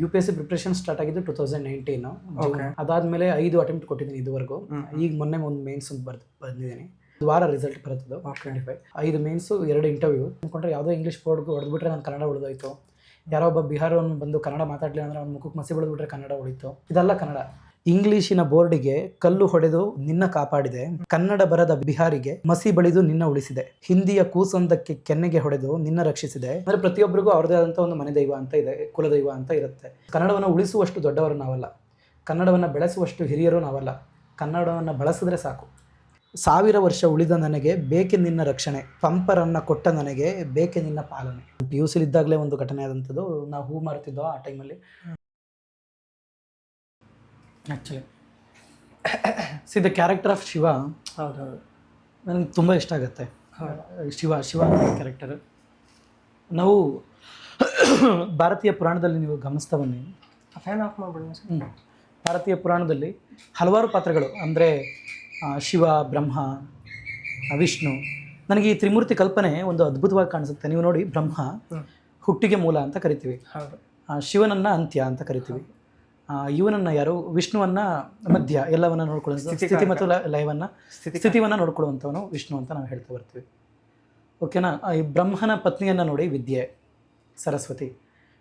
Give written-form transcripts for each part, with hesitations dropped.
UPSC preparation start ಆಗಿದ್ದು 2019 Okay. ಅದಾದ್ಮೇಲೆ 5 attempt ಕೊಟ್ಟಿದ್ದೀನಿ ಇದುವರೆಗೂ. ಈಗ ಮೊನ್ನೆ ಒಂದು ಮೇನ್ಸ್ ಬಂದಿದ್ದೀನಿ. ವಾರ ರಿಸಲ್ಟ್ ಬರುತ್ತದು 25. 5 Mains 2 interview. ಅಂದ್ಕೊಂಡ್ರೆ ಯಾವುದೋ ಇಂಗ್ಲೀಷ್ ಬೋರ್ಡ್ಗೆ ಹೊಡೆದ್ಬಿಟ್ರೆ ನಾನು ಕನ್ನಡ ಉಳಿದೋಯ್ತು, ಯಾರೋ ಒಬ್ಬ ಬಿಹಾರವನು ಬಂದು ಕನ್ನಡ ಮಾತಾಡಲಿಲ್ಲ ಅಂದ್ರೆ ಅವ್ನ ಮುಖಕ್ಕೆ ಮಸಿ ಬೆಳೆದ್ಬಿಟ್ರೆ ಕನ್ನಡ ಉಳಿತು. ಇದೆಲ್ಲ ಕನ್ನಡ. ಇಂಗ್ಲಿಶಿನ ಬೋರ್ಡಿಗೆ ಕಲ್ಲು ಹೊಡೆದು ನಿನ್ನ ಕಾಪಾಡಿದೆ, ಕನ್ನಡ ಬರದ ಬಿಹಾರಿಗೆ ಮಸಿ ಬಳಿದು ನಿನ್ನ ಉಳಿಸಿದೆ, ಹಿಂದಿಯ ಕೂಸೊಂದಕ್ಕೆ ಕೆನ್ನೆಗೆ ಹೊಡೆದು ನಿನ್ನ ರಕ್ಷಿಸಿದೆ. ಅಂದ್ರೆ ಪ್ರತಿಯೊಬ್ಬರಿಗೂ ಅವ್ರದೇ ಆದಂಥ ಒಂದು ಮನೆ ದೈವ ಅಂತ ಇದೆ, ಕುಲದೈವ ಅಂತ ಇರುತ್ತೆ. ಕನ್ನಡವನ್ನು ಉಳಿಸುವಷ್ಟು ದೊಡ್ಡವರು ನಾವಲ್ಲ, ಕನ್ನಡವನ್ನು ಬೆಳೆಸುವಷ್ಟು ಹಿರಿಯರು ನಾವಲ್ಲ, ಕನ್ನಡವನ್ನು ಬಳಸಿದ್ರೆ ಸಾಕು. 1000 ವರ್ಷ ಉಳಿದ ನನಗೆ ಬೇಕೆ ನಿನ್ನ ರಕ್ಷಣೆ, ಪಂಪರನ್ನ ಕೊಟ್ಟ ನನಗೆ ಬೇಕೆ ನಿನ್ನ ಪಾಲನೆ. PUC ಇದ್ದಾಗಲೇ ಒಂದು ಘಟನೆ ಆದಂಥದ್ದು. ನಾವು ಹೂ ಮಾರ್ತಿದ್ದೋ ಆ ಟೈಮಲ್ಲಿ. Actually the character of Shiva ಹೌದೌದು ನನಗೆ ತುಂಬ ಇಷ್ಟ ಆಗುತ್ತೆ. ಶಿವ ಕ್ಯಾರೆಕ್ಟರ್ ನಾವು ಭಾರತೀಯ ಪುರಾಣದಲ್ಲಿ ನೀವು ಗಮನಿಸ್ತಾ ಬನ್ನಿ. ಫ್ಯಾನ್ ಆಫ್ ಮಾಡ್ಬಿಡಿ. ಭಾರತೀಯ ಪುರಾಣದಲ್ಲಿ ಹಲವಾರು ಪಾತ್ರಗಳು ಅಂದರೆ ಶಿವ, ಬ್ರಹ್ಮ, ವಿಷ್ಣು. ನನಗೆ ಈ ತ್ರಿಮೂರ್ತಿ ಕಲ್ಪನೆ ಒಂದು ಅದ್ಭುತವಾಗಿ ಕಾಣಿಸುತ್ತೆ. ನೀವು ನೋಡಿ, ಬ್ರಹ್ಮ ಹುಟ್ಟಿಗೆ ಮೂಲ ಅಂತ ಕರಿತೀವಿ, ಶಿವನನ್ನು ಅಂತ್ಯ ಅಂತ ಕರಿತೀವಿ, ಇವನನ್ನು ಯಾರು ವಿಷ್ಣುವನ್ನು ಮಧ್ಯ, ಎಲ್ಲವನ್ನ ನೋಡ್ಕೊಳ್ಳೋ ಸ್ಥಿತಿ ಮತ್ತು ಲಯವನ್ನು ಸ್ಥಿತಿವನ್ನು ನೋಡ್ಕೊಳ್ಳುವಂಥವನು ವಿಷ್ಣು ಅಂತ ನಾವು ಹೇಳ್ತಾ ಬರ್ತೀವಿ. ಓಕೆನಾ. ಈ ಬ್ರಹ್ಮನ ಪತ್ನಿಯನ್ನು ನೋಡಿ ವಿದ್ಯೆ ಸರಸ್ವತಿ,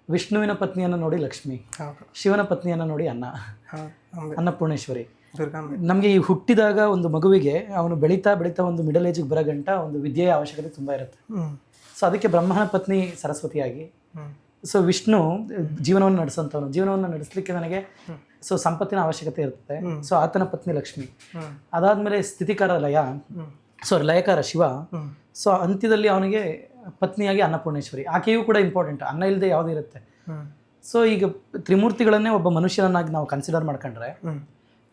ವಿಷ್ಣುವಿನ ಪತ್ನಿಯನ್ನು ನೋಡಿ ಲಕ್ಷ್ಮಿ, ಶಿವನ ಪತ್ನಿಯನ್ನು ನೋಡಿ ಅನ್ನಪೂರ್ಣೇಶ್ವರಿ. ನಮಗೆ ಈ ಹುಟ್ಟಿದಾಗ ಒಂದು ಮಗುವಿಗೆ ಅವನು ಬೆಳೀತಾ ಒಂದು ಮಿಡಲ್ ಏಜಿಗೆ ಬರೋ ಗಂಟ ಒಂದು ವಿದ್ಯೆಯ ಅವಶ್ಯಕತೆ ತುಂಬ ಇರುತ್ತೆ. ಸೊ ಅದಕ್ಕೆ ಬ್ರಹ್ಮನ ಪತ್ನಿ ಸರಸ್ವತಿಯಾಗಿ, ಸೊ ವಿಷ್ಣು ಜೀವನವನ್ನು ನಡೆಸೋಂಥವನು, ಜೀವನವನ್ನು ನಡೆಸಲಿಕ್ಕೆ ನನಗೆ ಸೊ ಸಂಪತ್ತಿನ ಅವಶ್ಯಕತೆ ಇರುತ್ತೆ. ಸೊ ಆತನ ಪತ್ನಿ ಲಕ್ಷ್ಮಿ. ಅದಾದಮೇಲೆ ಸ್ಥಿತಿಕಾರ ಲಯಕಾರ ಶಿವ. ಸೊ ಅಂತ್ಯದಲ್ಲಿ ಅವನಿಗೆ ಪತ್ನಿಯಾಗಿ ಅನ್ನಪೂರ್ಣೇಶ್ವರಿ. ಆಕೆಯೂ ಕೂಡ ಇಂಪಾರ್ಟೆಂಟ್, ಅನ್ನ ಇಲ್ಲದೆ ಯಾವುದೂ ಇರುತ್ತೆ. ಸೊ ಈಗ ತ್ರಿಮೂರ್ತಿಗಳನ್ನೇ ಒಬ್ಬ ಮನುಷ್ಯನನ್ನಾಗಿ ನಾವು ಕನ್ಸಿಡರ್ ಮಾಡ್ಕೊಂಡ್ರೆ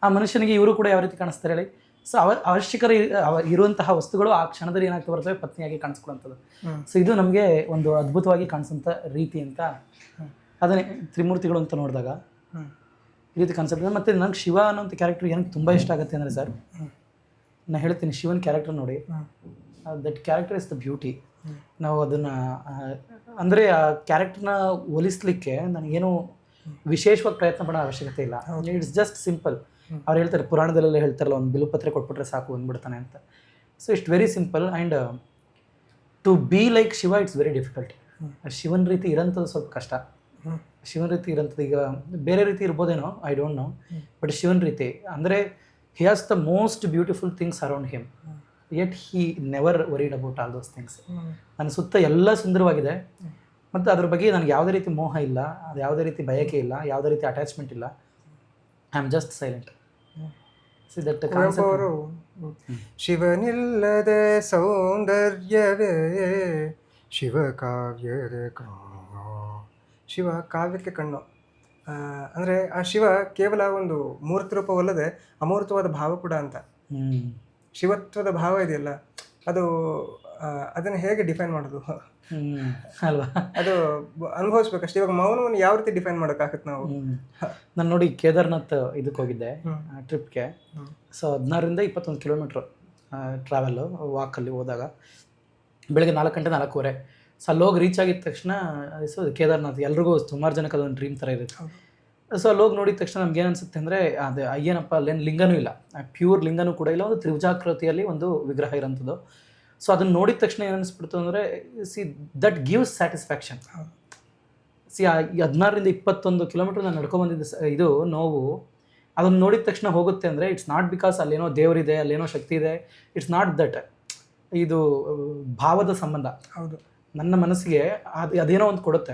ಆ ಮನುಷ್ಯನಿಗೆ ಇವರು ಕೂಡ ಯಾವ ರೀತಿ ಕಾಣಿಸ್ತಾರೆ ಹೇಳಿ. ಸೊ ಅವಶ್ಯಕರ ಇರುವಂತಹ ವಸ್ತುಗಳು ಆ ಕ್ಷಣದಲ್ಲಿ ಏನಾಗ್ತಾ ಬರ್ತವೆ, ಪತ್ನಿಯಾಗಿ ಕಾಣಿಸ್ಕೊಳ್ಳುವಂಥದ್ದು. ಸೊ ಇದು ನಮಗೆ ಒಂದು ಅದ್ಭುತವಾಗಿ ಕಾಣಿಸೋಂಥ ರೀತಿ ಅಂತ, ಅದನ್ನೇ ತ್ರಿಮೂರ್ತಿಗಳು ಅಂತ ನೋಡಿದಾಗ ಈ ರೀತಿ ಕಾನ್ಸೆಪ್ಟ್. ಮತ್ತು ನನಗೆ ಶಿವ ಅನ್ನೋಂಥ ಕ್ಯಾರೆಕ್ಟರ್ ಏನಕ್ಕೆ ತುಂಬ ಇಷ್ಟ ಆಗುತ್ತೆ ಅಂದರೆ ಸರ್, ನಾನು ಹೇಳ್ತೀನಿ, ಶಿವನ ಕ್ಯಾರೆಕ್ಟರ್ ನೋಡಿ, that character is the beauty. ನಾವು ಅದನ್ನು ಅಂದರೆ ಆ ಕ್ಯಾರೆಕ್ಟರ್ನ ಹೋಲಿಸ್ಲಿಕ್ಕೆ ನನಗೇನು ವಿಶೇಷವಾಗಿ ಪ್ರಯತ್ನ ಪಡೋ ಅವಶ್ಯಕತೆ ಇಲ್ಲ. It's just simple. ಅವ್ರು ಹೇಳ್ತಾರೆ, ಪುರಾಣದಲ್ಲೆಲ್ಲ ಹೇಳ್ತಾರಲ್ಲ, ಒಂದು ಬಿಲುಪತ್ರೆ ಕೊಟ್ಬಿಟ್ರೆ ಸಾಕು ಬಂದ್ಬಿಡ್ತಾನೆ ಅಂತ. So it's very simple. And to be like Shiva it's very difficult. ಶಿವನ ರೀತಿ ಇರೋಂಥದ್ದು ಸ್ವಲ್ಪ ಕಷ್ಟ. ಶಿವನ ರೀತಿ ಇರೋಂಥದ್ದು, ಈಗ ಬೇರೆ ರೀತಿ ಇರ್ಬೋದೇನೋ, ಐ ಡೋಂಟ್ ನೋ, ಬಟ್ ಶಿವನ ರೀತಿ ಅಂದರೆ he has the most beautiful things around him, yet he never worried about all those things. ನನ್ನ ಸುತ್ತ ಎಲ್ಲ ಸುಂದರವಾಗಿದೆ, ಮತ್ತು ಅದ್ರ ಬಗ್ಗೆ ನನಗೆ ಯಾವುದೇ ರೀತಿ ಮೋಹ ಇಲ್ಲ, ಅದು ಯಾವುದೇ ರೀತಿ ಬಯಕೆ ಇಲ್ಲ, ಯಾವುದೇ ರೀತಿ ಅಟ್ಯಾಚ್ಮೆಂಟ್ ಇಲ್ಲ. I am just silent. ಅವರು ಶಿವನಿಲ್ಲದ ಸೌಂದರ್ಯವೇ ಶಿವಕಾವ್ಯದ ಕಣ್ಣು, ಶಿವ ಕಾವ್ಯಕ್ಕೆ ಕಣ್ಣು. ಅಂದರೆ ಆ ಶಿವ ಕೇವಲ ಒಂದು ಮೂರ್ತಿ ರೂಪವಲ್ಲದೆ ಅಮೂರ್ತವಾದ ಭಾವ ಕೂಡ ಅಂತ. ಶಿವತ್ವದ ಭಾವ ಇದೆಯಲ್ಲ, ಅದು ಅದನ್ನು ಹೇಗೆ ಡಿಫೈನ್ ಮಾಡೋದು ಅಲ್ವಾ? ಅದು ಅನುಭವಿಸ್ಬೇಕಷ್ಟೇ. ಇವಾಗ ಮೌನವನ್ನು ಯಾವ ರೀತಿ ಡಿಫೈನ್ ಮಾಡೋಕ್ಕಾಗತ್ತೆ ನಾವು? ನಾನು ನೋಡಿ, ಕೇದಾರ್ನಾಥ್ ಇದಕ್ಕೆ ಹೋಗಿದ್ದೆ ಟ್ರಿಪ್ಗೆ. ಸೊ 16ರಿಂದ 21 ಕಿಲೋಮೀಟ್ರು ಟ್ರಾವೆಲ್ಲು, ವಾಕಲ್ಲಿ ಹೋದಾಗ ಬೆಳಗ್ಗೆ 4 ಗಂಟೆ 4:15. ಸೊ ಅಲ್ಲಿ ಹೋಗಿ ರೀಚ್ ಆಗಿದ ತಕ್ಷಣ, ಸೊ ಕೇದಾರ್ನಾಥ್ ಎಲ್ರಿಗೂ ಸುಮಾರು ಜನಕ್ಕೆ ಅದೊಂದು ಡ್ರೀಮ್ ಥರ ಇರುತ್ತೆ. ಸೊ ಅಲ್ಲಿ ಹೋಗಿ ನೋಡಿದ ತಕ್ಷಣ ನಮ್ಗೆ ಏನು ಅನಿಸುತ್ತೆ ಅಂದರೆ, ಅದು ಏನಪ್ಪ, ಅಲ್ಲೇನು ಲಿಂಗನೂ ಇಲ್ಲ, ಪ್ಯೂರ್ ಲಿಂಗನೂ ಕೂಡ ಇಲ್ಲ, ಒಂದು ತ್ರಿಭುಜಾಕೃತಿಯಲ್ಲಿ ಒಂದು ವಿಗ್ರಹ ಇರೋಂಥದ್ದು. ಸೊ ಅದನ್ನು ನೋಡಿದ ತಕ್ಷಣ ಏನು ಅನಿಸ್ಬಿಡ್ತು ಅಂದರೆ, see that gives satisfaction. See 16ರಿಂದ 21 ಕಿಲೋಮೀಟ್ರ್ ನಾನು ನಡ್ಕೊಂಬಂದಿದ್ದು ಇದು ನೋವು, ಅದನ್ನು ನೋಡಿದ ತಕ್ಷಣ ಹೋಗುತ್ತೆ ಅಂದರೆ, ಇಟ್ಸ್ ನಾಟ್ ಬಿಕಾಸ್ ಅಲ್ಲೇನೋ ದೇವರಿದೆ, ಅಲ್ಲೇನೋ ಶಕ್ತಿ ಇದೆ, ಇಟ್ಸ್ ನಾಟ್ ದಟ್. ಇದು ಭಾವದ ಸಂಬಂಧ. ಹೌದು, ನನ್ನ ಮನಸ್ಸಿಗೆ ಅದೇನೋ ಒಂದು ಕೊಡುತ್ತೆ.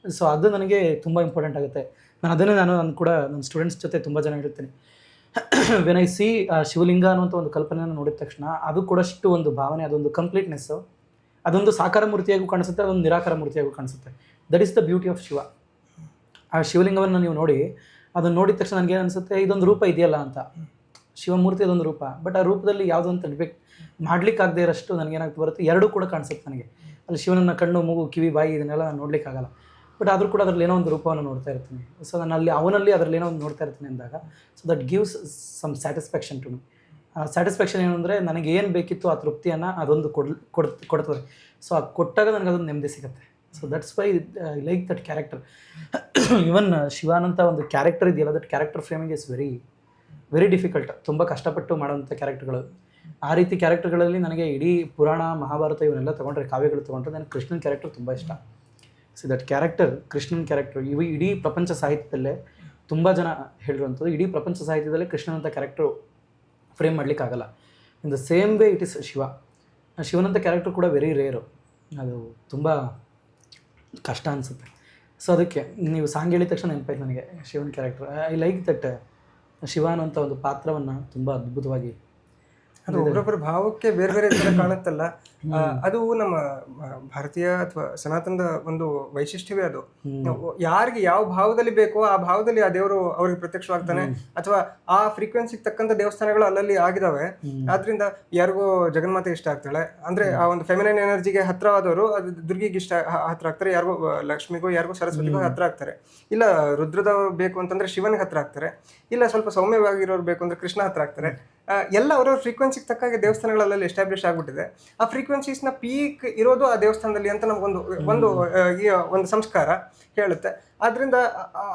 ಸೊ ಅದು ನನಗೆ ತುಂಬ ಇಂಪಾರ್ಟೆಂಟ್ ಆಗುತ್ತೆ. ನಾನು ಕೂಡ ನನ್ನ ಸ್ಟೂಡೆಂಟ್ಸ್ ಜೊತೆ ತುಂಬ ಜನ ಹೇಳ್ತೀನಿ, ವೆನ್ ಐ ಸಿ ಶಿವಲಿಂಗ ಅನ್ನುವಂಥ ಒಂದು ಕಲ್ಪನೆಯನ್ನು ನೋಡಿದ ತಕ್ಷಣ ಅದು ಕೊಡಷ್ಟು ಒಂದು ಭಾವನೆ, ಅದೊಂದು ಕಂಪ್ಲೀಟ್ನೆಸ್ಸು, ಅದೊಂದು ಸಾಕಾರ ಮೂರ್ತಿಯಾಗೂ ಕಾಣಿಸುತ್ತೆ, ಅದೊಂದು ನಿರಾಕಾರ ಮೂರ್ತಿಯಾಗೂ ಕಾಣಿಸುತ್ತೆ. That is the beauty of Shiva. ಆ ಶಿವಲಿಂಗವನ್ನು ನೀವು ನೋಡಿ, ಅದನ್ನು ನೋಡಿದ ತಕ್ಷಣ ನನಗೇನು ಅನಿಸುತ್ತೆ, ಇದೊಂದು ರೂಪ ಇದೆಯಲ್ಲ ಅಂತ. ಶಿವಮೂರ್ತಿ ಅದೊಂದು ರೂಪ, ಬಟ್ ಆ ರೂಪದಲ್ಲಿ ಯಾವುದೋ ಒಂದು ತಡಬೇಕು ಮಾಡಲಿಕ್ಕಾಗದೇ ಇರೋಷ್ಟು ನನಗೇನಾಗ್ತಾ ಬರುತ್ತೆ, ಎರಡೂ ಕೂಡ ಕಾಣಿಸುತ್ತೆ ನನಗೆ. ಅಲ್ಲಿ ಶಿವನನ್ನು ಕಣ್ಣು, ಮೂಗು, ಕಿವಿ, ಬಾಯಿ ಇದನ್ನೆಲ್ಲ ನಾನು ನೋಡಲಿಕ್ಕಾಗಲ್ಲ, ಬಟ್ ಆದರೂ ಕೂಡ ಅದರಲ್ಲಿ ಏನೋ ಒಂದು ರೂಪವನ್ನು ನೋಡ್ತಾ ಇರ್ತೀನಿ. ಸೊ ನಾನು ಅವನಲ್ಲಿ ಅದರಲ್ಲಿ ಏನೋ ಒಂದು ನೋಡ್ತಾ ಇರ್ತೀನಿ ಅಂದಾಗ, so that gives some satisfaction to me. Satisfaction ಏನು ಅಂದರೆ, ನನಗೆ ಏನು ಬೇಕಿತ್ತು ಆ ತೃಪ್ತಿಯನ್ನು ಅದೊಂದು ಕೊಡ್ತದೆ. ಸೊ ಆ ಕೊಟ್ಟಾಗ ನನಗೆ ಅದೊಂದು ನೆಮ್ಮದಿ ಸಿಗುತ್ತೆ. So that's why I like that character. Even ಶಿವಾನಂತ ಒಂದು ಕ್ಯಾರೆಕ್ಟರ್ ಇದೆಯಲ್ಲ, that character framing is very very difficult. ತುಂಬ ಕಷ್ಟಪಟ್ಟು ಮಾಡೋವಂಥ ಕ್ಯಾರೆಕ್ಟರ್ಗಳು. ಆ ರೀತಿ ಕ್ಯಾರೆಕ್ಟರ್ಗಳಲ್ಲಿ ನನಗೆ ಇಡೀ ಪುರಾಣ ಮಹಾಭಾರತ ಇವನ್ನೆಲ್ಲ ತೊಗೊಂಡ್ರೆ, ಕಾವ್ಯಗಳು ತೊಗೊಂಡ್ರೆ, ನನಗೆ ಕೃಷ್ಣನ ಕ್ಯಾರೆಕ್ಟರ್ ತುಂಬ ಇಷ್ಟ. ಸೊ ದಟ್ ಕ್ಯಾರೆಕ್ಟರ್, ಕೃಷ್ಣನ ಕ್ಯಾರೆಕ್ಟರ್, ಇಡೀ ಪ್ರಪಂಚ ಸಾಹಿತ್ಯದಲ್ಲೇ ತುಂಬ ಜನ ಹೇಳಿರುವಂಥದ್ದು, ಇಡೀ ಪ್ರಪಂಚ ಸಾಹಿತ್ಯದಲ್ಲೇ ಕೃಷ್ಣನಂಥ ಕ್ಯಾರೆಕ್ಟರು ಫ್ರೇಮ್ ಮಾಡಲಿಕ್ಕಾಗಲ್ಲ. In the same way it is ಶಿವನಂಥ ಕ್ಯಾರೆಕ್ಟರ್ ಕೂಡ ವೆರಿ ರೇರು. ಅದು ತುಂಬ ಕಷ್ಟ ಅನಿಸುತ್ತೆ. ಸೊ ಅದಕ್ಕೆ ನೀವು ಸಾಂಗ್ ಹೇಳಿದ ತಕ್ಷಣ ನೆನಪಾಯ್ತು ನನಗೆ ಶಿವನ್ character. I like that Shiva ಅನ್ನುವಂಥ ಒಂದು ಪಾತ್ರವನ್ನು ತುಂಬ ಅದ್ಭುತವಾಗಿ. ಅದು ಒಬ್ಬೊಬ್ಬರ ಭಾವಕ್ಕೆ ಬೇರೆ ಬೇರೆ ಥರ ಕಾಣುತ್ತಲ್ಲ, ಅದು ನಮ್ಮ ಭಾರತೀಯ ಅಥವಾ ಸನಾತನದ ಒಂದು ವೈಶಿಷ್ಟ್ಯವೇ ಅದು. ಯಾರಿಗೆ ಯಾವ ಭಾವದಲ್ಲಿ ಬೇಕೋ ಆ ಭಾವದಲ್ಲಿ ಆ ದೇವರು ಅವ್ರಿಗೆ ಪ್ರತ್ಯಕ್ಷವಾಗ್ತಾನೆ, ಅಥವಾ ಆ ಫ್ರೀಕ್ವೆನ್ಸಿಗೆ ತಕ್ಕಂಥ ದೇವಸ್ಥಾನಗಳು ಅಲ್ಲಲ್ಲಿ ಆಗಿದಾವೆ. ಆದ್ರಿಂದ ಯಾರಿಗೋ ಜಗನ್ಮಾತೆ ಇಷ್ಟ ಆಗ್ತಾಳೆ ಅಂದ್ರೆ ಆ ಒಂದು ಫೆಮಿನೈನ್ ಎನರ್ಜಿಗೆ ಹತ್ರವಾದವರು ಅದು ದುರ್ಗಿಗೆ ಹತ್ರ ಆಗ್ತಾರೆ, ಯಾರಿಗೋ ಲಕ್ಷ್ಮಿಗೂ ಯಾರಿಗೋ ಸರಸ್ವತಿಗೂ ಹತ್ರ ಆಗ್ತಾರೆ. ಇಲ್ಲ ರುದ್ರದ ಬೇಕು ಅಂತಂದ್ರೆ ಶಿವನಿಗೆ ಹತ್ರ ಆಗ್ತಾರೆ, ಇಲ್ಲ ಸ್ವಲ್ಪ ಸೌಮ್ಯವಾಗಿರೋರು ಬೇಕು ಅಂದ್ರೆ ಕೃಷ್ಣ ಹತ್ರ ಆಗ್ತಾರೆ. ಎಲ್ಲ ಅವ್ರವ್ರ ಫ್ರೀಕ್ವೆನ್ಸಿಗೆ ತಕ್ಕಾಗಿ ದೇವಸ್ಥಾನಗಳಲ್ಲಿ ಎಸ್ಟಾಬ್ಲಿಷ್ ಆಗ್ಬಿಟ್ಟಿದೆ. ಆ ಫ್ರೀಕ್ವೆನ್ಸೀಸ್ನ ಪೀಕ್ ಇರೋದು ಆ ದೇವಸ್ಥಾನದಲ್ಲಿ ಅಂತ ನಮಗೊಂದು ಒಂದು ಸಂಸ್ಕಾರ ಹೇಳುತ್ತೆ. ಆದ್ರಿಂದ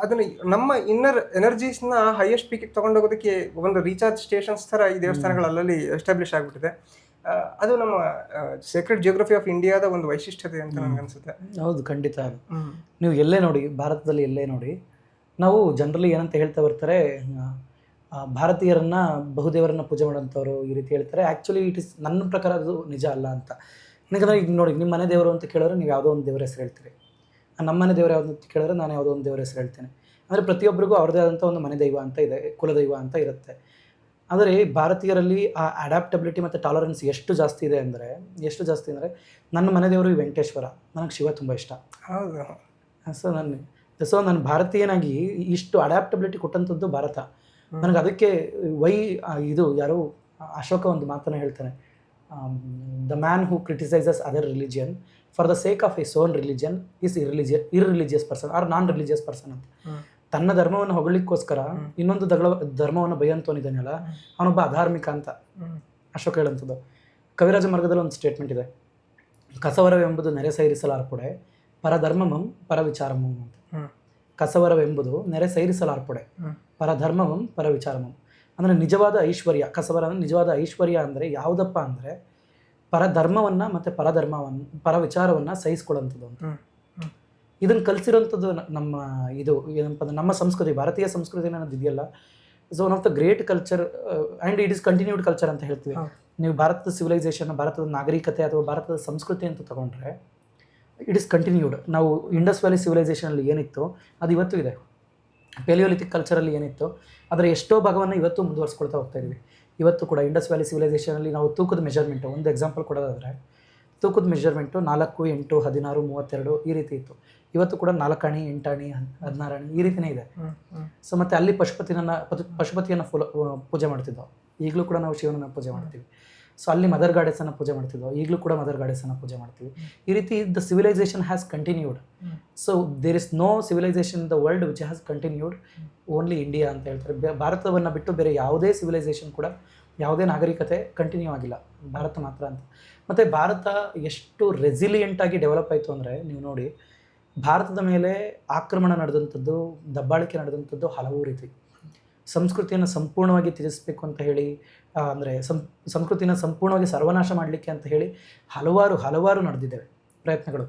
ಅದನ್ನ ನಮ್ಮ ಇನ್ನರ್ ಎನರ್ಜೀಸ್ನ ಹೈಯೆಸ್ಟ್ ಪೀಕಿಗೆ ತಗೊಂಡೋಗೋದಕ್ಕೆ ಒಂದು ರೀಚಾರ್ಜ್ ಸ್ಟೇಷನ್ಸ್ ಥರ ಈ ದೇವಸ್ಥಾನಗಳಲ್ಲಿ ಎಸ್ಟಾಬ್ಲಿಷ್ ಆಗ್ಬಿಟ್ಟಿದೆ. ಅದು ನಮ್ಮ ಸೇಕ್ರೆಡ್ ಜಿಯೋಗ್ರಫಿ ಆಫ್ ಇಂಡಿಯಾದ ಒಂದು ವೈಶಿಷ್ಟ್ಯತೆ ಅಂತ ನನಗನ್ಸುತ್ತೆ. ಹೌದು, ಖಂಡಿತ. ನೀವು ಎಲ್ಲೇ ನೋಡಿ, ಭಾರತದಲ್ಲಿ ಎಲ್ಲೇ ನೋಡಿ, ನಾವು ಜನರಲಿ ಏನಂತ ಹೇಳ್ತಾ ಬರ್ತಾರೆ, ಭಾರತೀಯರನ್ನು ಬಹುದೇವರನ್ನು ಪೂಜೆ ಮಾಡೋಂಥವ್ರು ಈ ರೀತಿ ಹೇಳ್ತಾರೆ. ಆ್ಯಕ್ಚುಲಿ ಇಟ್ ಇಸ್ ನನ್ನ ಪ್ರಕಾರ ಅದು ನಿಜ ಅಲ್ಲ ಅಂತ. ಯಾಕಂದರೆ ಈಗ ನೋಡಿ, ನಿಮ್ಮ ಮನೆ ದೇವರು ಅಂತ ಕೇಳಿದ್ರೆ ನೀವು ಯಾವುದೋ ಒಂದು ದೇವರ ಹೆಸರು ಹೇಳ್ತೀರಿ, ನಮ್ಮ ಮನೆ ದೇವರು ಯಾವುದು ಅಂತ ಕೇಳಿದ್ರೆ ನಾನು ಯಾವುದೋ ಒಂದು ದೇವರ ಹೆಸರು ಹೇಳ್ತೇನೆ. ಅಂದರೆ ಪ್ರತಿಯೊಬ್ಬರಿಗೂ ಅವ್ರದ್ದೇ ಆದಂಥ ಒಂದು ಮನೆ ದೈವ ಅಂತ ಇದೆ, ಕುಲದೈವ ಅಂತ ಇರುತ್ತೆ. ಆದರೆ ಭಾರತೀಯರಲ್ಲಿ ಆ ಅಡ್ಯಾಪ್ಟಬಿಲಿಟಿ ಮತ್ತು ಟಾಲರೆನ್ಸ್ ಎಷ್ಟು ಜಾಸ್ತಿ ಅಂದರೆ ನನ್ನ ಮನೆ ದೇವರು ವೆಂಕಟೇಶ್ವರ, ನನಗೆ ಶಿವ ತುಂಬ ಇಷ್ಟ. ಹೌದು. ಸೊ ನಾನು ಭಾರತೀಯನಾಗಿ ಇಷ್ಟು ಅಡ್ಯಾಪ್ಟಬಿಲಿಟಿ ಕೊಟ್ಟಂಥದ್ದು ಭಾರತ ನನಗೆ. ಅದಕ್ಕೆ ಇದು ಯಾರು ಅಶೋಕ ಒಂದು ಮಾತನ್ನು ಹೇಳ್ತಾನೆ, the man who criticises other religion for the sake of his own religion is irreligious person or non religious person ಅಂತ. ತನ್ನ ಧರ್ಮವನ್ನು ಹೊಗಳಿಕ್ಕೋಸ್ಕರ ಇನ್ನೊಂದು ಧರ್ಮವನ್ನು ಬೈಯಂತವನಿದ್ದಾನಲ್ಲ, ಅವನೊಬ್ಬ ಅಧಾರ್ಮಿಕ ಅಂತ ಅಶೋಕ ಹೇಳಂಥದ್ದು. ಕವಿರಾಜ ಮಾರ್ಗದಲ್ಲಿ ಒಂದು ಸ್ಟೇಟ್ಮೆಂಟ್ ಇದೆ, ಕಸವರವೆಂಬುದು ನೆರೆ ಸೈರಿಸಲಾರ್ಪೊಡೆ ಪರಧರ್ಮಮಂ ಪರವಿಚಾರಮಂ ಅಂತ. ಕಸವರವೆಂಬುದು ನೆರೆ ಸೈರಿಸಲಾರ್ಪೊಡೆ ಪರಧರ್ಮಮಂ ಪರವಿಚಾರಮಂ. ಅಂದರೆ ನಿಜವಾದ ಐಶ್ವರ್ಯ, ಕಸವರ ನಿಜವಾದ ಐಶ್ವರ್ಯ ಅಂದರೆ ಯಾವುದಪ್ಪ ಅಂದರೆ ಪರಧರ್ಮವನ್ನು ಮತ್ತು ಪರವಿಚಾರವನ್ನು ಸಹಿಸ್ಕೊಳ್ಳೋಂಥದ್ದು ಅಂತ. ಇದನ್ನು ಕಲಿಸಿರೋಂಥದ್ದು ನಮ್ಮ ಏನಪ್ಪ ಅಂದರೆ ನಮ್ಮ ಸಂಸ್ಕೃತಿ, ಭಾರತೀಯ ಸಂಸ್ಕೃತಿ ಅನ್ನೋದು ಇದೆಯಲ್ಲ, is one of the great culture and it is continued culture ಅಂತ ಹೇಳ್ತೀವಿ. ನೀವು ಭಾರತದ ಸಿವಿಲೈಸೇಷನ್, ಭಾರತದ ನಾಗರಿಕತೆ ಅಥವಾ ಭಾರತದ ಸಂಸ್ಕೃತಿ ಅಂತ ತಗೊಂಡ್ರೆ ಇಟ್ ಇಸ್ ಕಂಟಿನ್ಯೂಡ್. ನಾವು ಇಂಡಸ್ ವ್ಯಾಲಿ ಸಿವಿಲೈಸೇಷನಲ್ಲಿ ಏನಿತ್ತು ಅದು ಇವತ್ತು ಇದೆ, ಪೆಲಿಯೋಲಿಥಿಕ್ ಕಲ್ಚರಲ್ಲಿ ಏನಿತ್ತು ಅದರ ಎಷ್ಟೋ ಭಾಗವನ್ನು ಇವತ್ತು ಮುಂದುವರಿಸ್ಕೊಳ್ತಾ ಹೋಗ್ತಾ ಇದ್ದೀವಿ. ಇವತ್ತು ಕೂಡ ಇಂಡಸ್ ವ್ಯಾಲಿ ಸಿವಿಲೈಸೇಷನಲ್ಲಿ ನಾವು ತೂಕದ ಮೆಜರ್ಮೆಂಟು, ಒಂದು ಎಕ್ಸಾಂಪಲ್ ಕೊಡೋದಾದರೆ ತೂಕದ ಮೆಜರ್ಮೆಂಟು 4, 8, 16, 32 ಈ ರೀತಿ ಇತ್ತು. ಇವತ್ತು ಕೂಡ 4 ಅಣಿ, 8 ಅಣಿ, 16 ಅಣಿ ಈ ರೀತಿಯೇ ಇದೆ. ಸೊ ಮತ್ತು ಅಲ್ಲಿ ಪಶುಪತಿಯನ್ನು ಪೂಜೆ ಮಾಡ್ತಿದ್ದೋ, ಈಗಲೂ ಕೂಡ ನಾವು ಶಿವನನ್ನು ಪೂಜೆ ಮಾಡ್ತೀವಿ. ಸೊ ಅಲ್ಲಿ ಮದರ್ ಗಾಡೆಸನ್ನು ಪೂಜೆ ಮಾಡ್ತಿದ್ದೋ, ಈಗಲೂ ಕೂಡ ಮದರ್ ಗಾಡೆಸನ್ನು ಪೂಜೆ ಮಾಡ್ತೀವಿ. ಈ ರೀತಿ the civilisation has continued. So there is no civilisation in the world which has continued, only India ಅಂತ ಹೇಳ್ತಾರೆ. ಭಾರತವನ್ನು ಬಿಟ್ಟು ಬೇರೆ ಯಾವುದೇ ಸಿವಿಲೈಸೇಷನ್ ಕೂಡ, ಯಾವುದೇ ನಾಗರಿಕತೆ ಕಂಟಿನ್ಯೂ ಆಗಿಲ್ಲ, ಭಾರತ ಮಾತ್ರ ಅಂತ. ಮತ್ತು ಭಾರತ ಎಷ್ಟು ರೆಸಿಲಿಯೆಂಟಾಗಿ ಡೆವಲಪ್ ಆಯಿತು ಅಂದರೆ ನೀವು ನೋಡಿ, ಭಾರತದ ಮೇಲೆ ಆಕ್ರಮಣ ನಡೆದಂಥದ್ದು, ದಬ್ಬಾಳಿಕೆ ನಡೆದಂಥದ್ದು ಹಲವು ರೀತಿ. ಸಂಸ್ಕೃತಿಯನ್ನು ಸಂಪೂರ್ಣವಾಗಿ ತ್ಯಜಿಸಬೇಕು ಅಂತ ಹೇಳಿ, ಅಂದರೆ ಸಂಸ್ಕೃತಿನ ಸಂಪೂರ್ಣವಾಗಿ ಸರ್ವನಾಶ ಮಾಡಲಿಕ್ಕೆ ಅಂತ ಹೇಳಿ ಹಲವಾರು ನಡೆದಿದ್ದಾವೆ ಪ್ರಯತ್ನಗಳು,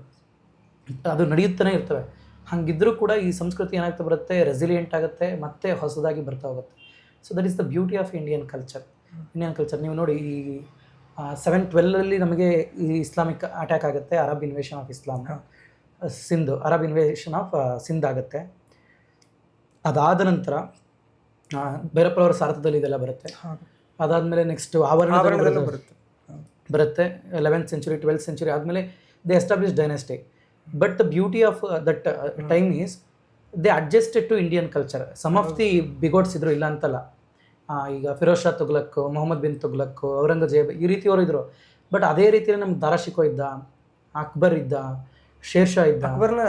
ಅದು ನಡೆಯುತ್ತಲೇ ಇರ್ತವೆ. ಹಾಗಿದ್ದರೂ ಕೂಡ ಈ ಸಂಸ್ಕೃತಿ ಏನಾಗ್ತಾ ಬರುತ್ತೆ, ರೆಸಿಲಿಯೆಂಟ್ ಆಗುತ್ತೆ, ಮತ್ತೆ ಹೊಸದಾಗಿ ಬರ್ತಾ ಹೋಗುತ್ತೆ. So that is the beauty of Indian culture. ನೀವು ನೋಡಿ, ಈ 712 ನಮಗೆ ಈ ಇಸ್ಲಾಮಿಕ್ ಅಟ್ಯಾಕ್ ಆಗುತ್ತೆ, Arab invasion of Islam, Arab invasion of Sindh ಆಗುತ್ತೆ. ಅದಾದ ನಂತರ ಭೈರಪ್ಪನವರ ಸಾರಥ್ಯದಲ್ಲಿ ಇದೆಲ್ಲ ಬರುತ್ತೆ. ಅದಾದಮೇಲೆ ನೆಕ್ಸ್ಟ್ ಆವರಣದಲ್ಲೂ ಬರುತ್ತೆ 11th century 12th century ಆದಮೇಲೆ they establish dynasty. But the beauty of that time is they adjusted to Indian culture. Some of the bigots ಇದ್ರು, ಇಲ್ಲ ಅಂತಲ್ಲ. ಈಗ ಫಿರೋಜ್ ಶಾ ತುಘಲಕ್, ಮೊಹಮ್ಮದ್ ಬಿನ್ ತುಘಲಕ್, ಔರಂಗಜೇಬ್ ಈ ರೀತಿಯವರು ಇದ್ದರು. ಬಟ್ ಅದೇ ರೀತಿಯಲ್ಲಿ ನಮ್ಮ ದಾರಾಶಿಕೋ ಇದ್ದ, ಅಕ್ಬರ್ ಇದ್ದ, ಶೇರ್ ಶಾ ಇದ್ದ. ಅಕ್ಬರ್ನ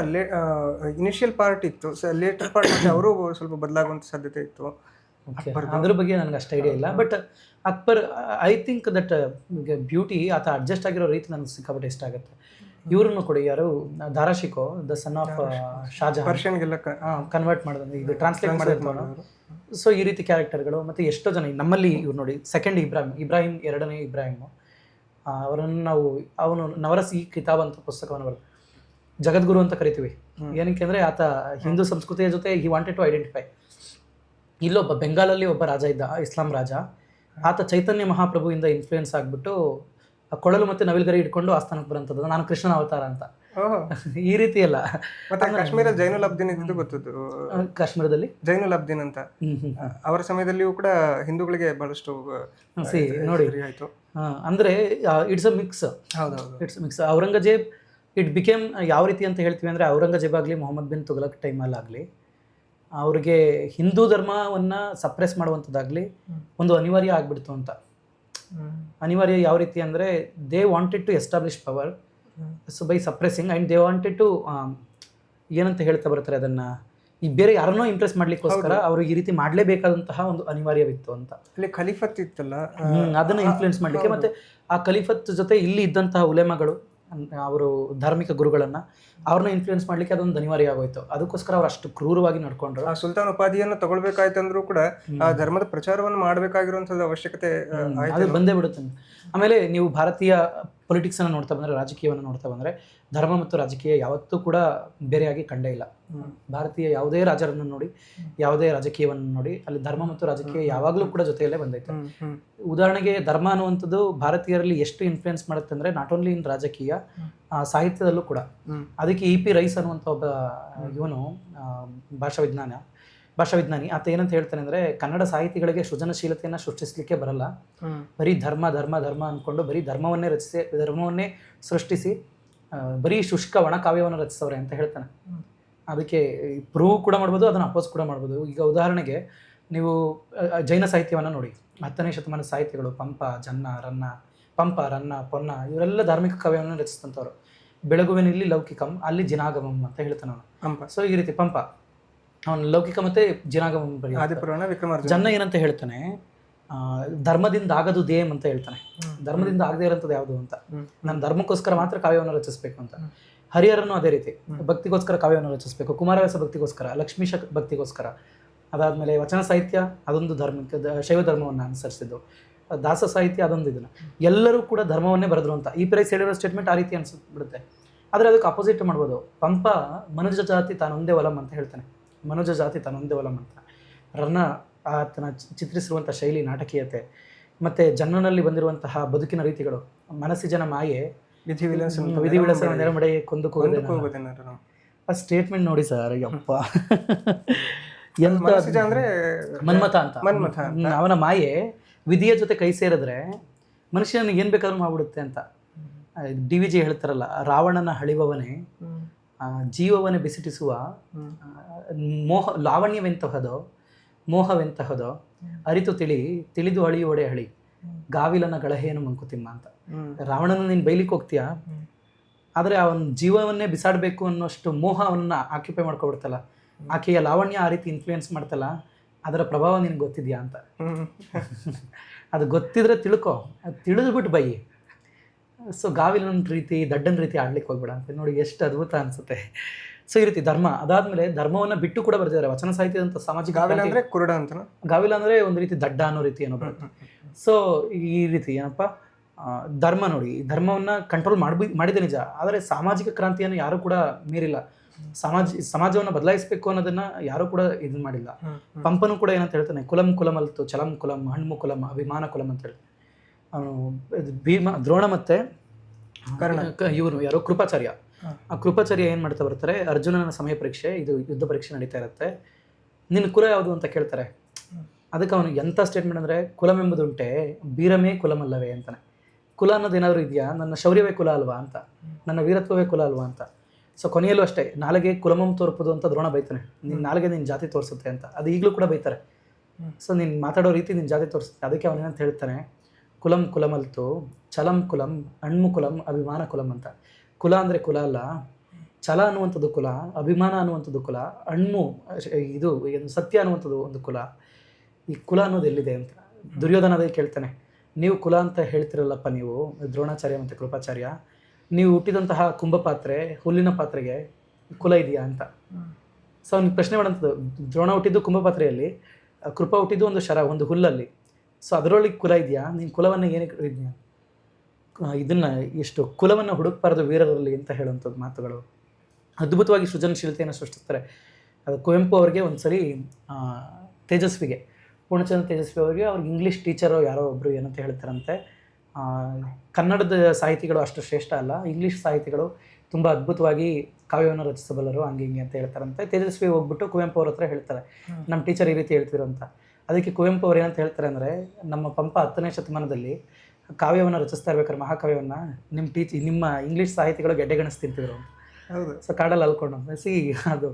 ಇನಿಷಿಯಲ್ ಪಾರ್ಟ್ ಇತ್ತು, ಲೇಟರ್ ಪಾರ್ಟ್ ಅವರು ಸ್ವಲ್ಪ ಬದಲಾಗುವಂಥ ಸಾಧ್ಯತೆ ಇತ್ತು. ಅದ್ರ ಬಗ್ಗೆ ನನಗೆ ಅಷ್ಟು ಐಡಿಯಾ ಇಲ್ಲ. But Akbar, I think that beauty, ಆತ ಅಡ್ಜಸ್ಟ್ ಆಗಿರೋ ರೀತಿ ನನಗೆ ಸಿಕ್ಕಾಪಟ್ಟೆ ಇಷ್ಟ ಆಗುತ್ತೆ. ಇವ್ರನ್ನು ಕೊಡಿ, ಯಾರು Dara Shikoh the son of Shahjahan ಪರ್ಷಿಯನ್ಗೆಲ್ಲ ಕನ್ವರ್ಟ್ ಮಾಡಿದ್ರೆ ಇದು ಟ್ರಾನ್ಸ್ಲೇಟ್ ಮಾಡಿರ್ತಾವ. ಸೊ ಈ ರೀತಿ ಕ್ಯಾರೆಕ್ಟರ್ಗಳು. ಮತ್ತು ಎಷ್ಟೋ ಜನ ನಮ್ಮಲ್ಲಿ ಇವ್ರು ನೋಡಿ, ಸೆಕೆಂಡ್ ಇಬ್ರಾಹಿಂ ಎರಡನೇ ಇಬ್ರಾಹಿಮು, ಅವರನ್ನು ನಾವು ಅವನು ನವರಸ್ ಈ ಕಿತಾಬ್ ಅಂತ ಪುಸ್ತಕವನ್ನು ಬರೆದು ಜಗದ್ಗುರು ಅಂತ ಕರಿತೀವಿ. ಏನಕ್ಕೆ ಅಂದರೆ ಆತ ಹಿಂದೂ ಸಂಸ್ಕೃತಿಯ ಜೊತೆ ಹಿ ವಾಂಟೆಡ್ ಟು ಐಡೆಂಟಿಫೈ. ಇಲ್ಲೊಬ್ಬ ಬೆಂಗಾಲಲ್ಲಿ ಒಬ್ಬ ರಾಜ ಇದ್ದ, ಇಸ್ಲಾಂ ರಾಜ. ಆತ ಚೈತನ್ಯ ಮಹಾಪ್ರಭುವಿಂದ ಇನ್ಫ್ಲೂಯೆನ್ಸ್ ಆಗಿಬಿಟ್ಟು ಕೊಳಲು ಮತ್ತು ನವಿಲ್ಗರಿ ಇಟ್ಕೊಂಡು ಆಸ್ಥಾನಕ್ಕೆ ಬರೋಂಥದ್ದು, ನಾನು ಕೃಷ್ಣನ ಅವತಾರ ಅಂತ. ಈ ರೀತಿ ಎಲ್ಲ. ಮತ್ತೆ ಕಾಶ್ಮೀರ ಜೈನುಲ್ ಅಬ್ದೀನ್ ಇದ್ದು ಗೊತ್ತದ್ದು, ಕಾಶ್ಮೀರದಲ್ಲಿ ಜೈನುಲ್ ಅಬ್ದೀನ್ ಅಂತ. ಅವರ ಸಮಯದಲ್ಲಿಯೂ ಕೂಡ ಹಿಂದೂಗಳಿಗೆ ಬಹಳಷ್ಟು ನೋಡಿ ಆಯ್ತು. ಅಂದರೆ ಇಟ್ಸ್ ಅ ಮಿಕ್ಸ್. ಹೌದೌದು, it's mix. Aurangzeb it became ಯಾವ ರೀತಿ ಅಂತ ಹೇಳ್ತೀವಿ ಅಂದರೆ, ಔರಂಗಜೇಬ್ ಆಗಲಿ ಮೊಹಮ್ಮದ್ ಬಿನ್ ತುಘಲಕ್ ಟೈಮಲ್ಲಾಗಲಿ ಅವ್ರಿಗೆ ಹಿಂದೂ ಧರ್ಮವನ್ನು ಸಪ್ರೆಸ್ ಮಾಡುವಂಥದ್ದಾಗಲಿ ಒಂದು ಅನಿವಾರ್ಯ ಆಗಿಬಿಡ್ತು ಅಂತ. ಅನಿವಾರ್ಯ ಯಾವ ರೀತಿ ಅಂದರೆ, they wanted to establish power, so by suppressing and they wanted to ಏನಂತ ಹೇಳ್ತಾ ಬರ್ತಾರೆ ಅದನ್ನು, ಈ ಬೇರೆ ಯಾರನ್ನೋ ಇಂಪ್ರೆಸ್ ಮಾಡ್ಲಿಕ್ಕೋಸ್ಕರ ಅವರು ಈ ರೀತಿ ಮಾಡಲೇಬೇಕಾದಂತಹ ಒಂದು ಅನಿವಾರ್ಯವಿತ್ತು ಅಂತ. ಅಲ್ಲಿ ಖಲೀಫತ್ ಇತ್ತಲ್ಲ, ಅದನ್ನು ಇನ್ಫ್ಲೂಯೆನ್ಸ್ ಮಾಡಲಿಕ್ಕೆ. ಮತ್ತು ಆ ಖಲೀಫತ್ ಜೊತೆ ಇಲ್ಲಿ ಇದ್ದಂತಹ ಉಲೇಮಗಳು, ಅವರು ಧಾರ್ಮಿಕ ಗುರುಗಳನ್ನು ಅವ್ರನ್ನ ಇನ್ಫ್ಲೂಯೆನ್ಸ್ ಮಾಡಲಿಕ್ಕೆ ಅದೊಂದು ಅನಿವಾರ್ಯ ಆಗೋಯ್ತು. ಅದಕ್ಕೋಸ್ಕರ ಅವ್ರು ಅಷ್ಟು ಕ್ರೂರವಾಗಿ ನಡ್ಕೊಂಡ್ರು. ಆ ಸುಲ್ತಾನ್ ಉಪಾಧಿಯನ್ನು ತಗೊಳ್ಬೇಕಾಯ್ತಂದ್ರೂ ಕೂಡ ಆ ಧರ್ಮದ ಪ್ರಚಾರವನ್ನು ಮಾಡಬೇಕಾಗಿರುವಂಥದ್ದು ಅವಶ್ಯಕತೆ ಅದು ಬಂದೇ ಬಿಡುತ್ತೆ. ಆಮೇಲೆ ನೀವು ಭಾರತೀಯ ಪೊಲಿಟಿಕ್ಸನ್ನು ನೋಡ್ತಾ ಬಂದರೆ, ರಾಜಕೀಯವನ್ನು ನೋಡ್ತಾ ಬಂದರೆ, ಧರ್ಮ ಮತ್ತು ರಾಜಕೀಯ ಯಾವತ್ತೂ ಕೂಡ ಬೇರೆಯಾಗಿ ಕಂಡೇ ಇಲ್ಲ. ಭಾರತೀಯ ಯಾವುದೇ ರಾಜರನ್ನು ನೋಡಿ, ಯಾವುದೇ ರಾಜಕೀಯವನ್ನು ನೋಡಿ, ಅಲ್ಲಿ ಧರ್ಮ ಮತ್ತು ರಾಜಕೀಯ ಯಾವಾಗಲೂ ಕೂಡ ಜೊತೆಯಲ್ಲೇ ಬಂದೈತೆ. ಉದಾಹರಣೆಗೆ ಧರ್ಮ ಅನ್ನುವಂಥದ್ದು ಭಾರತೀಯರಲ್ಲಿ ಎಷ್ಟು ಇನ್ಫ್ಲೂಯೆನ್ಸ್ ಮಾಡುತ್ತೆ ಅಂದರೆ, ನಾಟ್ ಓನ್ಲಿ ಇನ್ ರಾಜಕೀಯ, ಸಾಹಿತ್ಯದಲ್ಲೂ ಕೂಡ. ಅದಕ್ಕೆ ಇ ಪಿ ರೈಸ್ ಅನ್ನುವಂಥ ಒಬ್ಬ ಇವನು ಭಾಷಾವಿಜ್ಞಾನಿ, ಆತ ಏನಂತ ಹೇಳ್ತಾನೆ ಅಂದರೆ, ಕನ್ನಡ ಸಾಹಿತಿಗಳಿಗೆ ಸೃಜನಶೀಲತೆಯನ್ನು ಸೃಷ್ಟಿಸಲಿಕ್ಕೆ ಬರಲ್ಲ, ಬರೀ ಧರ್ಮ ಧರ್ಮ ಧರ್ಮ ಅಂದ್ಕೊಂಡು ಬರೀ ಧರ್ಮವನ್ನೇ ಸೃಷ್ಟಿಸಿ ಬರೀ ಶುಷ್ಕ ಒಣಕಾವ್ಯವನ್ನು ರಚಿಸವ್ರೆ ಅಂತ ಹೇಳ್ತಾನೆ. ಅದಕ್ಕೆ ಪ್ರೂವ್ ಕೂಡ ಮಾಡ್ಬೋದು, ಅದನ್ನು ಅಪೋಸ್ ಕೂಡ ಮಾಡ್ಬೋದು. ಈಗ ಉದಾಹರಣೆಗೆ ನೀವು ಜೈನ ಸಾಹಿತ್ಯವನ್ನು ನೋಡಿ, 10ನೇ ಶತಮಾನದ ಸಾಹಿತ್ಯಗಳು, ಪಂಪ, ರನ್ನ, ಪೊನ್ನ, ಇವರೆಲ್ಲ ಧಾರ್ಮಿಕ ಕಾವ್ಯವನ್ನು ರಚಿಸಿದಂಥವ್ರು. ಬೆಳಗುವಿನಲ್ಲಿ ಲೌಕಿಕಂ, ಅಲ್ಲಿ ಜಿನಾಗಮಂ ಅಂತ ಹೇಳ್ತಾನೆ ಅವನು. ಸೊ ಈ ರೀತಿ ಪಂಪ ಅವನು ಲೌಕಿಕ ಮತ್ತೆ ಜಿನಾಗಮಂ ಬರೆಯುವ. ಜನ್ನ ಏನಂತ ಹೇಳ್ತಾನೆ, ಧರ್ಮದಿಂದ ಆಗದು ದೇಮ್ ಅಂತ ಹೇಳ್ತಾನೆ. ಧರ್ಮದಿಂದ ಆಗದೆ ಇರೋಂಥದ್ದು ಯಾವುದು ಅಂತ, ನಾನು ಧರ್ಮಕ್ಕೋಸ್ಕರ ಮಾತ್ರ ಕಾವ್ಯವನ್ನು ರಚಿಸಬೇಕು ಅಂತ. ಹರಿಹರನು ಅದೇ ರೀತಿ ಭಕ್ತಿಗೋಸ್ಕರ ಕಾವ್ಯವನ್ನು ರಚಿಸಬೇಕು, ಕುಮಾರವ್ಯಾಸ ಭಕ್ತಿಗೋಸ್ಕರ, ಲಕ್ಷ್ಮೀಶ ಭಕ್ತಿಗೋಸ್ಕರ. ಅದಾದಮೇಲೆ ವಚನ ಸಾಹಿತ್ಯ ಅದೊಂದು ಶೈವ ಧರ್ಮವನ್ನು ಅನುಸರಿಸಿದ್ದು, ದಾಸ ಸಾಹಿತ್ಯ ಅದೊಂದು ಇದನ್ನು, ಎಲ್ಲರೂ ಕೂಡ ಧರ್ಮವನ್ನೇ ಬರೆದ್ರು ಅಂತ. ಈ ಪ್ರೈಸ್ ಹೇಳಿರೋ ಸ್ಟೇಟ್ಮೆಂಟ್ ಆ ರೀತಿ ಅನಿಸ್ಬಿಡುತ್ತೆ. ಆದರೆ ಅದಕ್ಕೆ ಅಪೋಸಿಟ್ ಮಾಡ್ಬೋದು. ಪಂಪ ಮನುಜ ಜಾತಿ ತಾನೊಂದೇ ಒಲಂ ಅಂತ ಹೇಳ್ತಾನೆ, ಮನುಜ ಜಾತಿ ತಾನೊಂದೇ ಒಲಂ ಅಂತ. ರನ್ನ ಆತನ ಚಿತ್ರಿಸಿರುವಂಥ ಶೈಲಿ, ನಾಟಕೀಯತೆ, ಮತ್ತು ಜನ್ನನಲ್ಲಿ ಬಂದಿರುವಂತಹ ಬದುಕಿನ ರೀತಿಗಳು, ಮನಸ್ಸಿಜನ ಮಾಯೆ, ವಿಧಿವಿಳಸನ ನೆರಮಡೆ ಕೊಂದು ಕೂಗದೆ. ಆ ಸ್ಟೇಟ್ಮೆಂಟ್ ನೋಡಿ ಸರ್, ಯಪ್ಪ ಎಂತ ಅಂದ್ರೆ ಮನ್ಮಥ ಅಂತ. ಅವನ ಮಾಯೆ ವಿಧಿಯ ಜೊತೆ ಕೈ ಸೇರಿದ್ರೆ ಮನುಷ್ಯನಿಗೆ ಏನು ಬೇಕಾದ್ರೂ ಮಾಡ್ಬಿಡುತ್ತೆ ಅಂತ. DVG ಹೇಳ್ತಾರಲ್ಲ, ರಾವಣನ ಹಳಿವವನೇ, ಜೀವವನ್ನೇ ಬಿಸಿಟಿಸುವ ಲಾವಣ್ಯವೆಂತಹದೋ ಮೋಹವೆಂತಹದೋ ಅರಿತು ತಿಳಿದು ಅಳಿಯುವಡೆ ಹಳಿ, ಗಾವಿಲನ ಗಳಹೇನು ಮಂಕುತಿಮ್ಮ ಅಂತ. ರಾವಣನ ನೀನು ಬೈಲಿಕ್ಕೆ ಹೋಗ್ತೀಯಾ, ಆದರೆ ಅವನ ಜೀವವನ್ನೇ ಬಿಸಾಡಬೇಕು ಅನ್ನೋಷ್ಟು ಮೋಹ ಅವನನ್ನ ಆಕ್ಯುಪೈ ಮಾಡ್ಕೊಬಿಡ್ತಲ್ಲ, ಆಕೆಯ ಲಾವಣ್ಯ ಆ ರೀತಿ ಇನ್ಫ್ಲೂಯೆನ್ಸ್ ಮಾಡ್ತಲ್ಲ, ಅದರ ಪ್ರಭಾವ ನಿನಗೆ ಗೊತ್ತಿದೆಯಾ ಅಂತ. ಅದು ಗೊತ್ತಿದ್ರೆ ತಿಳ್ಕೊ, ತಿಳಿದ್ಬಿಟ್ಟು ಬೈ. ಸೊ ಗಾವಿಲನ ರೀತಿ ದಡ್ಡನ ರೀತಿ ಆಡ್ಲಿಕ್ಕೆ ಹೋಗ್ಬೇಡ ಅಂತ. ನೋಡಿ ಎಷ್ಟು ಅದ್ಭುತ ಅನಿಸುತ್ತೆ. ಸೊ ಈ ರೀತಿ ಧರ್ಮ, ಅದಾದ್ಮೇಲೆ ಧರ್ಮವನ್ನು ಬಿಟ್ಟು ಕೂಡ ಬರ್ತಿದ್ದಾರೆ ವಚನ ಸಾಹಿತ್ಯದಂಥ ಸಾಮಾಜಿಕ. ಗಾವಿಲ ಅಂದರೆ ಒಂದು ರೀತಿ ದಡ್ಡ ಅನ್ನೋ ರೀತಿ ಏನೋ ಬರುತ್ತೆ. ಸೊ ಈ ರೀತಿ ಏನಪ್ಪ, ಧರ್ಮ ನೋಡಿ, ಧರ್ಮವನ್ನು ಕಂಟ್ರೋಲ್ ಮಾಡಿದೆ ನಿಜ, ಆದರೆ ಸಾಮಾಜಿಕ ಕ್ರಾಂತಿಯನ್ನು ಯಾರೂ ಕೂಡ ಮೀರಿಲ್ಲ. ಸಮಾಜವನ್ನು ಬದಲಾಯಿಸಬೇಕು ಅನ್ನೋದನ್ನ ಯಾರೂ ಕೂಡ ಇದನ್ನ ಮಾಡಿಲ್ಲ. ಪಂಪನು ಕೂಡ ಏನಂತ ಹೇಳ್ತಾನೆ, ಕುಲಂ ಕುಲಮಲ್ತು ಚಲಂ ಕುಲಂ ಹಣ್ಮು ಕುಲಂ ಅಭಿಮಾನ ಕುಲಂ ಅಂತ ಹೇಳಿ. ಅವನು ದ್ರೋಣ ಮತ್ತೆ ಇವರು ಯಾರೋ ಕೃಪಾಚಾರ್ಯ, ಆ ಕೃಪಾಚಾರ್ಯ ಏನು ಮಾಡ್ತಾ ಬರ್ತಾರೆ, ಅರ್ಜುನನ ಸಮಯ ಪರೀಕ್ಷೆ, ಇದು ಯುದ್ಧ ಪರೀಕ್ಷೆ ನಡೀತಾ ಇರುತ್ತೆ, ನಿನ್ನ ಕುಲ ಯಾವುದು ಅಂತ ಕೇಳ್ತಾರೆ. ಅದಕ್ಕೆ ಅವನು ಎಂಥ ಸ್ಟೇಟ್ಮೆಂಟ್ ಅಂದರೆ, ಕುಲಮೆಂಬುದುಂಟೆ ಬೀರಮೇ ಕುಲಮಲ್ಲವೇ ಅಂತಾನೆ. ಕುಲ ಅನ್ನೋದೇನಾದರೂ ಇದೆಯಾ, ನನ್ನ ಶೌರ್ಯವೇ ಕುಲ ಅಲ್ವಾ ಅಂತ, ನನ್ನ ವೀರತ್ವವೇ ಕುಲ ಅಲ್ವಾ ಅಂತ. ಸೊ ಕೊನೆಯಲ್ಲೂ ಅಷ್ಟೇ, ನಾಲಿಗೆ ಕುಲಮಂ ತೋರ್ಪದು ಅಂತ ದ್ರೋಣ ಬೈತಾನೆ. ನಿನ್ನ ನಾಲಿಗೆ ನಿನ್ನ ಜಾತಿ ತೋರಿಸುತ್ತೆ ಅಂತ. ಅದು ಈಗಲೂ ಕೂಡ ಬೈತಾರೆ. ಸೊ ನೀನು ಮಾತಾಡೋ ರೀತಿ ನಿನ್ನ ಜಾತಿ ತೋರಿಸುತ್ತೆ. ಅದಕ್ಕೆ ಅವನೇನಂತ ಹೇಳ್ತಾನೆ, ಕುಲಂ ಕುಲಮಲ್ತು ಚಲಂ ಕುಲಂ ಅಣ್ಮು ಕುಲಂ ಅಭಿಮಾನ ಕುಲಂ ಅಂತ. ಕುಲ ಅಂದರೆ ಕುಲ ಅಲ್ಲ, ಛಲ ಅನ್ನುವಂಥದ್ದು ಕುಲ, ಅಭಿಮಾನ ಅನ್ನುವಂಥದ್ದು ಕುಲ, ಅಣ್ಮು ಇದು ಸತ್ಯ ಅನ್ನುವಂಥದ್ದು ಒಂದು ಕುಲ. ಈ ಕುಲ ಅನ್ನೋದು ಎಲ್ಲಿದೆ ಅಂತ ದುರ್ಯೋಧನ ಅದೇ ಕೇಳ್ತಾನೆ. ನೀವು ಕುಲ ಅಂತ ಹೇಳ್ತಿರಲ್ಲಪ್ಪ ನೀವು ದ್ರೋಣಾಚಾರ್ಯ ಮತ್ತು ಕೃಪಾಚಾರ್ಯ, ನೀವು ಹುಟ್ಟಿದಂತಹ ಕುಂಭಪಾತ್ರೆ ಹುಲ್ಲಿನ ಪಾತ್ರೆಗೆ ಕುಲ ಇದೆಯಾ ಅಂತ. ಸೊ ಅವ್ನಿಗೆ ಪ್ರಶ್ನೆ ಮಾಡೋಂಥದ್ದು, ದ್ರೋಣ ಹುಟ್ಟಿದ್ದು ಕುಂಭಪಾತ್ರೆಯಲ್ಲಿ, ಕೃಪ ಹುಟ್ಟಿದ್ದು ಒಂದು ಹುಲ್ಲಲ್ಲಿ. ಸೊ ಅದರೊಳಗೆ ಕುಲ ಇದೆಯಾ, ನೀನು ಕುಲವನ್ನು ಏನಕ್ಕೆ ಇದೆಯಾ, ಇದನ್ನು ಎಷ್ಟು ಕುಲವನ್ನು ಹುಡುಕ್ಬಾರ್ದು ವೀರರಲ್ಲಿ ಅಂತ ಹೇಳುವಂಥದ್ದು ಮಾತುಗಳು. ಅದ್ಭುತವಾಗಿ ಸೃಜನಶೀಲತೆಯನ್ನು ಸೃಷ್ಟಿಸ್ತಾರೆ. ಅದು ಕುವೆಂಪು ಅವರಿಗೆ ಒಂದು ಸರಿ ತೇಜಸ್ವಿಗೆ, ಪೂರ್ಣಚಂದ್ರ ತೇಜಸ್ವಿ ಅವ್ರಿಗೆ ಇಂಗ್ಲೀಷ್ ಟೀಚರು ಯಾರೋ ಒಬ್ಬರು ಏನಂತ ಹೇಳ್ತಾರಂತೆ, ಕನ್ನಡದ ಸಾಹಿತಿಗಳು ಅಷ್ಟು ಶ್ರೇಷ್ಠ ಅಲ್ಲ, ಇಂಗ್ಲೀಷ್ ಸಾಹಿತಿಗಳು ತುಂಬ ಅದ್ಭುತವಾಗಿ ಕಾವ್ಯವನ್ನು ರಚಿಸಬಲ್ಲರು, ಹಂಗೆ ಹಿಂಗೆ ಅಂತ ಹೇಳ್ತಾರಂತೆ. ತೇಜಸ್ವಿ ಹೋಗ್ಬಿಟ್ಟು ಕುವೆಂಪು ಅವ್ರ ಹತ್ರ ಹೇಳ್ತಾರೆ, ನಮ್ಮ ಟೀಚರ್ ಈ ರೀತಿ ಹೇಳ್ತಿರೋ ಅಂತ. ಅದಕ್ಕೆ ಕುವೆಂಪು ಅವ್ರು ಏನಂತ ಹೇಳ್ತಾರೆ ಅಂದರೆ, ನಮ್ಮ ಪಂಪ 10ನೇ ಶತಮಾನದಲ್ಲಿ ಕಾವ್ಯವನ್ನು ರಚಿಸ್ತಾ ಇರ್ಬೇಕಾದ್ರೆ, ಮಹಾಕಾವ್ಯವನ್ನು ನಿಮ್ಮ ಇಂಗ್ಲೀಷ್ ಸಾಹಿತಿಗಳು ಗೆಡ್ಡೆಗಣಿಸ್ ತಿಂತಿದ್ರು ಅಂತ. ಹೌದು. ಸೊ ಕಾಡಲ್ಲಿ ಅಲ್ಕೊಂಡು ಅದು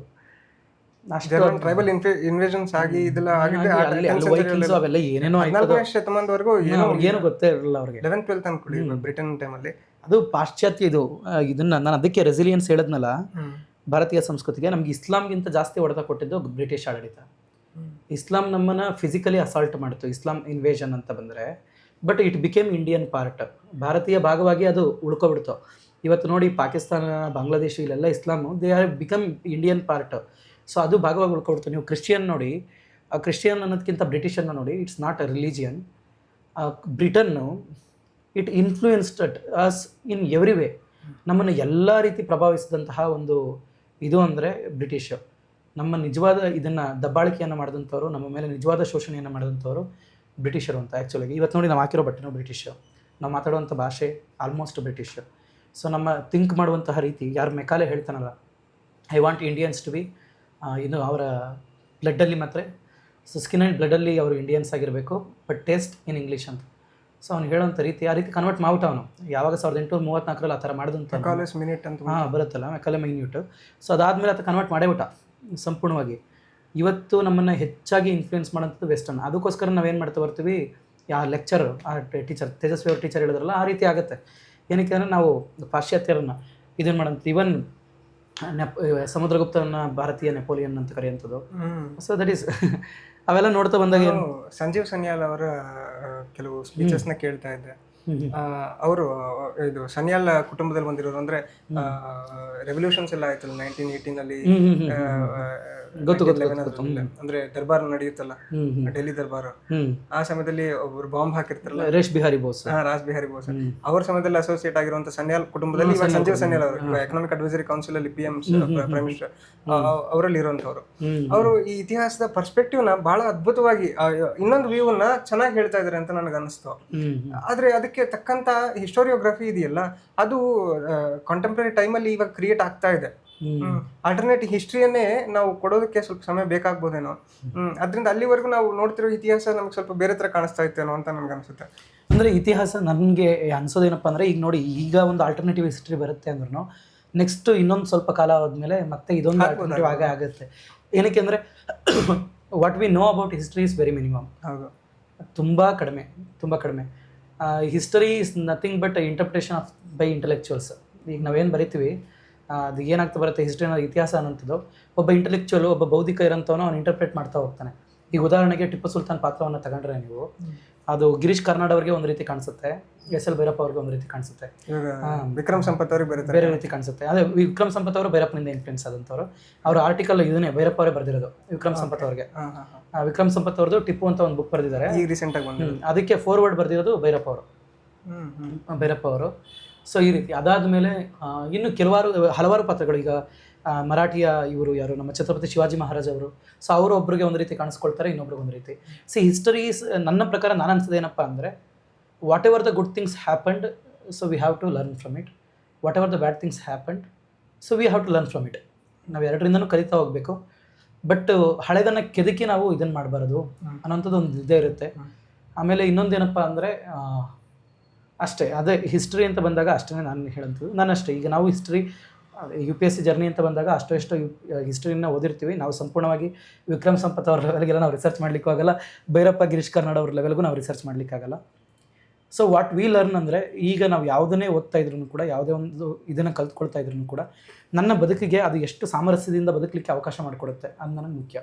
ಟ್ರೈಬಲ್ ಇನ್ವೇಷನ್ಸ್ ಆಗಿ ಇದೆಲ್ಲ ಅವೆಲ್ಲ ಏನೇನೋ ಶತಮಾನದವರೆಗೂ ಏನು ಗೊತ್ತೇ ಇರಲಿಲ್ಲ ಅವ್ರಿಗೆ. 11th 12th ಅನ್ಕೊಳ್ಳಿ ಬ್ರಿಟನ್ ಟೈಮಲ್ಲಿ. ಅದು ಪಾಶ್ಚಾತ್ಯ ಇದನ್ನ ನಾನು ಅದಕ್ಕೆ ರೆಸಿಲಿಯನ್ಸ್ ಹೇಳಿದ್ನಲ್ಲ, ಭಾರತೀಯ ಸಂಸ್ಕೃತಿಗೆ ನಮ್ಗೆ ಇಸ್ಲಾಂಗಿಂತ ಜಾಸ್ತಿ ಹೊಡೆತ ಕೊಟ್ಟಿದ್ದು ಬ್ರಿಟಿಷ್ ಆಡಳಿತ. ಇಸ್ಲಾಂ ನಮ್ಮನ್ನ ಫಿಸಿಕಲಿ ಅಸಾಲ್ಟ್ ಮಾಡಿತು, ಇಸ್ಲಾಂ ಇನ್ವೇಷನ್ ಅಂತ ಬಂದರೆ. But it became Indian part, ಭಾರತೀಯ ಭಾಗವಾಗಿ ಅದು ಉಳ್ಕೊಬಿಡ್ತು. ಇವತ್ತು ನೋಡಿ ಪಾಕಿಸ್ತಾನ, ಬಾಂಗ್ಲಾದೇಶ, ಇಲ್ಲೆಲ್ಲ Islam they are become Indian part. So ಅದು ಭಾಗವಾಗಿ ಉಳ್ಕೊಬಿಡ್ತು. ನೀವು ಕ್ರಿಶ್ಚಿಯನ್ ನೋಡಿ, ಕ್ರಿಶ್ಚಿಯನ್ ಅನ್ನೋದಕ್ಕಿಂತ ಬ್ರಿಟಿಷನ್ನು ನೋಡಿ, it's not a religion. ಬ್ರಿಟನ್ನು it influenced us in every way. ನಮ್ಮನ್ನು ಎಲ್ಲ ರೀತಿ ಪ್ರಭಾವಿಸಿದಂತಹ ಒಂದು ಇದು ಅಂದರೆ ಬ್ರಿಟಿಷ್. ನಮ್ಮ ನಿಜವಾದ ಇದನ್ನು ದಬ್ಬಾಳಿಕೆಯನ್ನು ಮಾಡಿದಂಥವ್ರು, ನಮ್ಮ ಮೇಲೆ ನಿಜವಾದ ಶೋಷಣೆಯನ್ನು ಮಾಡಿದಂಥವ್ರು ಬ್ರಿಟಿಷರು ಅಂತ. ಆ್ಯಕ್ಚುಲಾಗಿ ಇವತ್ತು ನೋಡಿ ನಾವು ಹಾಕಿರೋ ಬಟ್ಟೆನೂ ಬ್ರಿಟಿಷ್, ನಾವು ಮಾತಾಡುವಂಥ ಭಾಷೆ ಆಲ್ಮೋಸ್ಟ್ ಬ್ರಿಟಿಷ್. ಸೊ ನಮ್ಮ ಥಿಂಕ್ ಮಾಡುವಂತಹ ರೀತಿ, ಯಾರು ಮೆಕಾಲೆ ಹೇಳ್ತಾನಲ್ಲ, I want Indians to be ಇನ್ನು ಅವರ ಬ್ಲಡ್ಡಲ್ಲಿ ಮಾತ್ರ, ಸೊ ಸ್ಕಿನ್ ಆ್ಯಂಡ್ ಬ್ಲಡ್ಡಲ್ಲಿ ಅವರು ಇಂಡಿಯನ್ಸ್ ಆಗಿರಬೇಕು, ಬಟ್ ಟೇಸ್ಟ್ ಇನ್ ಇಂಗ್ಲೀಷ್ ಅಂತ. ಸೊ ಅವ್ನು ಹೇಳೋಂಥ ರೀತಿ ಆ ರೀತಿ ಕನ್ವರ್ಟ್ ಮಾಡ್ಬಿಟ್ಟು ಅವನು ಯಾವಾಗ 1834 ಆ ಥರ ಮಾಡಿದಂಥ ಮಿನಿಟ್ ಅಂತ ಬರುತ್ತಲ್ಲ ಮೆಕಾಲೆ ಮೈನ್ಯೂಟ್. ಸೊ ಅದಾದಮೇಲೆ ಅದು ಕನ್ವರ್ಟ್ ಮಾಡೇ ಬಿಟ್ಟ ಸಂಪೂರ್ಣವಾಗಿ. ಇವತ್ತು ನಮ್ಮನ್ನು ಹೆಚ್ಚಾಗಿ ಇನ್ಫ್ಲೂಯೆನ್ಸ್ ಮಾಡೋಂಥದ್ದು ವೆಸ್ಟರ್ನ್. ಅದಕ್ಕೋಸ್ಕರ ನಾವೇನು ಮಾಡ್ತಾ ಬರ್ತೀವಿ, ಲೆಕ್ಚರ್ ಟೀಚರ್ ತೇಜಸ್ವಿ ಅವ್ರ ಟೀಚರ್ ಹೇಳಿದ್ರಲ್ಲ, ಆ ರೀತಿ ಆಗುತ್ತೆ. ಏನಕ್ಕೆ ಅಂದರೆ ನಾವು ಪಾಶ್ಚಾತ್ಯರನ್ನು ಇದನ್ನು ಮಾಡೋಂಥ, ಇವನ್ ಸಮುದ್ರಗುಪ್ತನ ಭಾರತೀಯ ನೆಪೋಲಿಯನ್ ಅಂತ ಕರೆಯುವಂಥದ್ದು. ಸೊ ದಟ್ ಈಸ್ ಅವೆಲ್ಲ ನೋಡ್ತಾ ಬಂದಾಗ ಸಂಜೀವ್ ಸನ್ಯಾಲ್ ಅವರ ಕೆಲವು ಸ್ಪೀಚಸ್ನ ಕೇಳ್ತಾ ಇದ್ದೆ. ಅವರು ಇದು ಸನ್ಯಾಲ್ ಕುಟುಂಬದಲ್ಲಿ ಬಂದಿರೋರು, ಅಂದ್ರೆ ರೆವಲ್ಯೂಷನ್ಸ್ ಎಲ್ಲ ಆಯ್ತಲ್ಲ 1918 ಅಂದ್ರೆ ದರ್ಬಾರ್ ನಡೆಯುತ್ತಲ್ಲ, ಡೆಲ್ಲಿ ದರ್ಬಾರ್, ಆ ಸಮಯದಲ್ಲಿ ಒಬ್ರು ಬಾಂಬ್ ಹಾಕಿರ್ತಾರಲ್ಲ, ರಾಜ್ ಬಿಹಾರಿ ಬೋಸ್ ಅವ್ರ ಸಮಯದಲ್ಲಿ ಅಸೋಸಿಯೇಟ್ ಆಗಿರುವಂತ ಸನ್ಯಾಲ್ ಕುಟುಂಬದಲ್ಲಿ ಸಂಜೀವ್ ಸನ್ಯಾಲ್ ಅವರು ಎಕನಾಮಿಕ್ ಅಡ್ವೈಸರಿ ಕೌನ್ಸಿಲ್ ಅಲ್ಲಿ PM ಪ್ರೈಮ್ ಮಿನಿಸ್ಟರ್ ಅವರಲ್ಲಿ ಇರುವಂತವ್ರು. ಅವರು ಈ ಇತಿಹಾಸದ ಪರ್ಸ್ಪೆಕ್ಟಿವ್ ನ ಬಹಳ ಅದ್ಭುತವಾಗಿ, ಇನ್ನೊಂದು ವ್ಯೂ ನ ಚೆನ್ನಾಗಿ ಹೇಳ್ತಾ ಇದಾರೆ ಅಂತ ನನಗೆ ಅನಿಸ್ತು. ಆದ್ರೆ ಅದಕ್ಕೆ ತಕ್ಕಂತ ಹಿಸ್ಟೋರಿಯೋಗ್ರಫಿ ಇದೆಯಲ್ಲ, ಅದು ಕಾಂಟೆಂಪ್ರರಿ ಟೈಮಲ್ಲಿ ಇವಾಗ ಕ್ರಿಯೇಟ್ ಆಗ್ತಾ ಇದೆ. ಆಲ್ಟರ್ನೇಟ್ ಹಿಸ್ಟ್ರಿಯನ್ನೇ ನಾವು ಕೊಡೋದಕ್ಕೆ ಸ್ವಲ್ಪ ಸಮಯ ಬೇಕಾಗ್ಬೋದೇನೋ. ಅದರಿಂದ ಅಲ್ಲಿವರೆಗೂ ನಾವು ನೋಡ್ತಿರೋ ಇತಿಹಾಸ ನಮ್ಗೆ ಸ್ವಲ್ಪ ಬೇರೆ ತರ ಕಾಣಿಸ್ತಾ ಇತ್ತೇನೋ ಅಂತ ನಮ್ಗೆ ಅನ್ಸುತ್ತೆ. ಅಂದ್ರೆ ಇತಿಹಾಸ ನನಗೆ ಅನ್ಸೋದೇನಪ್ಪ ಅಂದ್ರೆ, ಈಗ ನೋಡಿ, ಈಗ ಒಂದು ಆಲ್ಟರ್ನೇಟಿವ್ ಹಿಸ್ಟ್ರಿ ಬರುತ್ತೆ ಅಂದ್ರೂ ನೆಕ್ಸ್ಟ್ ಇನ್ನೊಂದು ಸ್ವಲ್ಪ ಕಾಲ ಆದ್ಮೇಲೆ ಮತ್ತೆ ಇದೊಂದು ಆಲ್ಟರ್ನೇಟಿವ್ ಆಗುತ್ತೆ. ಏನಕ್ಕೆ ಅಂದ್ರೆ what we know about history is very minimum. ಹೌದು, ತುಂಬಾ ಕಡಿಮೆ. History is nothing but interpretation of by intellectuals. ಈಗ ನಾವೇನು ಬರಿತೀವಿ ಅದು ಏನಾಗ್ತಾ ಬರುತ್ತೆ, ಹಿಸ್ಟ್ರಿ ಅನ್ನೋದು ಇತಿಹಾಸ ಅನ್ನೋಂಥದ್ದು ಒಬ್ಬ ಇಂಟೆಲೆಕ್ಚುವಲ್, ಒಬ್ಬ ಬೌದ್ಧಿಕ ಇರೋಂಥವನು ಅವ್ನು ಇಂಟರ್ಪ್ರೇಟ್ ಮಾಡ್ತಾ ಹೋಗ್ತಾನೆ. ಈಗ ಉದಾಹರಣೆಗೆ ಟಿಪ್ಪು ಸುಲ್ತಾನ್ ಪಾತ್ರವನ್ನು ತಗೊಂಡ್ರೆ ನೀವು, ಅದು ಗಿರೀಶ್ ಕಾರ್ನಾಡ್ ಅವ್ರಿಗೆ ಒಂದು ರೀತಿ ಕಾಣಿಸುತ್ತೆ, SL ಭೈರಪ್ಪ ಅವ್ರಿಗೆ ಒಂದು ರೀತಿ ಕಾಣಿಸುತ್ತೆ, ವಿಕ್ರಮ್ ಸಂಪತ್ ಅವ್ರಿಗೆ ಬೇರೆ ರೀತಿ ಕಾಣಿಸುತ್ತೆ. ಅದೇ ವಿಕ್ರಮ್ ಸಂಪತ್ ಅವರು ಭೈರಪ್ಪನಿಂದ ಇನ್ಫ್ಲೂಯೆನ್ಸ್ ಆದಂಥವ್ರು. ಅವ್ರ ಆರ್ಟಿಕಲ್ ಇದನ್ನೇ ಭೈರಪ್ಪ ಅವರೇ ಬರೆದಿರೋದು ವಿಕ್ರಮ್ ಸಂಪತ್ ಅವ್ರಿಗೆ. ವಿಕ್ರಮ್ ಸಂಪತ್ ಅವ್ರದ್ದು ಟಿಪ್ಪು ಅಂತ ಒಂದು ಬುಕ್ ಬರೆದಿದ್ದಾರೆ, ಅದಕ್ಕೆ ಫಾರ್ವರ್ಡ್ ಬರೆದಿರೋದು ಭೈರಪ್ಪ ಅವರು. ಸೊ ಈ ರೀತಿ ಅದಾದಮೇಲೆ ಇನ್ನು ಹಲವಾರು ಪಾತ್ರಗಳು, ಈಗ ಮರಾಠಿಯ ಇವರು ಯಾರು, ನಮ್ಮ ಛತ್ರಪತಿ ಶಿವಾಜಿ ಮಹಾರಾಜ್ ಅವರು. ಸೊ ಅವರು ಒಬ್ರಿಗೆ ಒಂದು ರೀತಿ ಕಾಣಿಸ್ಕೊಳ್ತಾರೆ, ಇನ್ನೊಬ್ರಿಗೆ ಒಂದು ರೀತಿ. ಸಿ ಹಿಸ್ಟರೀಸ್ ನನ್ನ ಪ್ರಕಾರ ನಾನು ಅನ್ಸೋದು ಏನಪ್ಪ ಅಂದರೆ, whatever the good things happened, so we have to learn from it. Whatever the bad things happened, so we have to learn from it. ನಾವು ಎರಡರಿಂದನೂ ಕಲಿತಾ ಹೋಗಬೇಕು. ಬಟ್ ಹಳೆದನ್ನು ಕೆದಕಿ ನಾವು ಇದನ್ನು ಮಾಡಬಾರದು ಅನ್ನೋಂಥದ್ದು ಒಂದು ಇದೇ ಇರುತ್ತೆ. ಆಮೇಲೆ ಇನ್ನೊಂದೇನಪ್ಪ ಅಂದರೆ ಅಷ್ಟೇ, ಅದೇ ಹಿಸ್ಟ್ರಿ ಅಂತ ಬಂದಾಗ ಅಷ್ಟೇ ನಾನು ಹೇಳಂಥದ್ದು. ನಾನಷ್ಟೇ, ಈಗ ನಾವು ಹಿಸ್ಟ್ರಿ UPSC ಜರ್ನಿ ಅಂತ ಬಂದಾಗ ಅಷ್ಟು ಹಿಸ್ಟ್ರಿನ ಓದಿರ್ತೀವಿ. ನಾವು ಸಂಪೂರ್ಣವಾಗಿ ವಿಕ್ರಮ್ ಸಂಪತ್ ಅವ್ರ ಲೆವೆಲ್ಗೆಲ್ಲ ನಾವು ರಿಸರ್ಚ್ ಮಾಡಲಿಕ್ಕೂ ಆಗಲ್ಲ, ಭೈರಪ್ಪ ಗಿರೀಶ್ ಕಾರ್ನಾಡ್ ಅವ್ರ ಲೆವೆಲ್ಗೂ ನಾವು ರಿಸರ್ಚ್ ಮಾಡಲಿಕ್ಕಾಗಲ್ಲ. ಸೊ ವಾಟ್ ವಿ ಲರ್ನ್ ಅಂದರೆ, ಈಗ ನಾವು ಯಾವುದನ್ನೇ ಓದ್ತಾ ಇದ್ರೂ ಕೂಡ, ಯಾವುದೇ ಒಂದು ಇದನ್ನು ಕಲ್ತ್ಕೊಳ್ತಾ ಇದ್ರೂ ಕೂಡ, ನನ್ನ ಬದುಕಿಗೆ ಅದು ಎಷ್ಟು ಸಾಮರಸ್ಯದಿಂದ ಬದುಕಲಿಕ್ಕೆ ಅವಕಾಶ ಮಾಡಿಕೊಡುತ್ತೆ ಅದು ನನಗೆ ಮುಖ್ಯ.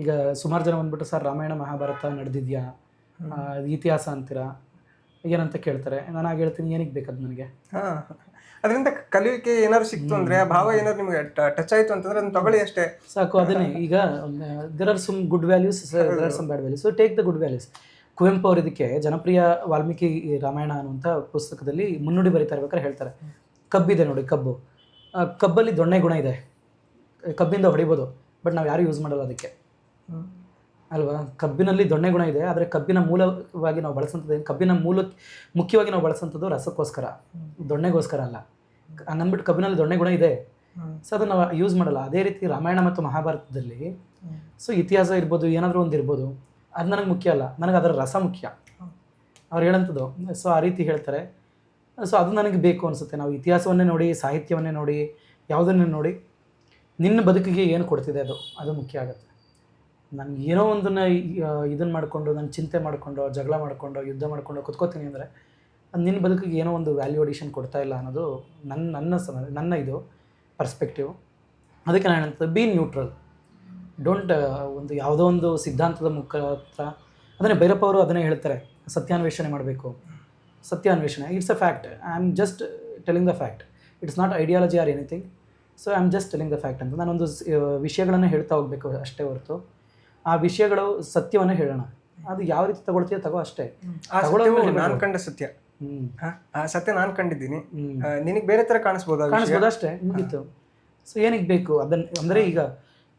ಈಗ ಸುಮಾರು ಜನ ಬಂದ್ಬಿಟ್ಟು, ಸರ್ ರಾಮಾಯಣ ಮಹಾಭಾರತ ನಡೆದಿದೆಯಾ, ಇತಿಹಾಸ ಅಂತೀರಾ ಏನಂತ ಕೇಳ್ತಾರೆ. ನಾನು ಆಗ ಹೇಳ್ತೀನಿ, ಏನಕ್ಕೆ ಬೇಕದು ನನಗೆ? ಅದರಿಂದ ಕಲಿಯುವಿಕೆ ಏನಾದ್ರು ಸಿಕ್ತು ಅಂದ್ರೆ ಆ ಭಾವ ಏನಾದ್ರು ನಿಮ್ಗೆ ಟಚ್ ಆಯ್ತು ಅಂತಂದ್ರೆ ಅದನ್ನ ತಗೊಳ್ಳಿ ಅಷ್ಟೇ ಸಾಕು. ಅದನ್ನೇ ಈಗ there are some good values, there are some bad values. So take the good values. Kuvempu ಅವರು ಇದಕ್ಕೆ ಜನಪ್ರಿಯ ವಾಲ್ಮೀಕಿ ರಾಮಾಯಣ ಅನ್ನುವಂಥ ಪುಸ್ತಕದಲ್ಲಿ ಮುನ್ನುಡಿ ಬರೀತಾ ಇರ್ಬೇಕಾದ್ರೆ ಹೇಳ್ತಾರೆ, ಕಬ್ಬಿದೆ ನೋಡಿ, ಕಬ್ಬಲ್ಲಿ ದೊಣ್ಣೆ ಗುಣ ಇದೆ, ಕಬ್ಬಿಂದ ಹೊಡಿಬೋದು, ಬಟ್ ನಾವು ಯಾರು ಯೂಸ್ ಮಾಡಲ್ಲ ಅದಕ್ಕೆ ಅಲ್ವಾ. ಕಬ್ಬಿನಲ್ಲಿ ದೊಣ್ಣೆ ಗುಣ ಇದೆ, ಆದರೆ ಕಬ್ಬಿನ ಮೂಲವಾಗಿ ನಾವು ಬಳಸೋಂಥದ್ದು ಕಬ್ಬಿನ ಮುಖ್ಯವಾಗಿ ನಾವು ಬಳಸೋಂಥದ್ದು ರಸಕ್ಕೋಸ್ಕರ, ದೊಣ್ಣೆಗೋಸ್ಕರ ಅಲ್ಲ. ಹಂಗಂದ್ಬಿಟ್ಟು ಕಬ್ಬಿನಲ್ಲಿ ದೊಣ್ಣೆ ಗುಣ ಇದೆ, ಸೊ ಅದನ್ನು ನಾವು ಯೂಸ್ ಮಾಡಲ್ಲ. ಅದೇ ರೀತಿ ರಾಮಾಯಣ ಮತ್ತು ಮಹಾಭಾರತದಲ್ಲಿ ಸೊ ಇತಿಹಾಸ ಇರ್ಬೋದು, ಏನಾದರೂ ಒಂದು ಇರ್ಬೋದು, ಅದು ನನಗೆ ಮುಖ್ಯ ಅಲ್ಲ, ನನಗೆ ಅದರ ರಸ ಮುಖ್ಯ ಅವ್ರು ಹೇಳೋಂಥದ್ದು. ಸೊ ಆ ರೀತಿ ಹೇಳ್ತಾರೆ. ಸೊ ಅದು ನನಗೆ ಬೇಕು ಅನಿಸುತ್ತೆ. ನಾವು ಇತಿಹಾಸವನ್ನೇ ನೋಡಿ, ಸಾಹಿತ್ಯವನ್ನೇ ನೋಡಿ, ಯಾವುದನ್ನೇ ನೋಡಿ, ನಿನ್ನ ಬದುಕಿಗೆ ಏನು ಕೊಡ್ತಿದೆ ಅದು ಮುಖ್ಯ ಆಗುತ್ತೆ. ನನಗೆ ಏನೋ ಒಂದನ್ನು ಇದನ್ನು ಮಾಡಿಕೊಂಡು, ನಾನು ಚಿಂತೆ ಮಾಡಿಕೊಂಡು, ಜಗಳ ಮಾಡಿಕೊಂಡು, ಯುದ್ಧ ಮಾಡಿಕೊಂಡು ಕುತ್ಕೋತೀನಿ ಅಂದರೆ ಅದು ನಿನ್ನ ಬದುಕಿಗೆ ಏನೋ ಒಂದು ವ್ಯಾಲ್ಯೂ ಅಡಿಷನ್ ಕೊಡ್ತಾ ಇಲ್ಲ ಅನ್ನೋದು ನನ್ನ ಇದು ಪರ್ಸ್ಪೆಕ್ಟಿವ್. ಅದಕ್ಕೆ ನಾನು ಹೇಳ್ತೇನೆ, ಬಿ ನ್ಯೂಟ್ರಲ್. ಡೋಂಟ್ ಒಂದು ಯಾವುದೋ ಒಂದು ಸಿದ್ಧಾಂತದ ಮುಖಾಂತರ, ಅದನ್ನೇ ಭೈರಪ್ಪ ಅವರು ಅದನ್ನೇ ಹೇಳ್ತಾರೆ, ಸತ್ಯಾನ್ವೇಷಣೆ ಮಾಡಬೇಕು. ಸತ್ಯಾನ್ವೇಷಣೆ it's a fact. I am just telling the fact. It's not ideology or anything. So I am just telling the fact ಅಂತ ನಾನೊಂದು ವಿಷಯಗಳನ್ನು ಹೇಳ್ತಾ ಹೋಗಬೇಕು ಅಷ್ಟೇ ಹೊರತು, ಆ ವಿಷಯಗಳು ಸತ್ಯವನ್ನು ಹೇಳೋಣ. ಅದು ಯಾವ ರೀತಿ ತಗೊಳ್ತೀಯ ತಗೋ ಅಷ್ಟೇ. ನಾನು ಕಂಡ ಸತ್ಯ, ಆ ಸತ್ಯ ನಾನು ಕಂಡಿದ್ದೀನಿ, ನಿನಗೆ ಬೇರೆ ಥರ ಕಾಣಿಸ್ಬೋದು ಅಷ್ಟೇ, ಮುಗೀತು. ಸೊ ಏನಕ್ಕೆ ಬೇಕು ಅದನ್ನು ಅಂದರೆ ಈಗ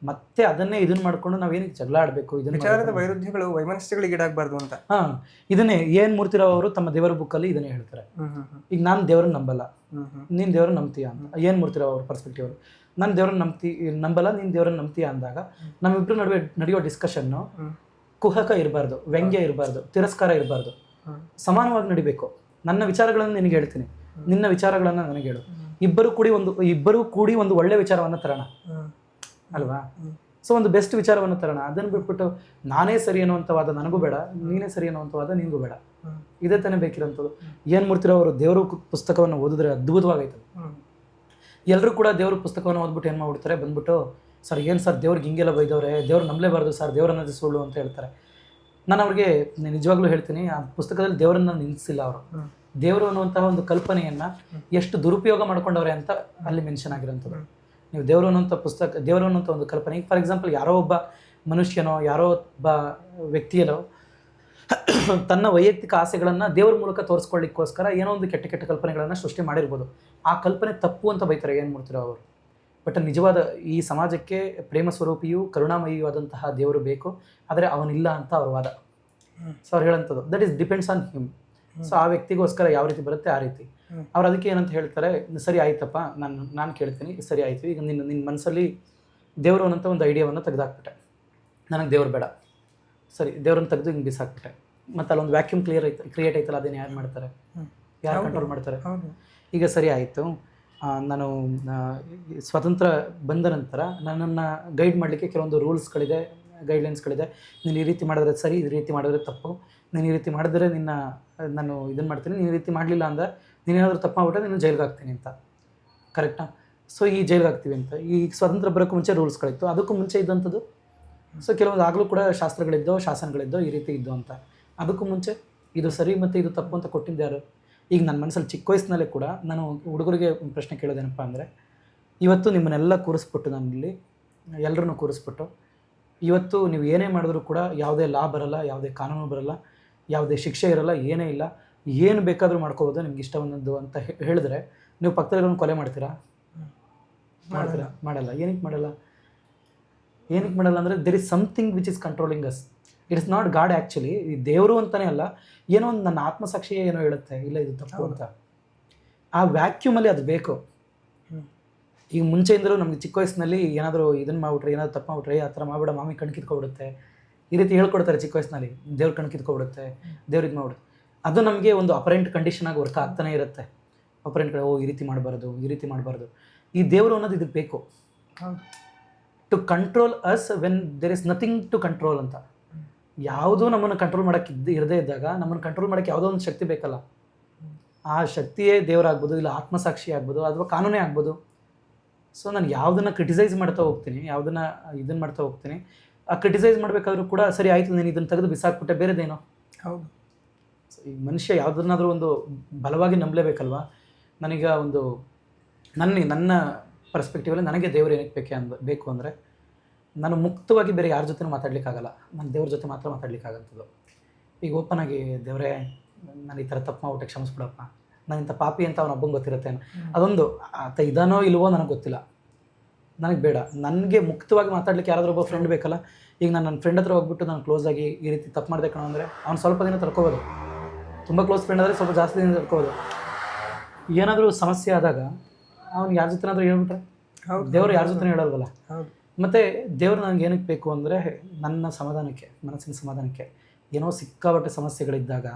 ಮತ್ತೆ ಅದನ್ನೇ ಇದನ್ನು ಮಾಡ್ಕೊಂಡು ನಾವು ಏನಕ್ಕೆ ಜಗಳ ಆಡಬೇಕು? ಇದನ್ನ ವಿಚಾರದ ವೈರುಧ್ಯಗಳು ವೈಮನಸ್ಯಗಳಿಗೆ ಈಡಾಗಬಾರ್ದು ಅಂತ. ಇದನ್ನೇ ಏನ್ ಮೂರ್ತಿರಾವ್ ಅವರು ತಮ್ಮ ದೇವರ ಬುಕ್ಕಲ್ಲಿ ಇದನ್ನೇ ಹೇಳ್ತಾರೆ. ಈಗ ನಾನು ದೇವ್ರನ್ನ ನಂಬಲ್ಲ, ನೀನು ದೇವ್ರನ್ನ ನಂಬ್ತೀಯ ಅಂತ. ಏನ್ ಮೂರ್ತಿರಾವ್ ಅವ್ರ ಪರ್ಸ್ಪೆಕ್ಟಿವ್ ಅವರು, ನಾನು ದೇವ್ರನ್ನ ನಂಬಲ್ಲ, ನೀನು ದೇವ್ರನ್ನ ನಂಬ್ತೀಯ ಅಂದಾಗ ನಮ್ಮಿಬ್ರು ನಡುವೆ ನಡೆಯೋ ಡಿಸ್ಕಷನ್ನು ಕುಹಕ ಇರಬಾರ್ದು, ವ್ಯಂಗ್ಯ ಇರಬಾರ್ದು, ತಿರಸ್ಕಾರ ಇರಬಾರ್ದು, ಸಮಾನವಾಗಿ ನಡಿಬೇಕು. ನನ್ನ ವಿಚಾರಗಳನ್ನು ನಿನಗೆ ಹೇಳ್ತೀನಿ, ನಿನ್ನ ವಿಚಾರಗಳನ್ನು ನನಗೆ ಹೇಳು. ಇಬ್ಬರು ಕೂಡಿ ಒಂದು ಒಳ್ಳೆ ವಿಚಾರವನ್ನು ತರೋಣ ಅಲ್ವಾ. ಸೊ ಒಂದು ಬೆಸ್ಟ್ ವಿಚಾರವನ್ನು ತರೋಣ. ಅದನ್ನು ಬಿಟ್ಬಿಟ್ಟು ನಾನೇ ಸರಿ ಅನ್ನುವಂಥವಾದ ನನಗೂ ಬೇಡ, ನೀನೇ ಸರಿ ಅನ್ನುವಂಥವಾದ ನಿನಗೂ ಬೇಡ. ಇದೇ ತಾನೇ ಬೇಕಿರೋಂಥದ್ದು. ಏನು ಮೂರ್ತಿರಾವ್ ಅವರು ದೇವ್ರ ಪುಸ್ತಕವನ್ನು ಓದಿದ್ರೆ ಅದ್ಭುತವಾಗೈತೆ. ಎಲ್ಲರೂ ಕೂಡ ದೇವ್ರ ಪುಸ್ತಕವನ್ನು ಓದ್ಬಿಟ್ಟು ಏನು ಮಾಡ್ಬಿಡ್ತಾರೆ, ಬಂದ್ಬಿಟ್ಟು ಸರ್ ಏನು ಸರ್ ದೇವ್ರಿಗೆ ಹಿಂಗೆಲ್ಲ ಬೈದವ್ರೆ, ದೇವ್ರು ನಂಬಲೇಬಾರ್ದು ಸರ್, ದೇವ್ರನ್ನೋದು ಸುಳ್ಳು ಅಂತ ಹೇಳ್ತಾರೆ. ನಾನು ಅವ್ರಿಗೆ ನಿಜವಾಗ್ಲೂ ಹೇಳ್ತೀನಿ, ಆ ಪುಸ್ತಕದಲ್ಲಿ ದೇವರನ್ನ ನಿಲ್ಲಿಸಿಲ್ಲ ಅವರು. ದೇವರು ಅನ್ನುವಂತಹ ಒಂದು ಕಲ್ಪನೆಯನ್ನು ಎಷ್ಟು ದುರುಪಯೋಗ ಮಾಡ್ಕೊಂಡವ್ರೆ ಅಂತ ಅಲ್ಲಿ ಮೆನ್ಷನ್ ಆಗಿರೋಂಥದ್ದು. ನೀವು ದೇವರು ಅನ್ನೋಂಥ ದೇವರು ಅನ್ನೋಂಥ ಒಂದು ಕಲ್ಪನೆ, ಫಾರ್ ಎಕ್ಸಾಂಪಲ್ ಯಾರೋ ಒಬ್ಬ ಮನುಷ್ಯನೋ ಯಾರೋ ಒಬ್ಬ ವ್ಯಕ್ತಿಯಲ್ಲೋ ತನ್ನ ವೈಯಕ್ತಿಕ ಆಸೆಗಳನ್ನು ದೇವ್ರ ಮೂಲಕ ತೋರಿಸ್ಕೊಳ್ಳಿಕ್ಕೋಸ್ಕರ ಏನೋ ಒಂದು ಕೆಟ್ಟ ಕೆಟ್ಟ ಕಲ್ಪನೆಗಳನ್ನು ಸೃಷ್ಟಿ ಮಾಡಿರ್ಬೋದು. ಆ ಕಲ್ಪನೆ ತಪ್ಪು ಅಂತ ಬೈತಾರೆ ಏನು ಮಾಡ್ತಿರೋ ಅವರು. ಬಟ್ ನಿಜವಾದ ಈ ಸಮಾಜಕ್ಕೆ ಪ್ರೇಮ ಸ್ವರೂಪಿಯೂ ಕರುಣಾಮಯಿಯೂ ಆದಂತಹ ದೇವರು ಬೇಕು, ಆದರೆ ಅವನಿಲ್ಲ ಅಂತ ಅವ್ರ ವಾದ. ಸೊ ಅವ್ರು ಹೇಳೋಂಥದ್ದು that is depends on him. So ಆ ವ್ಯಕ್ತಿಗೋಸ್ಕರ ಯಾವ ರೀತಿ ಬರುತ್ತೆ ಆ ರೀತಿ ಅವ್ರು ಅದಕ್ಕೆ ಏನಂತ ಹೇಳ್ತಾರೆ, ಸರಿ ಆಯ್ತಪ್ಪ, ನಾನು ಕೇಳ್ತೀನಿ, ಸರಿ ಆಯಿತು. ಈಗ ನಿನ್ನ ಮನಸ್ಸಲ್ಲಿ ದೇವರು ಅನ್ನೋಂಥ ಒಂದು ಐಡಿಯಾವನ್ನು ತೆಗೆದಾಕ್ಬಿಟ್ಟೆ, ನನಗೆ ದೇವ್ರು ಬೇಡ, ಸರಿ ದೇವ್ರನ್ನ ತೆಗೆದು ಹಿಂಗೆ ಬಿಸಾಕ್ಬಿಟ್ಟೆ. ಮತ್ತು ಅಲ್ಲೊಂದು ವ್ಯಾಕ್ಯೂಮ್ ಕ್ರಿಯೇಟ್ ಆಯ್ತಲ್ಲ, ಅದನ್ನು ಯಾರು ಮಾಡ್ತಾರೆ, ಯಾರು ಕಂಟ್ರೋಲ್ ಮಾಡ್ತಾರೆ? ಈಗ ಸರಿ ಆಯಿತು, ನಾನು ಸ್ವತಂತ್ರ ಬಂದ ನಂತರ ನನ್ನನ್ನು ಗೈಡ್ ಮಾಡಲಿಕ್ಕೆ ಕೆಲವೊಂದು ರೂಲ್ಸ್ಗಳಿದೆ, ಗೈಡ್ಲೈನ್ಸ್ಗಳಿದೆ. ನೀನು ಈ ರೀತಿ ಮಾಡಿದ್ರೆ ಸರಿ, ಈ ರೀತಿ ಮಾಡಿದ್ರೆ ತಪ್ಪು, ನೀನು ಈ ರೀತಿ ಮಾಡಿದ್ರೆ ನಾನು ಇದನ್ನು ಮಾಡ್ತೀನಿ, ನೀನು ಈ ರೀತಿ ಮಾಡಲಿಲ್ಲ ಅಂದರೆ ನೀನೇನಾದರೂ ತಪ್ಪು ಮಾಡಿಬಿಟ್ರೆ ನೀನು ಜೈಲಿಗೆ ಹಾಕ್ತೀನಿ ಅಂತ. ಕರೆಕ್ಟಾ? ಸೊ ಈ ಜೈಲಿಗೆ ಹಾಕ್ತೀವಿ ಅಂತ ಈ ಸ್ವತಂತ್ರ ಬರೋಕ್ಕೂ ಮುಂಚೆ ರೂಲ್ಸ್ಗಳಿತ್ತು, ಅದಕ್ಕೂ ಮುಂಚೆ ಇದ್ದಂಥದ್ದು. ಸೊ ಕೆಲವೊಂದು ಆಗಲೂ ಕೂಡ ಶಾಸ್ತ್ರಗಳಿದ್ದೋ, ಶಾಸನಗಳಿದ್ದೋ, ಈ ರೀತಿ ಇದ್ದೋ ಅಂತ. ಅದಕ್ಕೂ ಮುಂಚೆ ಇದು ಸರಿ ಮತ್ತು ಇದು ತಪ್ಪು ಅಂತ ಕೊಟ್ಟಿದ್ದು ಯಾರು? ಈಗ ನನ್ನ ಮನಸ್ಸಲ್ಲಿ ಚಿಕ್ಕ ವಯಸ್ಸಿನಲ್ಲೇ ಕೂಡ ನಾನು ಹುಡುಗರಿಗೆ ಪ್ರಶ್ನೆ ಕೇಳೋದೇನಪ್ಪ ಅಂದರೆ, ಇವತ್ತು ನಿಮ್ಮನ್ನೆಲ್ಲ ಕೂರಿಸ್ಬಿಟ್ಟು, ನಾನಿಲ್ಲಿ ಎಲ್ಲರನ್ನೂ ಕೂರಿಸ್ಬಿಟ್ಟು, ಇವತ್ತು ನೀವು ಏನೇ ಮಾಡಿದ್ರೂ ಕೂಡ ಯಾವುದೇ ಲಾ ಬರಲ್ಲ, ಯಾವುದೇ ಕಾನೂನು ಬರಲ್ಲ, ಯಾವುದೇ ಶಿಕ್ಷೆ ಇರಲ್ಲ, ಏನೇ ಇಲ್ಲ, ಏನು ಬೇಕಾದರೂ ಮಾಡ್ಕೋಬೋದು ನಿಮ್ಗೆ ಇಷ್ಟ ಬಂದದ್ದು ಅಂತ ಹೇಳಿದ್ರೆ ನೀವು ಪಕ್ಕದಲ್ಲಿರೋನು ಕೊಲೆ ಮಾಡ್ತೀರಾ? ಮಾಡಲ್ಲ. ಏನಕ್ಕೆ ಮಾಡಲ್ಲ ಅಂದರೆ there is something which is controlling us. It is not God actually. ಈ ದೇವರು ಅಂತಲೇ ಅಲ್ಲ, ಏನೋ ಒಂದು ನನ್ನ ಆತ್ಮಸಾಕ್ಷಿಯೇ ಏನೋ ಹೇಳುತ್ತೆ, ಇಲ್ಲ ಇದು ತಪ್ಪು ಅಂತ. ಆ ವ್ಯಾಕ್ಯೂಮಲ್ಲಿ ಅದು ಬೇಕು. ಈಗ ಮುಂಚೆಯಿಂದಲೂ ನಮಗೆ ಚಿಕ್ಕ ವಯಸ್ಸಿನಲ್ಲಿ ಏನಾದರೂ ಇದನ್ನು ಮಾಡ್ಬಿಟ್ರೆ, ಏನಾದರೂ ತಪ್ಪು ಮಾಡ್ಬಿಟ್ರೆ, ಆ ಥರ ಮಾಡ್ಬಿಡ, ಮಾಮಿ ಕಣ್ ಕಿತ್ಕೊಬಿಡುತ್ತೆ, ಈ ರೀತಿ ಹೇಳ್ಕೊಡ್ತಾರೆ ಚಿಕ್ಕ ವಯಸ್ಸಿನಲ್ಲಿ. ದೇವ್ರ ಕಣ್ ಕಿತ್ಕೊಬಿಡುತ್ತೆ, ದೇವ್ರು ಇದು ಮಾಡ್ಬಿಡುತ್ತೆ. ಅದು ನಮಗೆ ಒಂದು ಅಪರೆಂಟ್ ಕಂಡೀಷನ್ ಆಗಿ ವರ್ಕ್ ಆಗ್ತಾನೆ ಇರುತ್ತೆ. ಅಪರೆಂಟ್ ಕಡೆ ಈ ರೀತಿ ಮಾಡಬಾರ್ದು. ಈ ದೇವರು ಅನ್ನೋದು ಇದಕ್ಕೆ ಬೇಕು, to control us when there is nothing to control ಅಂತ. ಯಾವುದೂ ನಮ್ಮನ್ನು ಕಂಟ್ರೋಲ್ ಮಾಡೋಕ್ಕೆ ಇರದೇ ಇದ್ದಾಗ ನಮ್ಮನ್ನು ಕಂಟ್ರೋಲ್ ಮಾಡೋಕ್ಕೆ ಯಾವುದೋ ಒಂದು ಶಕ್ತಿ ಬೇಕಲ್ಲ. ಆ ಶಕ್ತಿಯೇ ದೇವರಾಗ್ಬೋದು, ಇಲ್ಲ ಆತ್ಮಸಾಕ್ಷಿ ಆಗ್ಬೋದು, ಅಥವಾ ಕಾನೂನೇ ಆಗ್ಬೋದು. ಸೊ ನಾನು ಯಾವುದನ್ನು ಕ್ರಿಟಿಸೈಸ್ ಮಾಡ್ತಾ ಹೋಗ್ತೀನಿ, ಯಾವುದನ್ನು ಇದನ್ನು ಮಾಡ್ತಾ ಹೋಗ್ತೀನಿ. ಆ ಕ್ರಿಟಿಸೈಸ್ ಮಾಡಬೇಕಾದ್ರೂ ಕೂಡ ಸರಿ ಆಯಿತು, ನೀನು ಇದನ್ನು ತೆಗೆದು ಬಿಸಾಕ್ಬಿಟ್ಟೆ, ಬೇರೆದೇನೋ. ಹೌದು. ಈ ಮನುಷ್ಯ ಯಾವುದನ್ನಾದರೂ ಒಂದು ಬಲವಾಗಿ ನಂಬಲೇಬೇಕಲ್ವ. ನನಗೆ ಒಂದು ನನ್ನ ಪರ್ಸ್ಪೆಕ್ಟಿವಲ್ಲಿ ನನಗೆ ದೇವ್ರು ಏನಕ್ಕೆ ಬೇಕು ಅಂದರೆ ನಾನು ಮುಕ್ತವಾಗಿ ಬೇರೆ ಯಾರ ಜೊತೆ ಮಾತಾಡ್ಲಿಕ್ಕಾಗಲ್ಲ. ನಾನು ದೇವ್ರ ಜೊತೆ ಮಾತ್ರ ಮಾತಾಡ್ಲಿಕ್ಕಾಗಂಥದ್ದು. ಈಗ ಓಪನ್ ಆಗಿ ದೇವರೇ ನಾನು ಈ ಥರ ತಪ್ಪು ಮಾಡ್ಬಿಟ್ಟೆ ಕ್ಷಮಿಸ್ಬಿಡಪ್ಪ, ನಾನು ಇಂಥ ಪಾಪಿ ಅಂತ ಅವನೊಬ್ಬಂಗೆ ಗೊತ್ತಿರುತ್ತೆ. ಅದೊಂದು ಆತ ಇದಾನೋ ಇಲ್ವೋ ನನಗೆ ಗೊತ್ತಿಲ್ಲ, ನನಗೆ ಬೇಡ. ನನಗೆ ಮುಕ್ತವಾಗಿ ಮಾತಾಡ್ಲಿಕ್ಕೆ ಯಾರಾದರೂ ಒಬ್ಬ ಫ್ರೆಂಡ್ ಬೇಕಲ್ಲ. ಈಗ ನಾನು ನನ್ನ ಫ್ರೆಂಡ್ ಹತ್ರ ಹೋಗ್ಬಿಟ್ಟು ನಾನು ಕ್ಲೋಸ್ ಆಗಿ ಈ ರೀತಿ ತಪ್ಪು ಮಾಡಿದೆ ಕಣೋ ಅಂದರೆ ಅವ್ನು ಸ್ವಲ್ಪ ದಿನ ತಡ್ಕೋಬೋದು. ತುಂಬ ಕ್ಲೋಸ್ ಫ್ರೆಂಡ್ ಆದರೆ ಸ್ವಲ್ಪ ಜಾಸ್ತಿ ದಿನ ತಡ್ಕೋಬೋದು. ಏನಾದರೂ ಸಮಸ್ಯೆ ಆದಾಗ ಅವ್ನು ಯಾರ ಜೊತೆನಾದರೂ ಹೇಳ್ಬಿಟ್ರೆ ದೇವರು ಯಾರ ಜೊತೆ ಹೇಳಲ್ವಲ್ಲ. ಮತ್ತು ದೇವರು ನನಗೆ ಏನಕ್ಕೆ ಬೇಕು ಅಂದರೆ ನನ್ನ ಸಮಾಧಾನಕ್ಕೆ, ಮನಸ್ಸಿನ ಸಮಾಧಾನಕ್ಕೆ. ಏನೋ ಸಿಕ್ಕಾಪಟ್ಟೆ ಸಮಸ್ಯೆಗಳಿದ್ದಾಗ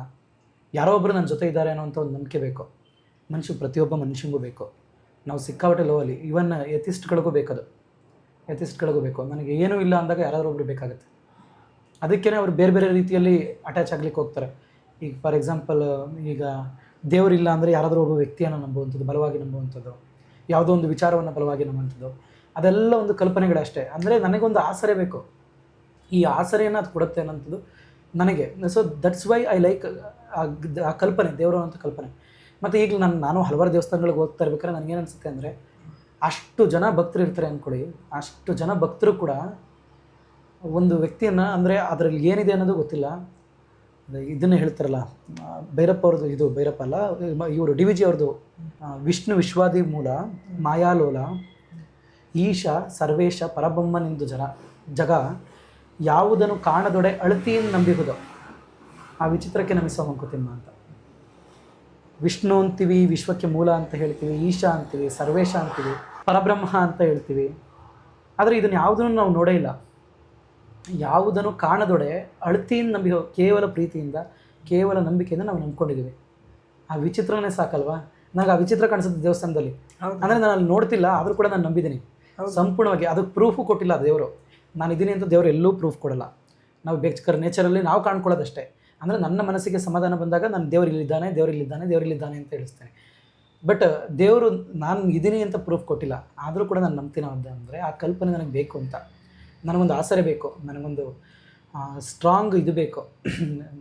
ಯಾರೋ ಒಬ್ಬರು ನನ್ನ ಜೊತೆ ಇದ್ದಾರೆ ಅನ್ನೋಂಥ ಒಂದು ನಂಬಿಕೆ ಬೇಕು. ಪ್ರತಿಯೊಬ್ಬ ಮನುಷ್ಯನಿಗೂ ಬೇಕು. ನಾವು ಸಿಕ್ಕಾಪಟ್ಟೆ ಲೋ ಅಲ್ಲಿ ಈವನ್ ಎಥಿಸ್ಟ್ಗಳಿಗೂ ಬೇಕದು, ಎಥಿಸ್ಟ್ಗಳಿಗೂ ಬೇಕು. ನನಗೆ ಏನೂ ಇಲ್ಲ ಅಂದಾಗ ಯಾರಾದರೂ ಒಬ್ಬರು ಬೇಕಾಗುತ್ತೆ. ಅದಕ್ಕೇ ಅವ್ರು ಬೇರೆ ಬೇರೆ ರೀತಿಯಲ್ಲಿ ಅಟ್ಯಾಚ್ ಆಗ್ಲಿಕ್ಕೆ ಹೋಗ್ತಾರೆ. ಈಗ ಫಾರ್ ಎಕ್ಸಾಂಪಲ್, ಈಗ ದೇವರಿಲ್ಲ ಅಂದರೆ ಯಾರಾದರೂ ಒಬ್ಬ ವ್ಯಕ್ತಿಯನ್ನು ನಂಬುವಂಥದ್ದು, ಬಲವಾಗಿ ನಂಬುವಂಥದ್ದು, ಯಾವುದೋ ಒಂದು ವಿಚಾರವನ್ನು ಬಲವಾಗಿ ನಂಬುವಂಥದ್ದು, ಅದೆಲ್ಲ ಒಂದು ಕಲ್ಪನೆಗಳಷ್ಟೇ. ಅಂದರೆ ನನಗೊಂದು ಆಸರೆ ಬೇಕು, ಈ ಆಸರೆಯನ್ನು ಅದು ಕೊಡುತ್ತೆ ಅನ್ನೋಂಥದ್ದು ನನಗೆ. So that's why I like ಆ ಕಲ್ಪನೆ, ದೇವರು ಅಂತ ಕಲ್ಪನೆ. ಮತ್ತು ಈಗ ನಾನು ಹಲವಾರು ದೇವಸ್ಥಾನಗಳಿಗೆ ಹೋಗ್ತಾ ಇರ್ಬೇಕಾದ್ರೆ ನನಗೇನು ಅನಿಸುತ್ತೆ ಅಂದರೆ, ಅಷ್ಟು ಜನ ಭಕ್ತರು ಇರ್ತಾರೆ ಅಂದ್ಕೊಳ್ಳಿ, ಅಷ್ಟು ಜನ ಭಕ್ತರು ಕೂಡ ಒಂದು ವ್ಯಕ್ತಿಯನ್ನು, ಅಂದರೆ ಅದರಲ್ಲಿ ಏನಿದೆ ಅನ್ನೋದು ಗೊತ್ತಿಲ್ಲ. ಇದನ್ನೇ ಹೇಳ್ತಾರಲ್ಲ, ಭೈರಪ್ಪ ಅವ್ರದ್ದು, ಇದು ಭೈರಪ್ಪ ಅಲ್ಲ, ಇವರು ಡಿ ವಿ ಜಿ ಅವ್ರದ್ದು, ವಿಷ್ಣು ವಿಶ್ವಾದಿ ಮೂಲ ಮಾಯಾಲೋಲ ಈಶ ಸರ್ವೇಶ ಪರಬ್ರಹ್ಮನಿಂದು ಜಗ ಯಾವುದನ್ನು ಕಾಣದೊಡೆ ಅಳತಿಯನ್ನು ನಂಬಿಹುದು ಆ ವಿಚಿತ್ರಕ್ಕೆ ನಮಿಸೋ ಮಂಕುತಿಮ್ಮ ಅಂತ. ವಿಷ್ಣು ಅಂತೀವಿ, ವಿಶ್ವಕ್ಕೆ ಮೂಲ ಅಂತ ಹೇಳ್ತೀವಿ, ಈಶಾ ಅಂತೀವಿ, ಸರ್ವೇಶ ಅಂತೀವಿ, ಪರಬ್ರಹ್ಮ ಅಂತ ಹೇಳ್ತೀವಿ. ಆದರೆ ಇದನ್ನು ಯಾವುದನ್ನು ನಾವು ನೋಡೇ ಇಲ್ಲ. ಯಾವುದನ್ನು ಕಾಣದೊಡೆ ಅಳತಿಯಿಂದ ನಂಬಿಹೋ, ಕೇವಲ ಪ್ರೀತಿಯಿಂದ, ಕೇವಲ ನಂಬಿಕೆಯಿಂದ ನಾವು ನಂಬ್ಕೊಂಡಿದ್ದೀವಿ. ಆ ವಿಚಿತ್ರನೇ ಸಾಕಲ್ವಾ. ನನಗೆ ಆ ವಿಚಿತ್ರ ಕಾಣಿಸುತ್ತೆ ದೇವಸ್ಥಾನದಲ್ಲಿ. ಅಂದರೆ ನಾನು ಅಲ್ಲಿ ನೋಡ್ತಿಲ್ಲ, ಆದರೂ ಕೂಡ ನಾನು ನಂಬಿದ್ದೀನಿ ಸಂಪೂರ್ಣವಾಗಿ. ಅದಕ್ಕೆ ಪ್ರೂಫು ಕೊಟ್ಟಿಲ್ಲ ದೇವರು. ನಾನು ಇದ್ದೀನಿ ಅಂತ ದೇವರು ಎಲ್ಲೂ ಪ್ರೂಫ್ ಕೊಡಲ್ಲ. ನಾವು ಬೇಕಾದ್ರೆ ನೇಚರಲ್ಲಿ ನಾವು ಕಾಣ್ಕೊಳ್ಳೋದಷ್ಟೇ. ಅಂದರೆ ನನ್ನ ಮನಸ್ಸಿಗೆ ಸಮಾಧಾನ ಬಂದಾಗ ನಾನು ದೇವರಿಲ್ಲಿದ್ದಾನೆ, ದೇವರಿಲ್ಲಿದ್ದಾನೆ, ದೇವರಿಲ್ಲಿದ್ದಾನೆ ಅಂತ ಹೇಳಿಸ್ತೇನೆ. ಬಟ್ ದೇವರು ನಾನು ಇದ್ದೀನಿ ಅಂತ ಪ್ರೂಫ್ ಕೊಟ್ಟಿಲ್ಲ, ಆದರೂ ಕೂಡ ನಾನು ನಂಬ್ತೀನಿ ಅಂದರೆ ಆ ಕಲ್ಪನೆ ನನಗೆ ಬೇಕು ಅಂತ. ನನಗೊಂದು ಆಸರೆ ಬೇಕು, ನನಗೊಂದು ಸ್ಟ್ರಾಂಗ್ ಇದು ಬೇಕು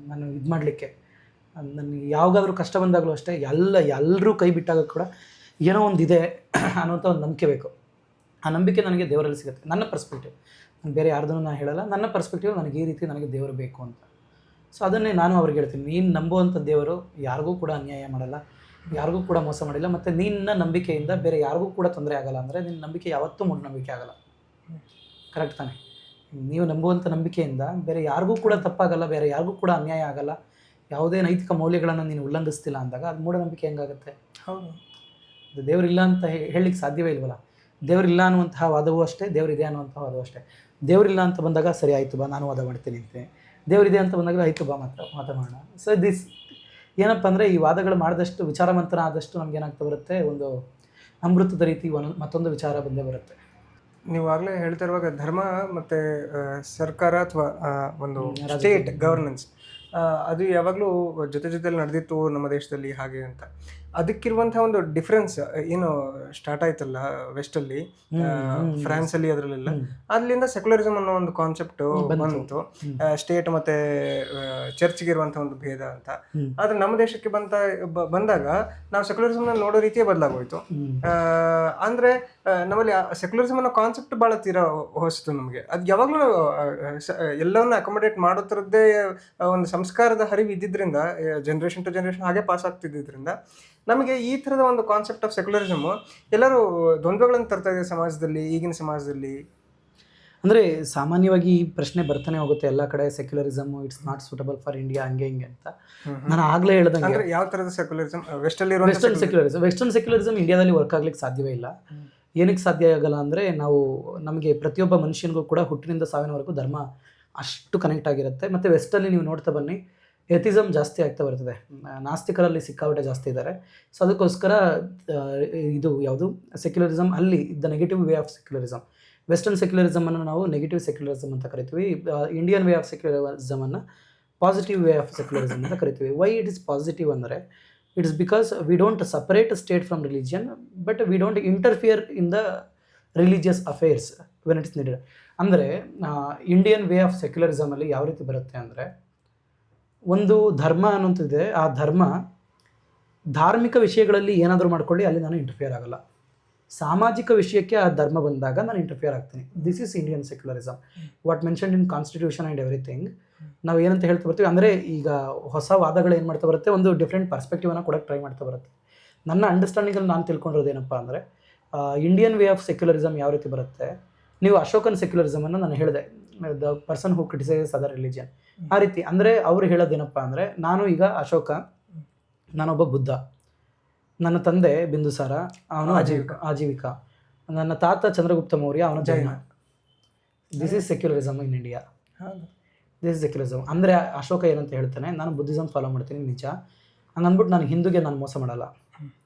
ನಾನು ಇದು ಮಾಡಲಿಕ್ಕೆ. ನನಗೆ ಯಾವಾಗಾದರೂ ಕಷ್ಟ ಬಂದಾಗಲೂ ಅಷ್ಟೇ, ಎಲ್ಲರೂ ಕೈ ಬಿಟ್ಟಾಗ ಕೂಡ ಏನೋ ಒಂದು ಇದೆ ಅನ್ನೋಂಥ ಒಂದು ನಂಬಿಕೆ ಬೇಕು. ಆ ನಂಬಿಕೆ ನನಗೆ ದೇವರಲ್ಲಿ ಸಿಗುತ್ತೆ. ನನ್ನ ಪರ್ಸ್ಪೆಕ್ಟಿವ್, ನಾನು ಬೇರೆ ಯಾರ್ದೂ ನಾನು ಹೇಳಲ್ಲ. ನನ್ನ ಪರ್ಸ್ಪೆಕ್ಟಿವ್ ನನಗೆ ಈ ರೀತಿ ನನಗೆ ದೇವರು ಬೇಕು ಅಂತ. ಸೊ ಅದನ್ನೇ ನಾನು ಅವ್ರಿಗೆ ಹೇಳ್ತೀನಿ, ನೀನು ನಂಬುವಂಥ ದೇವರು ಯಾರಿಗೂ ಕೂಡ ಅನ್ಯಾಯ ಮಾಡಲ್ಲ, ಯಾರಿಗೂ ಕೂಡ ಮೋಸ ಮಾಡಿಲ್ಲ. ಮತ್ತು ನಿನ್ನ ನಂಬಿಕೆಯಿಂದ ಬೇರೆ ಯಾರಿಗೂ ಕೂಡ ತೊಂದರೆ ಆಗಲ್ಲ. ಅಂದರೆ ನಿನ್ನ ನಂಬಿಕೆ ಯಾವತ್ತೂ ಮೂಢನಂಬಿಕೆ ಆಗಲ್ಲ. ಕರೆಕ್ಟ್ ತಾನೆ? ನೀವು ನಂಬುವಂಥ ನಂಬಿಕೆಯಿಂದ ಬೇರೆ ಯಾರಿಗೂ ಕೂಡ ತಪ್ಪಾಗಲ್ಲ, ಬೇರೆ ಯಾರಿಗೂ ಕೂಡ ಅನ್ಯಾಯ ಆಗಲ್ಲ. ಯಾವುದೇ ನೈತಿಕ ಮೌಲ್ಯಗಳನ್ನು ನೀನು ಉಲ್ಲಂಘಿಸ್ತಿಲ್ಲ ಅಂದಾಗ ಅದು ಮೂಢನಂಬಿಕೆ ಹೆಂಗಾಗುತ್ತೆ? ಹೌದು. ಅದು ದೇವರಿಲ್ಲ ಅಂತ ಹೇಳಲಿಕ್ಕೆ ಸಾಧ್ಯವೇ ಇಲ್ವಲ್ಲ. ದೇವರಿಲ್ಲ ಅನ್ನುವಂತಹ ವಾದವೂ ಅಷ್ಟೇ, ದೇವರಿದೆ ಅನ್ನುವಂಥ ವಾದವೂ ಅಷ್ಟೇ. ದೇವರಿಲ್ಲ ಅಂತ ಬಂದಾಗ ಸರಿ ಆಯಿತು ಬಾ, ನಾನು ವಾದ ಮಾಡ್ತೀನಿ ಅಂತೆ. ದೇವರಿದೆ ಅಂತ ಬಂದಾಗ ಆಯಿತು ಬಾ, ವಾದ ಮಾಡೋಣ. ಸೊ ಏನಪ್ಪ ಅಂದರೆ, ಈ ವಾದಗಳು ಮಾಡಿದಷ್ಟು, ವಿಚಾರವಂತನ ಆದಷ್ಟು ನಮಗೇನಾಗ್ತಾ ಬರುತ್ತೆ, ಒಂದು ಅಮೃತದ ರೀತಿ ಮತ್ತೊಂದು ವಿಚಾರ ಬಂದೇ ಬರುತ್ತೆ. ನೀವು ಆಗಲೇ ಹೇಳ್ತಾ ಇರುವಾಗ ಧರ್ಮ ಮತ್ತು ಸರ್ಕಾರ ಅಥವಾ ಒಂದು ಸ್ಟೇಟ್ ಗವರ್ನೆನ್ಸ್ ಅದು ಯಾವಾಗಲೂ ಜೊತೆಲಿ ನಡೆದಿತ್ತು ನಮ್ಮ ದೇಶದಲ್ಲಿ ಹಾಗೆ ಅಂತ. ಅದಕ್ಕಿರುವಂತಹ ಒಂದು ಡಿಫ್ರೆನ್ಸ್ ಏನು ಸ್ಟಾರ್ಟ್ ಆಯ್ತಲ್ಲ ವೆಸ್ಟಲ್ಲಿ, ಫ್ರಾನ್ಸಲ್ಲಿ, ಅದರಲ್ಲೆಲ್ಲ ಅಲ್ಲಿಂದ ಸೆಕ್ಯುಲರಿಸಮ್ ಅನ್ನೋ ಒಂದು ಕಾನ್ಸೆಪ್ಟ್ ಬಂತು. ಸ್ಟೇಟ್ ಮತ್ತೆ ಚರ್ಚ್ಗೆ ಇರುವಂತಹ ಒಂದು ಭೇದ ಅಂತ. ಆದ್ರೆ ನಮ್ಮ ದೇಶಕ್ಕೆ ಬಂದಾಗ ನಾವು ಸೆಕ್ಯುಲರಿಸಮ್ ನೋಡೋ ರೀತಿಯೇ ಬದಲಾಗೋಯ್ತು. ಅಂದ್ರೆ ನಮ್ಮಲ್ಲಿ ಸೆಕ್ಯುಲರಿಸಮ್ ಅನ್ನೋ ಕಾನ್ಸೆಪ್ಟ್ ಬಹಳ ತೀರಾ ಹೊಸತು ನಮಗೆ. ಅದು ಯಾವಾಗಲೂ ಎಲ್ಲವನ್ನ ಅಕೊಮಡೇಟ್ ಮಾಡೋ ಥರದ್ದೇ ಒಂದು ಸಂಸ್ಕಾರದ ಹರಿವು ಇದ್ದಿದ್ರಿಂದ, ಜನರೇಷನ್ ಟು ಜನರೇಷನ್ ಹಾಗೆ ಪಾಸ್ ಆಗ್ತಿದ್ದರಿಂದ ನಮಗೆ ಈ ಥರದ ಒಂದು ಕಾನ್ಸೆಪ್ಟ್ ಆಫ್ ಸೆಕ್ಯುಲರಿಸಮ್ ಎಲ್ಲರೂ ದ್ವಂದ್ವಗಳನ್ನು ತರ್ತಾ ಇದೆ ಸಮಾಜದಲ್ಲಿ, ಈಗಿನ ಸಮಾಜದಲ್ಲಿ. ಅಂದರೆ ಸಾಮಾನ್ಯವಾಗಿ ಈ ಪ್ರಶ್ನೆ ಬರ್ತಾನೆ ಹೋಗುತ್ತೆ ಎಲ್ಲ ಕಡೆ, secularism it's not suitable for India, ಹಂಗೆ ಹಿಂಗೆ ಅಂತ. ನಾನು ಆಗಲೇ ಹೇಳ್ದಂಗೆ, ಅಂದರೆ ಯಾವ ಥರದ ಸೆಕ್ಯುಲರಿಸಮ್? ವೆಸ್ಟರ್ನ್ ಸೆಕ್ಯುಲರಿಸಮ್ ಇಂಡಿಯಾದಲ್ಲಿ ವರ್ಕ್ ಆಗ್ಲಿಕ್ಕೆ ಸಾಧ್ಯವೇ ಇಲ್ಲ. ಏನಕ್ಕೆ ಸಾಧ್ಯ ಆಗಲ್ಲ ಅಂದರೆ, ನಮಗೆ ಪ್ರತಿಯೊಬ್ಬ ಮನುಷ್ಯನಿಗೂ ಕೂಡ ಹುಟ್ಟಿನಿಂದ ಸಾವಿನವರೆಗೂ ಧರ್ಮ ಅಷ್ಟು ಕನೆಕ್ಟ್ ಆಗಿರುತ್ತೆ. ಮತ್ತು ವೆಸ್ಟಲ್ಲಿ ನೀವು ನೋಡ್ತಾ ಬನ್ನಿ, ಎಥಿಸಮ್ ಜಾಸ್ತಿ ಆಗ್ತಾ ಬರ್ತದೆ. ನಾಸ್ತಿಕರಲ್ಲಿ ಸಿಕ್ಕಾಪಟ್ಟೆ ಜಾಸ್ತಿ ಇದ್ದಾರೆ. ಸೊ ಅದಕ್ಕೋಸ್ಕರ ಇದು ಯಾವುದು ಸೆಕ್ಯುಲರಿಸಮ್, ಅಲ್ಲಿ the negative way of secularism. Western ಸೆಕ್ಯುಲರಿಸಮನ್ನು ನಾವು ನೆಗೆಟಿವ್ ಸೆಕ್ಯುಲರಿಸಮ್ ಅಂತ ಕರಿತೀವಿ. ಇಂಡಿಯನ್ ವೇ ಆಫ್ ಸೆಕ್ಯುಲರಿಸಮನ್ನು ಪಾಸಿಟಿವ್ ವೇ ಆಫ್ ಸೆಕ್ಯುಲರಿಸಮ್ ಅಂತ ಕರಿತೀವಿ. ವೈ ಇಟ್ ಇಸ್ ಪಾಸಿಟಿವ್ ಅಂದರೆ, it is because we don't separate state from religion, but we don't interfere in the religious affairs when it is needed. ಅಂದರೆ Indian way of ಸೆಕ್ಯುಲರಿಸಮಲ್ಲಿ ಯಾವ ರೀತಿ ಬರುತ್ತೆ ಅಂದರೆ, ಒಂದು ಧರ್ಮ ಅನ್ನೋಂಥದ್ದಿದೆ, ಆ ಧರ್ಮ ಧಾರ್ಮಿಕ ವಿಷಯಗಳಲ್ಲಿ ಏನಾದರೂ ಮಾಡ್ಕೊಳ್ಳಿ, ಅಲ್ಲಿ ನಾನು ಇಂಟರ್ಫಿಯರ್ ಆಗಲ್ಲ. ಸಾಮಾಜಿಕ ವಿಷಯಕ್ಕೆ ಆ ಧರ್ಮ ಬಂದಾಗ ನಾನು ಇಂಟರ್ಫಿಯರ್ ಆಗ್ತೀನಿ. This is Indian secularism, what mentioned in constitution and everything. ನಾವು ಏನಂತ ಹೇಳ್ತಾ ಬರ್ತೀವಿ ಅಂದರೆ, ಈಗ ಹೊಸ ವಾದಗಳು ಏನು ಮಾಡ್ತಾ ಬರುತ್ತೆ, ಒಂದು ಡಿಫ್ರೆಂಟ್ ಪರ್ಸ್ಪೆಕ್ಟಿವನ್ನ ಕೊಡೋಕ್ಕೆ ಟ್ರೈ ಮಾಡ್ತಾ ಬರುತ್ತೆ. ನನ್ನ ಅಂಡರ್ಸ್ಟ್ಯಾಂಡಿಂಗಲ್ಲಿ ನಾನು ತಿಳ್ಕೊಂಡಿರೋದು ಏನಪ್ಪ ಅಂದರೆ, ಇಂಡಿಯನ್ ವೇ ಆಫ್ ಸೆಕ್ಯುಲರಿಸಮ್ ಯಾವ ರೀತಿ ಬರುತ್ತೆ. ನೀವು ಅಶೋಕನ್ ಸೆಕ್ಯುಲರಿಸಮನ್ನು ನಾನು ಹೇಳಿದೆ, the person who criticises other religion, ಆ ರೀತಿ. ಅಂದರೆ ಅವ್ರು ಹೇಳೋದೇನಪ್ಪ ಅಂದರೆ, ನಾನು ಈಗ ಅಶೋಕ, ನಾನೊಬ್ಬ ಬುದ್ಧ, ನನ್ನ ತಂದೆ ಬಿಂದುಸಾರ, ಅವನು ಆಜೀವಿಕ, ನನ್ನ ತಾತ ಚಂದ್ರಗುಪ್ತ ಮೌರ್ಯ, ಅವನು Jain. This is secularism in India. This is secularism. ಅಂದರೆ ಅಶೋಕ ಏನಂತ ಹೇಳ್ತಾನೆ, ನಾನು ಬುದ್ಧಿಸಮ್ ಫಾಲೋ ಮಾಡ್ತೀನಿ, ನಿಜ. ಹಂಗನ್ಬಿಟ್ಟು ನಾನು ಹಿಂದೂಗೆ ನಾನು ಮೋಸ ಮಾಡಲ್ಲ.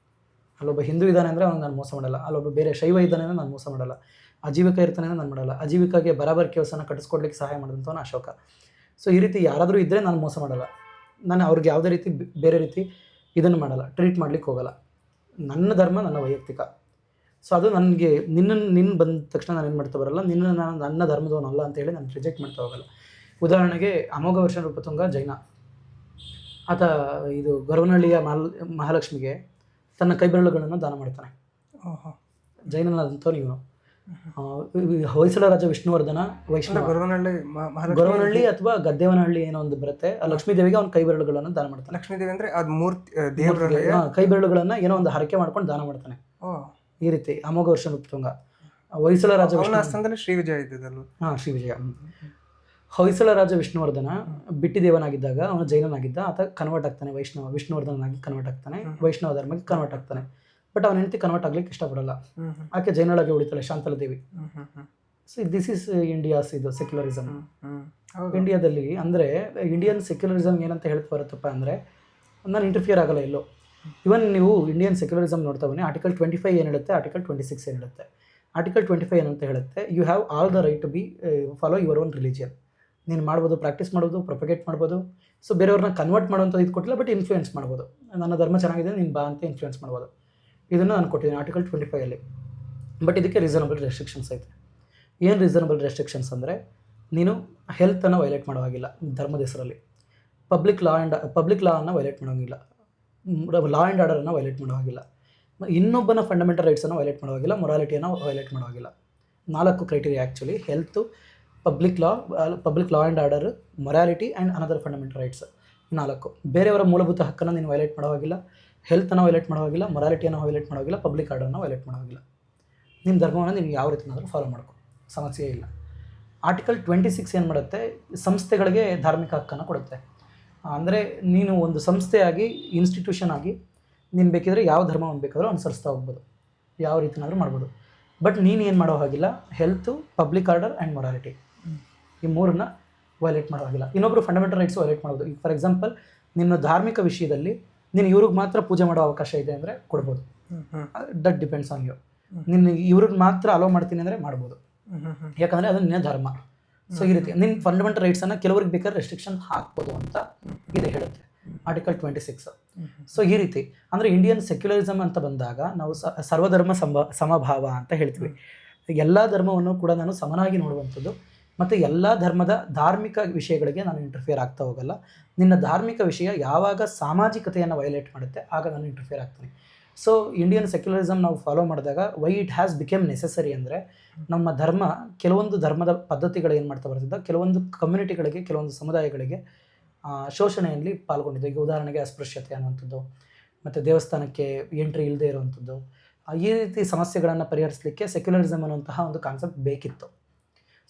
ಅಲ್ಲೊಬ್ಬ ಹಿಂದೂ ಇದ್ದಾನೆ ಅಂದರೆ ಅವ್ನು ನಾನು ಮೋಸ ಮಾಡಲ್ಲ. ಅಲ್ಲೊಬ್ಬ ಬೇರೆ ಶೈವ ಇದ್ದಾನೆ ಅಂದರೆ ನಾನು ಮೋಸ ಮಾಡಲ್ಲ. ಅಜೀವಿಕ ಇರ್ತಾನೆ ಅಂದರೆ ನಾನು ಮಾಡಲ್ಲ. ಅಜೀವಿಕಾಗೆ ಬರಾಬರ್ ಕೆಲಸನ ಕಟ್ಟಿಸ್ಕೊಡ್ಲಿಕ್ಕೆ ಸಹಾಯ ಮಾಡಿದಂಥವನು ಅಶೋಕ. ಸೊ ಈ ರೀತಿ ಯಾರಾದರೂ ಇದ್ದರೆ ನಾನು ಮೋಸ ಮಾಡಲ್ಲ. ನಾನು ಅವ್ರಿಗೆ ಯಾವುದೇ ರೀತಿ ಬೇರೆ ರೀತಿ ಇದನ್ನು ಮಾಡಲ್ಲ, ಟ್ರೀಟ್ ಮಾಡ್ಲಿಕ್ಕೆ ಹೋಗಲ್ಲ. ನನ್ನ ಧರ್ಮ ನನ್ನ ವೈಯಕ್ತಿಕ. ಸೊ ಅದು ನನಗೆ ನಿನ್ನ ಬಂದ ತಕ್ಷಣ ನಾನು ಏನು ಮಾಡ್ತಾ ಬರಲ್ಲ, ನಾನು ನನ್ನ ಧರ್ಮದವನಲ್ಲ ಅಂತೇಳಿ ನಾನು ರಿಜೆಕ್ಟ್ ಮಾಡ್ತಾ ಹೋಗಲ್ಲ. ಉದಾಹರಣೆಗೆ ಅಮೋಘ ವರ್ಷ ನೃಪತುಂಗ ಜೈನ, ಆತ ಇದು ಗೊರವನಹಳ್ಳಿಯ ಮಹಾಲಕ್ಷ್ಮಿಗೆ ತನ್ನ ಕೈಬೆರಳುಗಳನ್ನು ದಾನ ಮಾಡ್ತಾನೆ. ಜೈನನಾದಂಥವ್ನು ಇವನು. ಹೊಯ್ಸಳ ರಾಜ ವಿಷ್ಣುವರ್ಧನ ವೈಷ್ಣವ, ಗೊರವನಹಳ್ಳಿ ಅಥವಾ ಗದ್ದೇವನಹಳ್ಳಿ ಏನೋ ಒಂದು ಬರುತ್ತೆ, ಲಕ್ಷ್ಮೀ ದೇವಿಗೆ ಅವ್ನ ಕೈಬೆರಳುಗಳನ್ನು ದಾನ ಮಾಡ್ತಾನೆ. ಲಕ್ಷ್ಮೀ ದೇವಿ ಅಂದರೆ ಅದು ಮೂರ್ತಿ ಕೈಬೆರಳುಗಳನ್ನು ಏನೋ ಒಂದು ಹರಕೆ ಮಾಡ್ಕೊಂಡು ದಾನ ಮಾಡ್ತಾನೆ. ಈ ರೀತಿ ಅಮೋಘ ವರ್ಷ ನೃಪತುಂಗ. ಹೊಯ್ಸಳ ರಾಜ ಶ್ರೀ ವಿಜಯ ಇದ್ದದಲ್ಲ. ಶ್ರೀ ವಿಜಯ. ಹೊಯ್ಸಳ ರಾಜ ವಿಷ್ಣುವರ್ಧನ ಬಿಟ್ಟಿದೇವನಾಗಿದ್ದಾಗ ಅವನು ಜೈನನಾಗಿದ್ದ. ಆತ ಕನ್ವರ್ಟ್ ಆಗ್ತಾನೆ, ವಿಷ್ಣುವರ್ಧನಾಗಿ ಕನ್ವರ್ಟ್ ಆಗ್ತಾನೆ, ವೈಷ್ಣವ ಧರ್ಮಕ್ಕೆ ಕನ್ವರ್ಟ್ ಆಗ್ತಾನೆ. ಬಟ್ ಅವನ ಹೆಂಡತಿ ಕನ್ವರ್ಟ್ ಆಗ್ಲಿಕ್ಕೆ ಇಷ್ಟಪಡಲ್ಲ. ಆಕೆ ಜೈನಳಾಗಿ ಉಳಿತಾಳೆ, ಶಾಂತಲಾ ದೇವಿ. ಸೊ ದಿಸ್ ಇಸ್ ಇಂಡಿಯಾಸ್ ಇದು ಸೆಕ್ಯುಲರಿಸಮ್. ಇಂಡಿಯಾದಲ್ಲಿ ಅಂದರೆ ಇಂಡಿಯನ್ ಸೆಕ್ಯುಲರಿಸಮ್ ಏನಂತ ಹೇಳ್ತಾ ಬರುತ್ತಪ್ಪ ಅಂದರೆ, ನಾನು ಇಂಟರ್ಫಿಯರ್ ಆಗಲ್ಲ ಎಲ್ಲೋ. ಇವನ್ ನೀವು ಇಂಡಿಯನ್ ಸೆಕ್ಯುಲರಿಸಮ್ ನೋಡ್ತಾ ಬನ್ನಿ, ಆರ್ಟಿಕಲ್ 25 ಏನು ಹೇಳುತ್ತೆ, ಆರ್ಟಿಕಲ್ 26 ಏನು ಹೇಳುತ್ತೆ. ಆರ್ಟಿಕಲ್ 25 ಏನಂತ ಹೇಳುತ್ತೆ, you have all the right to be follow your own religion. ನೀನು ಮಾಡ್ಬೋದು, ಪ್ರಾಕ್ಟೀಸ್ ಮಾಡ್ಬೋದು, ಪ್ರೊಪಗೇಟ್ ಮಾಡ್ಬೋದು. ಸೊ ಬೇರೆಯವ್ರನ್ನ ಕನ್ವರ್ಟ್ ಮಾಡುವಂಥದ್ದು ಇದು ಕೊಟ್ಟಿಲ್ಲ, ಬಟ್ ಇನ್ಫ್ಲೂಯೆನ್ಸ್ ಮಾಡ್ಬೋದು. ನನ್ನ ಧರ್ಮ ಚೆನ್ನಾಗಿದೆ, ನೀನು ಬಾ ಅಂತ ಇನ್ಫ್ಲೂಯೆನ್ಸ್ ಮಾಡ್ಬೋದು. ಇದನ್ನು ನಾನು ಕೊಟ್ಟಿದ್ದೀನಿ ಆರ್ಟಿಕಲ್ 25 ಬಟ್ ಇದಕ್ಕೆ ರೀಸನಬಲ್ ರೆಸ್ಟ್ರಿಕ್ಷನ್ಸ್ ಐತೆ. ಏನು ರೀಸನಬಲ್ ರೆಸ್ಟ್ರಿಕ್ಷನ್ಸ್ ಅಂದರೆ, ನೀನು ಹೆಲ್ತನ್ನು ವೈಲೇಟ್ ಮಾಡೋ ಹಾಗಿಲ್ಲ ಧರ್ಮದ ಹೆಸರಲ್ಲಿ. ಪಬ್ಲಿಕ್ ಲಾವನ್ನು ವೈಲೇಟ್ ಮಾಡೋ ಹಾಗಿಲ್ಲ. ಲಾ ಆ್ಯಂಡ್ ಆರ್ಡರನ್ನು ವೈಲೇಟ್ ಮಾಡೋ ಹಾಗಿಲ್ಲ. ಇನ್ನೊಬ್ಬನ ಫಂಡಮೆಂಟಲ್ ರೈಟ್ಸನ್ನು ವೈಲೇಟ್ ಮಾಡೋ ಹಾಗಿಲ್ಲ. ಮೊರಾಲಿಟಿಯನ್ನು ವೈಲೇಟ್ ಮಾಡೋ ಹಾಗಿಲ್ಲ. 4 criteria actually: health, public law and order, morality and another fundamental rights. 4 ಬೇರೆಯವರ ಮೂಲಭೂತ ಹಕ್ಕನ್ನು ನೀನು ವೈಲೇಟ್ ಮಾಡೋ ಹಾಗಿಲ್ಲ, ಹೆಲ್ತನ್ನು ವೈಲೇಟ್ ಮಾಡೋ ಹಾಗಿಲ್ಲ, ಮೊರಾಲಿಟಿಯನ್ನು ವೈಲೇಟ್ ಮಾಡೋ ಹಾಗಿಲ್ಲ, ಪಬ್ಲಿಕ್ ಆರ್ಡರ್ನ ವೈಲೇಟ್ ಮಾಡೋ ಹಾಗಿಲ್ಲ. ನಿಮ್ಮ ಧರ್ಮವನ್ನು ನೀವು ಯಾವ ರೀತಿನಾದರೂ ಫಾಲೋ ಮಾಡ್ಕೊ, ಸಮಸ್ಯೆ ಇಲ್ಲ. ಆರ್ಟಿಕಲ್ 26 ಏನು ಮಾಡುತ್ತೆ, ಸಂಸ್ಥೆಗಳಿಗೆ ಧಾರ್ಮಿಕ ಹಕ್ಕನ್ನು ಕೊಡುತ್ತೆ. ಅಂದರೆ ನೀನು ಒಂದು ಸಂಸ್ಥೆಯಾಗಿ, ಇನ್ಸ್ಟಿಟ್ಯೂಷನ್ ಆಗಿ ನೀನು ಬೇಕಿದ್ರೆ ಯಾವ ಧರ್ಮವನ್ನು ಬೇಕಾದರೂ ಅನುಸರಿಸ್ತಾ ಹೋಗ್ಬೋದು, ಯಾವ ರೀತಿನಾದರೂ ಮಾಡ್ಬೋದು. ಬಟ್ ನೀನು ಏನು ಮಾಡೋ ಹಾಗಿಲ್ಲ, health, public order and morality, ಈ 3ನ್ನ ವೈಲೇಟ್ ಮಾಡೋ ಹಾಗಿಲ್ಲ. ಇನ್ನೊಬ್ಬರು ಫಂಡಮೆಂಟಲ್ ರೈಟ್ಸ್ ವೈಲೇಟ್ ಮಾಡ್ಬೋದು. ಈಗ ಫಾರ್ ಎಕ್ಸಾಂಪಲ್, ನಿನ್ನ ಧಾರ್ಮಿಕ ವಿಷಯದಲ್ಲಿ ನೀನು ಇವ್ರಿಗೆ ಮಾತ್ರ ಪೂಜೆ ಮಾಡೋ ಅವಕಾಶ ಇದೆ ಅಂದರೆ ಕೊಡ್ಬೋದು. That depends on you. ನಿನ್ನ ಇವ್ರಿಗೆ ಮಾತ್ರ ಅಲೋ ಮಾಡ್ತೀನಿ ಅಂದರೆ ಮಾಡ್ಬೋದು, ಯಾಕಂದರೆ ಅದು ನಿನ್ನ ಧರ್ಮ. ಸೊ ಈ ರೀತಿ ನಿನ್ನ ಫಂಡಮೆಂಟಲ್ ರೈಟ್ಸನ್ನು ಕೆಲವ್ರಿಗೆ ಬೇಕಾದ್ರೆ ರೆಸ್ಟ್ರಿಕ್ಷನ್ ಹಾಕ್ಬೋದು ಅಂತ ಇದೆ ಹೇಳುತ್ತೆ ಆರ್ಟಿಕಲ್ 26. ಸೊ ಈ ರೀತಿ ಅಂದರೆ ಇಂಡಿಯನ್ ಸೆಕ್ಯುಲರಿಸಮ್ ಅಂತ ಬಂದಾಗ ನಾವು ಸರ್ವಧರ್ಮ ಸಮಭಾವ ಅಂತ ಹೇಳ್ತೀವಿ. ಎಲ್ಲ ಧರ್ಮವನ್ನು ಕೂಡ ನಾನು ಸಮನಾಗಿ ನೋಡುವಂಥದ್ದು, ಮತ್ತು ಎಲ್ಲ ಧರ್ಮದ ಧಾರ್ಮಿಕ ವಿಷಯಗಳಿಗೆ ನಾನು ಇಂಟರ್ಫಿಯರ್ ಆಗ್ತಾ ಹೋಗಲ್ಲ. ನಿನ್ನ ಧಾರ್ಮಿಕ ವಿಷಯ ಯಾವಾಗ ಸಾಮಾಜಿಕತೆಯನ್ನು ವೈಲೇಟ್ ಮಾಡುತ್ತೆ ಆಗ ನಾನು ಇಂಟರ್ಫಿಯರ್ ಆಗ್ತೀನಿ. ಸೊ ಇಂಡಿಯನ್ ಸೆಕ್ಯುಲರಿಸಮ್ ನಾವು ಫಾಲೋ ಮಾಡಿದಾಗ why it has become necessary ಅಂದರೆ, ನಮ್ಮ ಧರ್ಮ ಕೆಲವೊಂದು ಧರ್ಮದ ಪದ್ಧತಿಗಳು ಏನು ಮಾಡ್ತಾ ಬರ್ತಿದ್ದ, ಕೆಲವೊಂದು ಕಮ್ಯುನಿಟಿಗಳಿಗೆ, ಕೆಲವೊಂದು ಸಮುದಾಯಗಳಿಗೆ ಶೋಷಣೆಯಲ್ಲಿ ಪಾಲ್ಗೊಂಡಿದ್ದು. ಈಗ ಉದಾಹರಣೆಗೆ ಅಸ್ಪೃಶ್ಯತೆ ಅನ್ನುವಂಥದ್ದು, ಮತ್ತು ದೇವಸ್ಥಾನಕ್ಕೆ ಎಂಟ್ರಿ ಇಲ್ಲದೆ ಇರುವಂಥದ್ದು, ಈ ರೀತಿ ಸಮಸ್ಯೆಗಳನ್ನು ಪರಿಹರಿಸಲಿಕ್ಕೆ ಸೆಕ್ಯುಲರಿಸಮ್ ಅನ್ನುವಂತಹ ಒಂದು ಕಾನ್ಸೆಪ್ಟ್ ಬೇಕಿತ್ತು.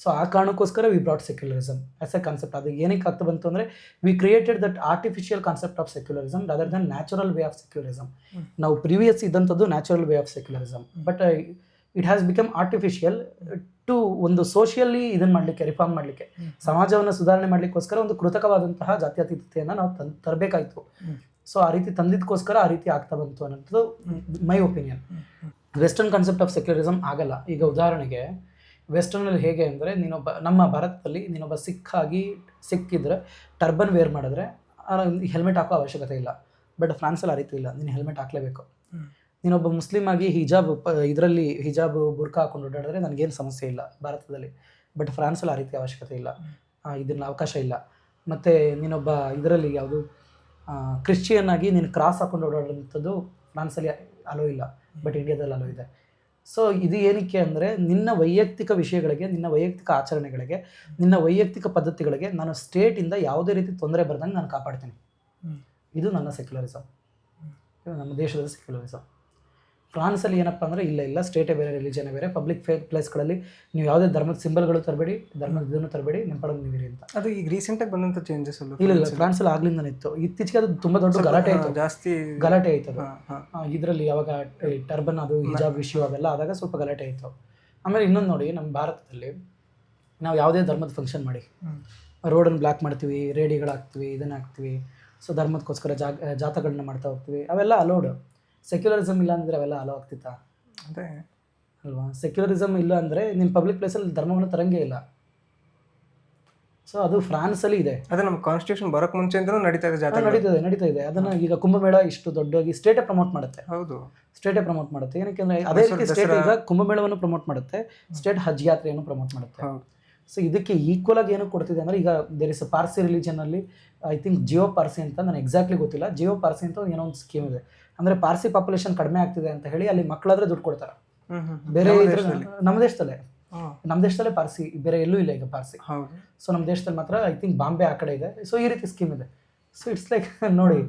ಸೊ ಆ ಕಾರಣಕ್ಕೋಸ್ಕರ we brought secularism as a concept. ಅದು ಏನಕ್ಕೆ ಆಗ್ತಾ ಬಂತು ಅಂದರೆ, we created that artificial concept of secularism rather than natural way of secularism. ನಾವು ಪ್ರಿವಿಯಸ್ ಇದ್ದಂಥದ್ದು natural way of secularism, but it has become artificial to ಒಂದು ಸೋಷಿಯಲಿ ಇದನ್ನು ಮಾಡಲಿಕ್ಕೆ, ರಿಫಾರ್ಮ್ ಮಾಡಲಿಕ್ಕೆ, ಸಮಾಜವನ್ನು ಸುಧಾರಣೆ ಮಾಡಲಿಕ್ಕೋಸ್ಕರ ಒಂದು ಕೃತಕವಾದಂತಹ ಜಾತ್ಯತೀತತೆಯನ್ನು ನಾವು ತರಬೇಕಾಯಿತು. ಸೊ ಆ ರೀತಿ ತಂದಿದ್ದಕ್ಕೋಸ್ಕರ ಆ ರೀತಿ ಆಗ್ತಾ ಬಂತು ಅನ್ನೋದು my opinion. Western concept of secularism ಆಗಲ್ಲ. ಈಗ ಉದಾಹರಣೆಗೆ ವೆಸ್ಟರ್ನಲ್ಲಿ ಹೇಗೆ ಅಂದರೆ, ನಮ್ಮ ಭಾರತದಲ್ಲಿ ನೀನೊಬ್ಬ ಸಿಕ್ಕಿದ್ರೆ ಟರ್ಬನ್ ವೇರ್ ಮಾಡಿದ್ರೆ ಹೆಲ್ಮೆಟ್ ಹಾಕೋ ಅವಶ್ಯಕತೆ ಇಲ್ಲ. ಬಟ್ ಫ್ರಾನ್ಸಲ್ಲಿ ಆ ರೀತಿ ಇಲ್ಲ, ನೀನು ಹೆಲ್ಮೆಟ್ ಹಾಕಲೇಬೇಕು. ನೀನೊಬ್ಬ ಮುಸ್ಲಿಮ್ ಆಗಿ ಹಿಜಾಬ್ ಬುರ್ಕಾ ಹಾಕೊಂಡು ಓಡಾಡಿದ್ರೆ ನನಗೇನು ಸಮಸ್ಯೆ ಇಲ್ಲ ಭಾರತದಲ್ಲಿ. ಬಟ್ ಫ್ರಾನ್ಸಲ್ಲಿ ಆ ರೀತಿ ಅವಶ್ಯಕತೆ ಇಲ್ಲ, ಇದನ್ನ ಅವಕಾಶ ಇಲ್ಲ. ಮತ್ತು ನೀನೊಬ್ಬ ಯಾವುದು ಕ್ರಿಶ್ಚಿಯನ್ ಆಗಿ ನೀನು ಕ್ರಾಸ್ ಹಾಕೊಂಡು ಓಡಾಡುವಂಥದ್ದು ಫ್ರಾನ್ಸಲ್ಲಿ ಅಲೋ ಇಲ್ಲ, ಬಟ್ ಇಂಡಿಯಾದಲ್ಲಿ ಅಲೋ ಇದೆ. ಸೊ ಇದು ಏನಕ್ಕೆ ಅಂದರೆ ನಿನ್ನ ವೈಯಕ್ತಿಕ ವಿಷಯಗಳಿಗೆ, ನಿನ್ನ ವೈಯಕ್ತಿಕ ಆಚರಣೆಗಳಿಗೆ, ನಿನ್ನ ವೈಯಕ್ತಿಕ ಪದ್ಧತಿಗಳಿಗೆ ನಾನು ಸ್ಟೇಟಿಂದ ಯಾವುದೇ ರೀತಿ ತೊಂದರೆ ಬರ್ದಂಗೆ ನಾನು ಕಾಪಾಡ್ತೀನಿ. ಇದು ನನ್ನ ಸೆಕ್ಯುಲರಿಸಮ್, ಇದು ನಮ್ಮ ದೇಶದ ಸೆಕ್ಯುಲರಿಸಮ್. ಫ್ರಾನ್ಸಲ್ಲಿ ಏನಪ್ಪ ಅಂದರೆ ಇಲ್ಲ ಸ್ಟೇಟೇ ಬೇರೆ, ರಿಲಿಜನೇ ಬೇರೆ, ಪಬ್ಲಿಕ್ ಪ್ಲೇಸ್ಗಳಲ್ಲಿ ನೀವು ಯಾವುದೇ ಧರ್ಮದ ಸಿಂಬಲ್ಗಳು ತರಬೇಡಿ, ಧರ್ಮದ ಇದನ್ನು ತರಬೇಡಿ, ನಿಮ್ಮ ಪಡೋದು ನೀವಿರಿ ಅಂತ. ಅದು ಈಗ ರೀಸೆಂಟಾಗಿ ಬಂದಂಥ ಚೇಂಜಸ್ ಅಲ್ಲ? ಇಲ್ಲ, ಫ್ರಾನ್ಸಲ್ಲಿ ಆಗ್ಲಿಂದನೇ ಇತ್ತು. ಇತ್ತೀಚೆಗೆ ಅದು ತುಂಬ ದೊಡ್ಡ ಗಲಾಟೆ ಆಯಿತು, ಜಾಸ್ತಿ ಗಲಾಟೆ ಆಯ್ತು ಅದು. ಇದರಲ್ಲಿ ಯಾವಾಗ ಟರ್ಬನ್ ಅದು ಹಿಜಾಬ್ ಇಶ್ಯೂ ಅವೆಲ್ಲ ಆದಾಗ ಸ್ವಲ್ಪ ಗಲಾಟೆ ಆಯಿತು. ಆಮೇಲೆ ಇನ್ನೊಂದು ನೋಡಿ, ನಮ್ಮ ಭಾರತದಲ್ಲಿ ನಾವು ಯಾವುದೇ ಧರ್ಮದ ಫಂಕ್ಷನ್ ಮಾಡಿ ರೋಡನ್ನು ಬ್ಲಾಕ್ ಮಾಡ್ತೀವಿ, ರೇಡಿಯೋಗಳಾಗ್ತೀವಿ, ಇದನ್ನು ಹಾಕ್ತೀವಿ. ಸೊ ಧರ್ಮದಕ್ಕೋಸ್ಕರ ಜಾಥಾಗಳನ್ನ ಮಾಡ್ತಾ ಹೋಗ್ತೀವಿ, ಅವೆಲ್ಲ ಅಲೋಡ್. ಸೆಕ್ಯುಲರಿಸಮ್ ಇಲ್ಲ ಅಂದರೆ ಅವೆಲ್ಲ ಅಲೋ ಆಗ್ತಿತ್ತಾ? ಅದೇ ಅಲ್ವಾ? ಸೆಕ್ಯುಲರಿಸಮ್ ಇಲ್ಲ ಅಂದರೆ ನಿಮ್ಮ ಪಬ್ಲಿಕ್ ಪ್ಲೇಸಲ್ಲಿ ಧರ್ಮವನ್ನು ತರಂಗೇ ಇಲ್ಲ. ಸೊ ಅದು ಫ್ರಾನ್ಸಲ್ಲಿ ಇದೆ. ಅದು ನಮ್ಮ ಕಾನ್ಸ್ಟಿಟ್ಯೂಷನ್ ಬರೋಕ್ಕೆ ಮುಂಚೆಯಿಂದಲೂ ನಡೀತಾ ಇದೆ, ಜಾತ್ರೆ ನಡೀತಾ ಇದೆ. ಅದನ್ನು ಈಗ ಕುಂಭಮೇಳ ಇಷ್ಟು ದೊಡ್ಡದಾಗಿ ಸ್ಟೇಟೇ ಪ್ರಮೋಟ್ ಮಾಡುತ್ತೆ. ಹೌದು, ಸ್ಟೇಟೇ ಪ್ರಮೋಟ್ ಮಾಡುತ್ತೆ. ಏನಕ್ಕೆ ಅಂದರೆ ಅದೇ ರೀತಿ ಸ್ಟೇಟ್ ಈಗ ಕುಂಭಮೇಳವನ್ನು ಪ್ರಮೋಟ್ ಮಾಡುತ್ತೆ, ಸ್ಟೇಟ್ ಹಜ್ ಯಾತ್ರೆಯನ್ನು ಪ್ರಮೋಟ್ ಮಾಡುತ್ತೆ. ಸೊ ಇದಕ್ಕೆ ಈಕ್ವಲ್ ಆಗಿ ಏನು ಕೊಡ್ತಿದೆ ಅಂದರೆ, ಈಗ ದೇರ್ ಇಸ್ ಪಾರ್ಸಿ ರಿಲಿಜನಲ್ಲಿ ಐ ಥಿಂಕ್ ಜಿಯೋ ಪಾರ್ಸಿ ಅಂತ, ನನಗೆ ಎಕ್ಸಾಕ್ಟ್ಲಿ ಗೊತ್ತಿಲ್ಲ. ಜಿಯೋ ಪಾರ್ಸಿ ಅಂತ ಏನೋ ಒಂದು ಸ್ಕೀಮ್ ಇದೆ. ಅಂದರೆ ಪಾರ್ಸಿ ಪಾಪ್ಯುಲೇಷನ್ ಕಡಿಮೆ ಆಗ್ತಿದೆ ಅಂತ ಹೇಳಿ ಅಲ್ಲಿ ಮಕ್ಕಳಾದ್ರೆ ದುಡ್ಡು ಕೊಡ್ತಾರೆ. ಬೇರೆ ನಮ್ಮ ದೇಶದಲ್ಲೇ ಪಾರ್ಸಿ, ಬೇರೆ ಎಲ್ಲೂ ಇಲ್ಲ ಈಗ ಪಾರ್ಸಿ. ಸೊ ನಮ್ಮ ದೇಶದಲ್ಲಿ ಮಾತ್ರ ಐ ಥಿಂಕ್ ಬಾಂಬೆ ಆ ಕಡೆ ಇದೆ. ಸೊ ಈ ರೀತಿ ಸ್ಕೀಮ್ ಇದೆ. ಸೊ ಇಟ್ಸ್ ಲೈಕ್ ನೋಡಿ,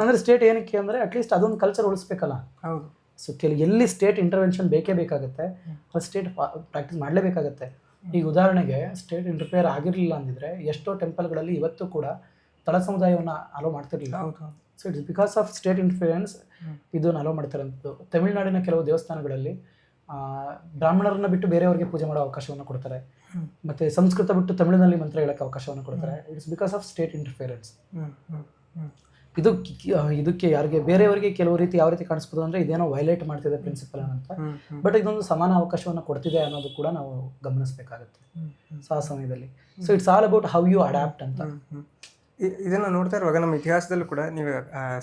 ಅಂದರೆ ಸ್ಟೇಟ್ ಏನಕ್ಕೆ ಅಂದರೆ ಅಟ್ಲೀಸ್ಟ್ ಅದೊಂದು ಕಲ್ಚರ್ ಉಳಿಸ್ಬೇಕಲ್ಲ. ಹೌದು. ಸೊ ಎಲ್ಲಿ ಸ್ಟೇಟ್ ಇಂಟರ್ವೆನ್ಷನ್ ಬೇಕೇ ಬೇಕಾಗುತ್ತೆ, ಅದು ಸ್ಟೇಟ್ ಪ್ರಾಕ್ಟೀಸ್ ಮಾಡಲೇಬೇಕಾಗತ್ತೆ. ಈಗ ಉದಾಹರಣೆಗೆ ಸ್ಟೇಟ್ ಇಂಟರ್ಫಿಯರ್ ಆಗಿರಲಿಲ್ಲ ಅಂದಿದ್ರೆ ಎಷ್ಟೋ ಟೆಂಪಲ್ಗಳಲ್ಲಿ ಇವತ್ತು ಕೂಡ ತಳ ಸಮುದಾಯವನ್ನು ಅಲೋ ಮಾಡ್ತಿರ್ಲಿಲ್ಲ. So it's because of state interference ಇದನ್ನು ಅಲೋ ಮಾಡ್ತಾರಂಥದ್ದು. ತಮಿಳುನಾಡಿನ ಕೆಲವು ದೇವಸ್ಥಾನಗಳಲ್ಲಿ ಬ್ರಾಹ್ಮಣರನ್ನ ಬಿಟ್ಟು ಬೇರೆಯವರಿಗೆ ಪೂಜೆ ಮಾಡೋ ಅವಕಾಶವನ್ನು ಕೊಡ್ತಾರೆ, ಮತ್ತು ಸಂಸ್ಕೃತ ಬಿಟ್ಟು ತಮಿಳಿನಲ್ಲಿ ಮಂತ್ರ ಹೇಳೋಕ್ಕೆ ಅವಕಾಶವನ್ನು ಕೊಡ್ತಾರೆ. It's because of state interference. ಇದಕ್ಕೆ ಯಾರಿಗೆ ಬೇರೆಯವರಿಗೆ ಕೆಲವು ರೀತಿ ಯಾವ ರೀತಿ ಕಾಣಿಸ್ಬೋದು ಅಂದರೆ ಇದೇನೋ ವೈಲೇಟ್ ಮಾಡ್ತಿದೆ ಪ್ರಿನ್ಸಿಪಲ್ ಅಂತ, ಬಟ್ ಇದೊಂದು ಸಮಾನ ಅವಕಾಶವನ್ನು ಕೊಡ್ತಿದೆ ಅನ್ನೋದು ಕೂಡ ನಾವು ಗಮನಿಸಬೇಕಾಗುತ್ತೆ ಸೊ ಆ ಸಮಯದಲ್ಲಿ. So it's all about how you adapt ಅಂತ. ಇದನ್ನು ನೋಡ್ತಾ ಇರುವಾಗ ನಮ್ಮ ಇತಿಹಾಸದಲ್ಲೂ ಕೂಡ ನೀವು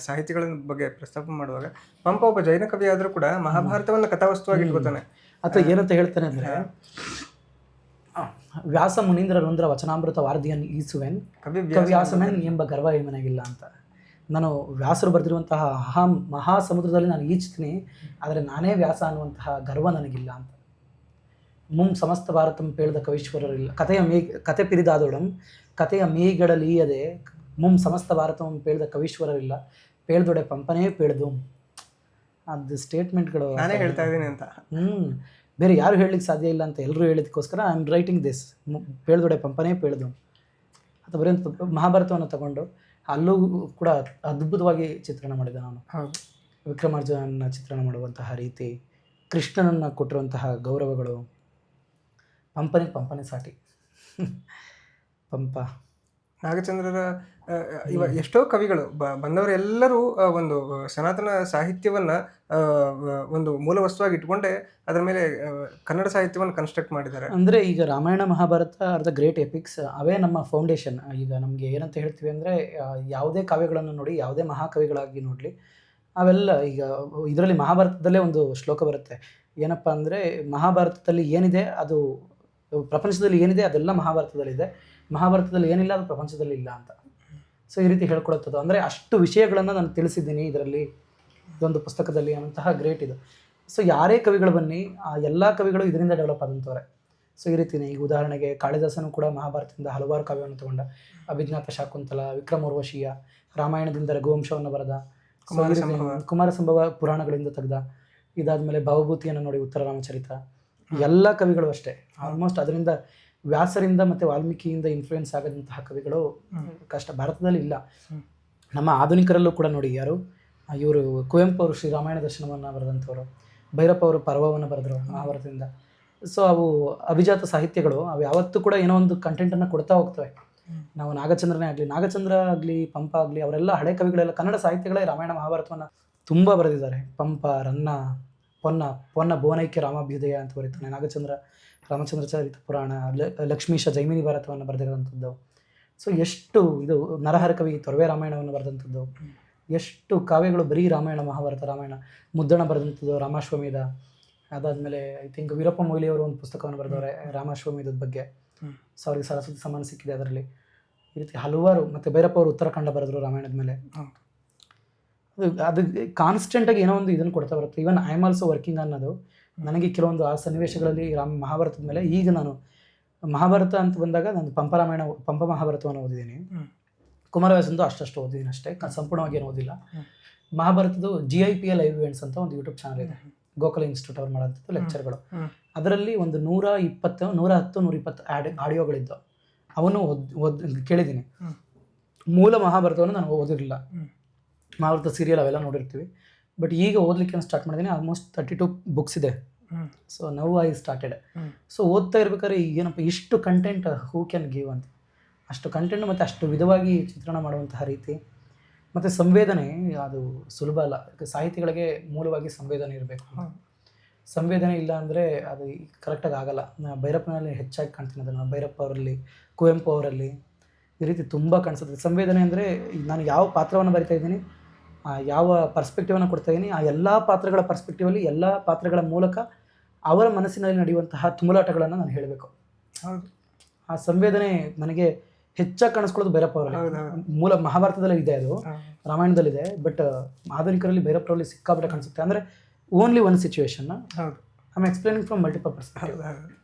ಸಾಹಿತಿಗಳ ಬಗ್ಗೆ ಪ್ರಸ್ತಾಪ ಮಾಡುವಾಗ ಪಂಪ ಒಬ್ಬ ಜೈನ ಕವಿ ಆದರೂ ಕೂಡ ಮಹಾಭಾರತವನ್ನು ಕಥಾವಸ್ತುವಾಗಿ ಇಟ್ಕೋತಾನೆ. ಅಥವಾ ಏನಂತ ಹೇಳ್ತಾನೆ ಅಂದರೆ, ವ್ಯಾಸ ಮುನೀಂದ್ರ ರುಂದ್ರ ವಚನಾಮೃತ ವಾರ್ಧಿಯನ್ ಈಸುವೆನ್ ಕವ್ಯಾಸಮೆನ್ ಎಂಬ ಗರ್ವ ಏಮನಾಗಿಲ್ಲ ಅಂತ. ನಾನು ವ್ಯಾಸರು ಬರೆದಿರುವಂತಹ ಮಹಾ ಸಮುದ್ರದಲ್ಲಿ ನಾನು ಈಜ್ತೀನಿ, ಆದರೆ ನಾನೇ ವ್ಯಾಸ ಅನ್ನುವಂತಹ ಗರ್ವ ನನಗಿಲ್ಲ ಅಂತ. ಸಮಸ್ತ ಭಾರತಂ ಪೇಳ್ದ ಕವೀಶ್ವರರಿಲ್ಲ, ಕತೆ ಪಿರಿದಾದೋಳಂ ಕತೆಯ ಮೇಗಡಲೀಯದೆ ಸಮಸ್ತ ಭಾರತಂ ಪೇಳ್ದ ಕವೀಶ್ವರರಿಲ್ಲ, ಪೇಳ್ದೊಡೆ ಪಂಪನೇ ಪೇಳ್ದು. ಅದು ಸ್ಟೇಟ್ಮೆಂಟ್ಗಳು ನಾನೇ ಹೇಳ್ತಾ ಇದ್ದೀನಿ ಅಂತ. ಬೇರೆ ಯಾರು ಹೇಳಲಿಕ್ಕೆ ಸಾಧ್ಯ ಇಲ್ಲ ಅಂತ ಎಲ್ಲರೂ ಹೇಳಿದಕ್ಕೋಸ್ಕರ ಐ ಆಮ್ ರೈಟಿಂಗ್ ದಿಸ್. ಪೇಳ್ದೊಡೆ ಪಂಪನೇ ಪೇಳ್ದು ಅಂತ ಬರೀ ಮಹಾಭಾರತವನ್ನು ತಗೊಂಡು ಅಲ್ಲೂ ಕೂಡ ಅದ್ಭುತವಾಗಿ ಚಿತ್ರಣ ಮಾಡಿದೆ ನಾನು. ವಿಕ್ರಮಾರ್ಜುನನ ಚಿತ್ರಣ ಮಾಡುವಂತಹ ರೀತಿ, ಕೃಷ್ಣನನ್ನು ಕೊಟ್ಟಿರುವಂತಹ ಗೌರವಗಳು, ಪಂಪನೇ ಸಾಟಿ. ಪಂಪ ನಾಗಚಂದ್ರರ ಎಷ್ಟೋ ಕವಿಗಳು ಬಂದವರೆಲ್ಲರೂ ಒಂದು ಸನಾತನ ಸಾಹಿತ್ಯವನ್ನು ಒಂದು ಮೂಲ ವಸ್ತುವಾಗಿ ಇಟ್ಕೊಂಡೆ ಅದರ ಮೇಲೆ ಕನ್ನಡ ಸಾಹಿತ್ಯವನ್ನು ಕನ್ಸ್ಟ್ರಕ್ಟ್ ಮಾಡಿದ್ದಾರೆ. ಅಂದರೆ ಈಗ Ramayana Mahabharata are the great epics, ಅವೇ ನಮ್ಮ ಫೌಂಡೇಶನ್. ಈಗ ನಮಗೆ ಏನಂತ ಹೇಳ್ತೀವಿ ಅಂದರೆ, ಯಾವುದೇ ಕಾವ್ಯಗಳನ್ನು ನೋಡಿ, ಯಾವುದೇ ಮಹಾಕವಿಗಳಾಗಿ ನೋಡಲಿ, ಅವೆಲ್ಲ ಈಗ ಇದರಲ್ಲಿ ಮಹಾಭಾರತದಲ್ಲೇ ಒಂದು ಶ್ಲೋಕ ಬರುತ್ತೆ. ಏನಪ್ಪ ಅಂದರೆ, ಮಹಾಭಾರತದಲ್ಲಿ ಏನಿದೆ ಅದು ಪ್ರಪಂಚದಲ್ಲಿ ಏನಿದೆ ಅದೆಲ್ಲ ಮಹಾಭಾರತದಲ್ಲಿದೆ, ಮಹಾಭಾರತದಲ್ಲಿ ಏನಿಲ್ಲ ಅದು ಪ್ರಪಂಚದಲ್ಲಿ ಇಲ್ಲ ಅಂತ. ಸೊ ಈ ರೀತಿ ಹೇಳ್ಕೊಡುತ್ತದು. ಅಂದರೆ ಅಷ್ಟು ವಿಷಯಗಳನ್ನು ನಾನು ತಿಳಿಸಿದ್ದೀನಿ ಇದರಲ್ಲಿ, ಇದೊಂದು ಪುಸ್ತಕದಲ್ಲಿ ಅನ್ನೋಂತಹ ಗ್ರೇಟ್ ಇದು. ಸೊ ಯಾರೇ ಕವಿಗಳು ಬನ್ನಿ, ಆ ಎಲ್ಲ ಕವಿಗಳು ಇದರಿಂದ ಡೆವಲಪ್ ಆದಂಥವ್ರೆ. ಸೊ ಈ ರೀತಿಯೇ ಈಗ ಉದಾಹರಣೆಗೆ ಕಾಳಿದಾಸನು ಕೂಡ ಮಹಾಭಾರತದಿಂದ ಹಲವಾರು ಕಾವ್ಯವನ್ನು ತಗೊಂಡ. ಅಭಿಜ್ಞಾತ ಶಾಕುಂತಲ, ವಿಕ್ರಮ ಉರ್ವಶೀಯ, ರಾಮಾಯಣದಿಂದ ರಘುವಂಶವನ್ನು ಬರೆದ, ಕುಮಾರ ಸಂಭವ ಪುರಾಣಗಳಿಂದ ತೆಗೆದ. ಇದಾದಮೇಲೆ ಭವಭೂತಿಯನ್ನು ನೋಡಿ ಉತ್ತರ ರಾಮಚರಿತ. ಎಲ್ಲ ಕವಿಗಳು ಅಷ್ಟೇ ಆಲ್ಮೋಸ್ಟ್ ಅದರಿಂದ ವ್ಯಾಸರಿಂದ ಮತ್ತು ವಾಲ್ಮೀಕಿಯಿಂದ ಇನ್ಫ್ಲೂಯೆನ್ಸ್ ಆಗದಂತಹ ಕವಿಗಳು ಕಷ್ಟ ಭಾರತದಲ್ಲಿ ಇಲ್ಲ. ನಮ್ಮ ಆಧುನಿಕರಲ್ಲೂ ಕೂಡ ನೋಡಿ, ಯಾರು ಇವರು ಕುವೆಂಪು ಅವರು ಶ್ರೀರಾಮಾಯಣ ದರ್ಶನವನ್ನು ಬರೆದಂಥವ್ರು, ಭೈರಪ್ಪ ಅವರು ಪರ್ವವನ್ನು ಬರೆದರು ಮಹಾಭಾರತದಿಂದ. ಸೊ ಅವು ಅಭಿಜಾತ ಸಾಹಿತ್ಯಗಳು, ಅವು ಯಾವತ್ತೂ ಕೂಡ ಏನೋ ಒಂದು ಕಂಟೆಂಟನ್ನು ಕೊಡ್ತಾ ಹೋಗ್ತವೆ. ನಾವು ನಾಗಚಂದ್ರ ಆಗಲಿ ಪಂಪ ಆಗಲಿ, ಅವರೆಲ್ಲ ಹಳೆ ಕವಿಗಳೆಲ್ಲ ಕನ್ನಡ ಸಾಹಿತ್ಯಗಳೇ ರಾಮಾಯಣ ಮಹಾಭಾರತವನ್ನು ತುಂಬ ಬರೆದಿದ್ದಾರೆ. ಪಂಪ, ರನ್ನ, ಪೊನ್ನ ಭುವನೈಕ್ಯ ರಾಮಾಭ್ಯುದಯ ಅಂತ ಬರೀತಾನೆ. ನಾಗಚಂದ್ರ ರಾಮಚಂದ್ರ ಚರಿತ ಪುರಾಣ, ಲಕ್ಷ್ಮೀಶ ಜೈಮಿನಿ ಭಾರತವನ್ನು ಬರೆದಿರೋಂಥದ್ದು. ಸೊ ಎಷ್ಟು ಇದು ನರಹರ ಕವಿ ತೊರವೆ ರಾಮಾಯಣವನ್ನು ಬರೆದಂಥದ್ದು, ಎಷ್ಟು ಕಾವ್ಯಗಳು ಬರೀ ರಾಮಾಯಣ ಮಹಾಭಾರತ. ರಾಮಾಯಣ ಮುದ್ದಣ ಬರೆದಂಥದ್ದು, ರಾಮಾಶ್ವಮೇಧ. ಅದಾದಮೇಲೆ ಐ ಥಿಂಕ್ ವೀರಪ್ಪ ಮೊಯ್ಲಿಯವರು ಒಂದು ಪುಸ್ತಕವನ್ನು ಬರೆದವ್ರೆ ರಾಮಾಶ್ವಮೇಧದ ಬಗ್ಗೆ. ಸೊ ಅವ್ರಿಗೆ ಸರಸ್ವತಿ ಸಮ್ಮಾನ ಸಿಕ್ಕಿದೆ ಅದರಲ್ಲಿ. ಈ ರೀತಿ ಹಲವಾರು. ಮತ್ತು ಭೈರಪ್ಪ ಅವರು ಉತ್ತರಾಖಂಡ ಬರೆದರು ರಾಮಾಯಣದ ಮೇಲೆ. ಅದು ಕಾನ್ಸ್ಟೆಂಟಾಗಿ ಏನೋ ಒಂದು ಇದನ್ನು ಕೊಡ್ತಾ ಬರುತ್ತೆ. Even I am also working ಅನ್ನೋದು ನನಗೆ ಕೆಲವೊಂದು ಆ ಸನ್ನಿವೇಶಗಳಲ್ಲಿ ಮಹಾಭಾರತದ ಮೇಲೆ ಈಗ ನಾನು ಮಹಾಭಾರತ ಅಂತ ಬಂದಾಗ ನಾನು ಪಂಪ ಮಹಾಭಾರತವನ್ನು ಓದಿದ್ದೀನಿ. ಕುಮಾರವ್ಯಾಸಂದು ಅಷ್ಟು ಓದಿದ್ದೀನಿ ಅಷ್ಟೇ, ಸಂಪೂರ್ಣವಾಗಿ ಏನು ಓದಿಲ್ಲ. ಮಹಾಭಾರತದ GIPL ಲೈವ್ ಇವೆಂಟ್ಸ್ ಅಂತ ಒಂದು ಯೂಟ್ಯೂಬ್ ಚಾನಲ್ ಇದೆ, ಗೋಕುಲ ಇನ್ಸ್ಟಿಟ್ಯೂಟ್ ಅವ್ರು ಮಾಡೋಂಥದ್ದು ಲೆಕ್ಚರ್ಗಳು. ಅದರಲ್ಲಿ ಒಂದು 110 120 ಆಡಿಯೋಗಳಿದ್ದವು, ಅವನು ಕೇಳಿದ್ದೀನಿ. ಮೂಲ ಮಹಾಭಾರತವನ್ನು ನಾನು ಓದಿರಲಿಲ್ಲ, ಮಹಾಭಾರತ ಸೀರಿಯಲ್ ಅವೆಲ್ಲ ನೋಡಿರ್ತೀವಿ. ಬಟ್ ಈಗ ಓದಲಿಕ್ಕೆ ಸ್ಟಾರ್ಟ್ ಮಾಡಿದ್ದೀನಿ. ಆಲ್ಮೋಸ್ಟ್ 32 ಬುಕ್ಸ್ ಇದೆ. So now I started. So ಓದ್ತಾ ಇರ್ಬೇಕಾದ್ರೆ ಏನಪ್ಪ ಇಷ್ಟು ಕಂಟೆಂಟ್ ಹೂ ಕ್ಯಾನ್ ಗಿವ್ ಅಂತ, ಅಷ್ಟು ಕಂಟೆಂಟ್ ಮತ್ತು ಅಷ್ಟು ವಿಧವಾಗಿ ಚಿತ್ರಣ ಮಾಡುವಂತಹ ರೀತಿ ಮತ್ತು ಸಂವೇದನೆ ಅದು ಸುಲಭ ಅಲ್ಲ. ಸಾಹಿತಿಗಳಿಗೆ ಮೂಲವಾಗಿ ಸಂವೇದನೆ ಇರಬೇಕು. ಸಂವೇದನೆ ಇಲ್ಲ ಅಂದರೆ ಅದು ಕರೆಕ್ಟಾಗಿ ಆಗಲ್ಲ. ಭೈರಪ್ಪನಲ್ಲಿ ಹೆಚ್ಚಾಗಿ ಕಾಣ್ತೀನಿ ಅದನ್ನು, ಭೈರಪ್ಪ ಅವರಲ್ಲಿ, ಕುವೆಂಪು ಅವರಲ್ಲಿ ಈ ರೀತಿ ತುಂಬ ಕಾಣಿಸುತ್ತೆ. ಸಂವೇದನೆ ಅಂದರೆ ನಾನು ಯಾವ ಪಾತ್ರವನ್ನು ಬರಿತಾ ಇದ್ದೀನಿ, ಯಾವ ಪರ್ಸ್ಪೆಕ್ಟಿವನ್ನು ಕೊಡ್ತಾ ಇದ್ದೀನಿ, ಆ ಎಲ್ಲ ಪಾತ್ರಗಳ ಪರ್ಸ್ಪೆಕ್ಟಿವಲ್ಲಿ ಎಲ್ಲ ಪಾತ್ರಗಳ ಮೂಲಕ ಅವರ ಮನಸ್ಸಿನಲ್ಲಿ ನಡೆಯುವಂತಹ ತುಮುಲಾಟಗಳನ್ನು ನಾನು ಹೇಳಬೇಕು. ಹೌದು, ಆ ಸಂವೇದನೆ ನನಗೆ ಹೆಚ್ಚಾಗಿ ಕಾಣಿಸ್ಕೊಳ್ಳೋದು ಭೈರಪ್ಪ ಅವರಲ್ಲಿ. ಮೂಲ ಮಹಾಭಾರತದಲ್ಲಿ ಇದೆ, ಅದು ರಾಮಾಯಣದಲ್ಲಿದೆ. ಬಟ್ ಆಧುನಿಕರಲ್ಲಿ ಭೈರಪ್ಪರಲ್ಲಿ ಸಿಕ್ಕಾಪಟ್ಟೆ ಕಾಣಿಸುತ್ತೆ. ಅಂದರೆ only one situation, I am explaining from multiple perspective.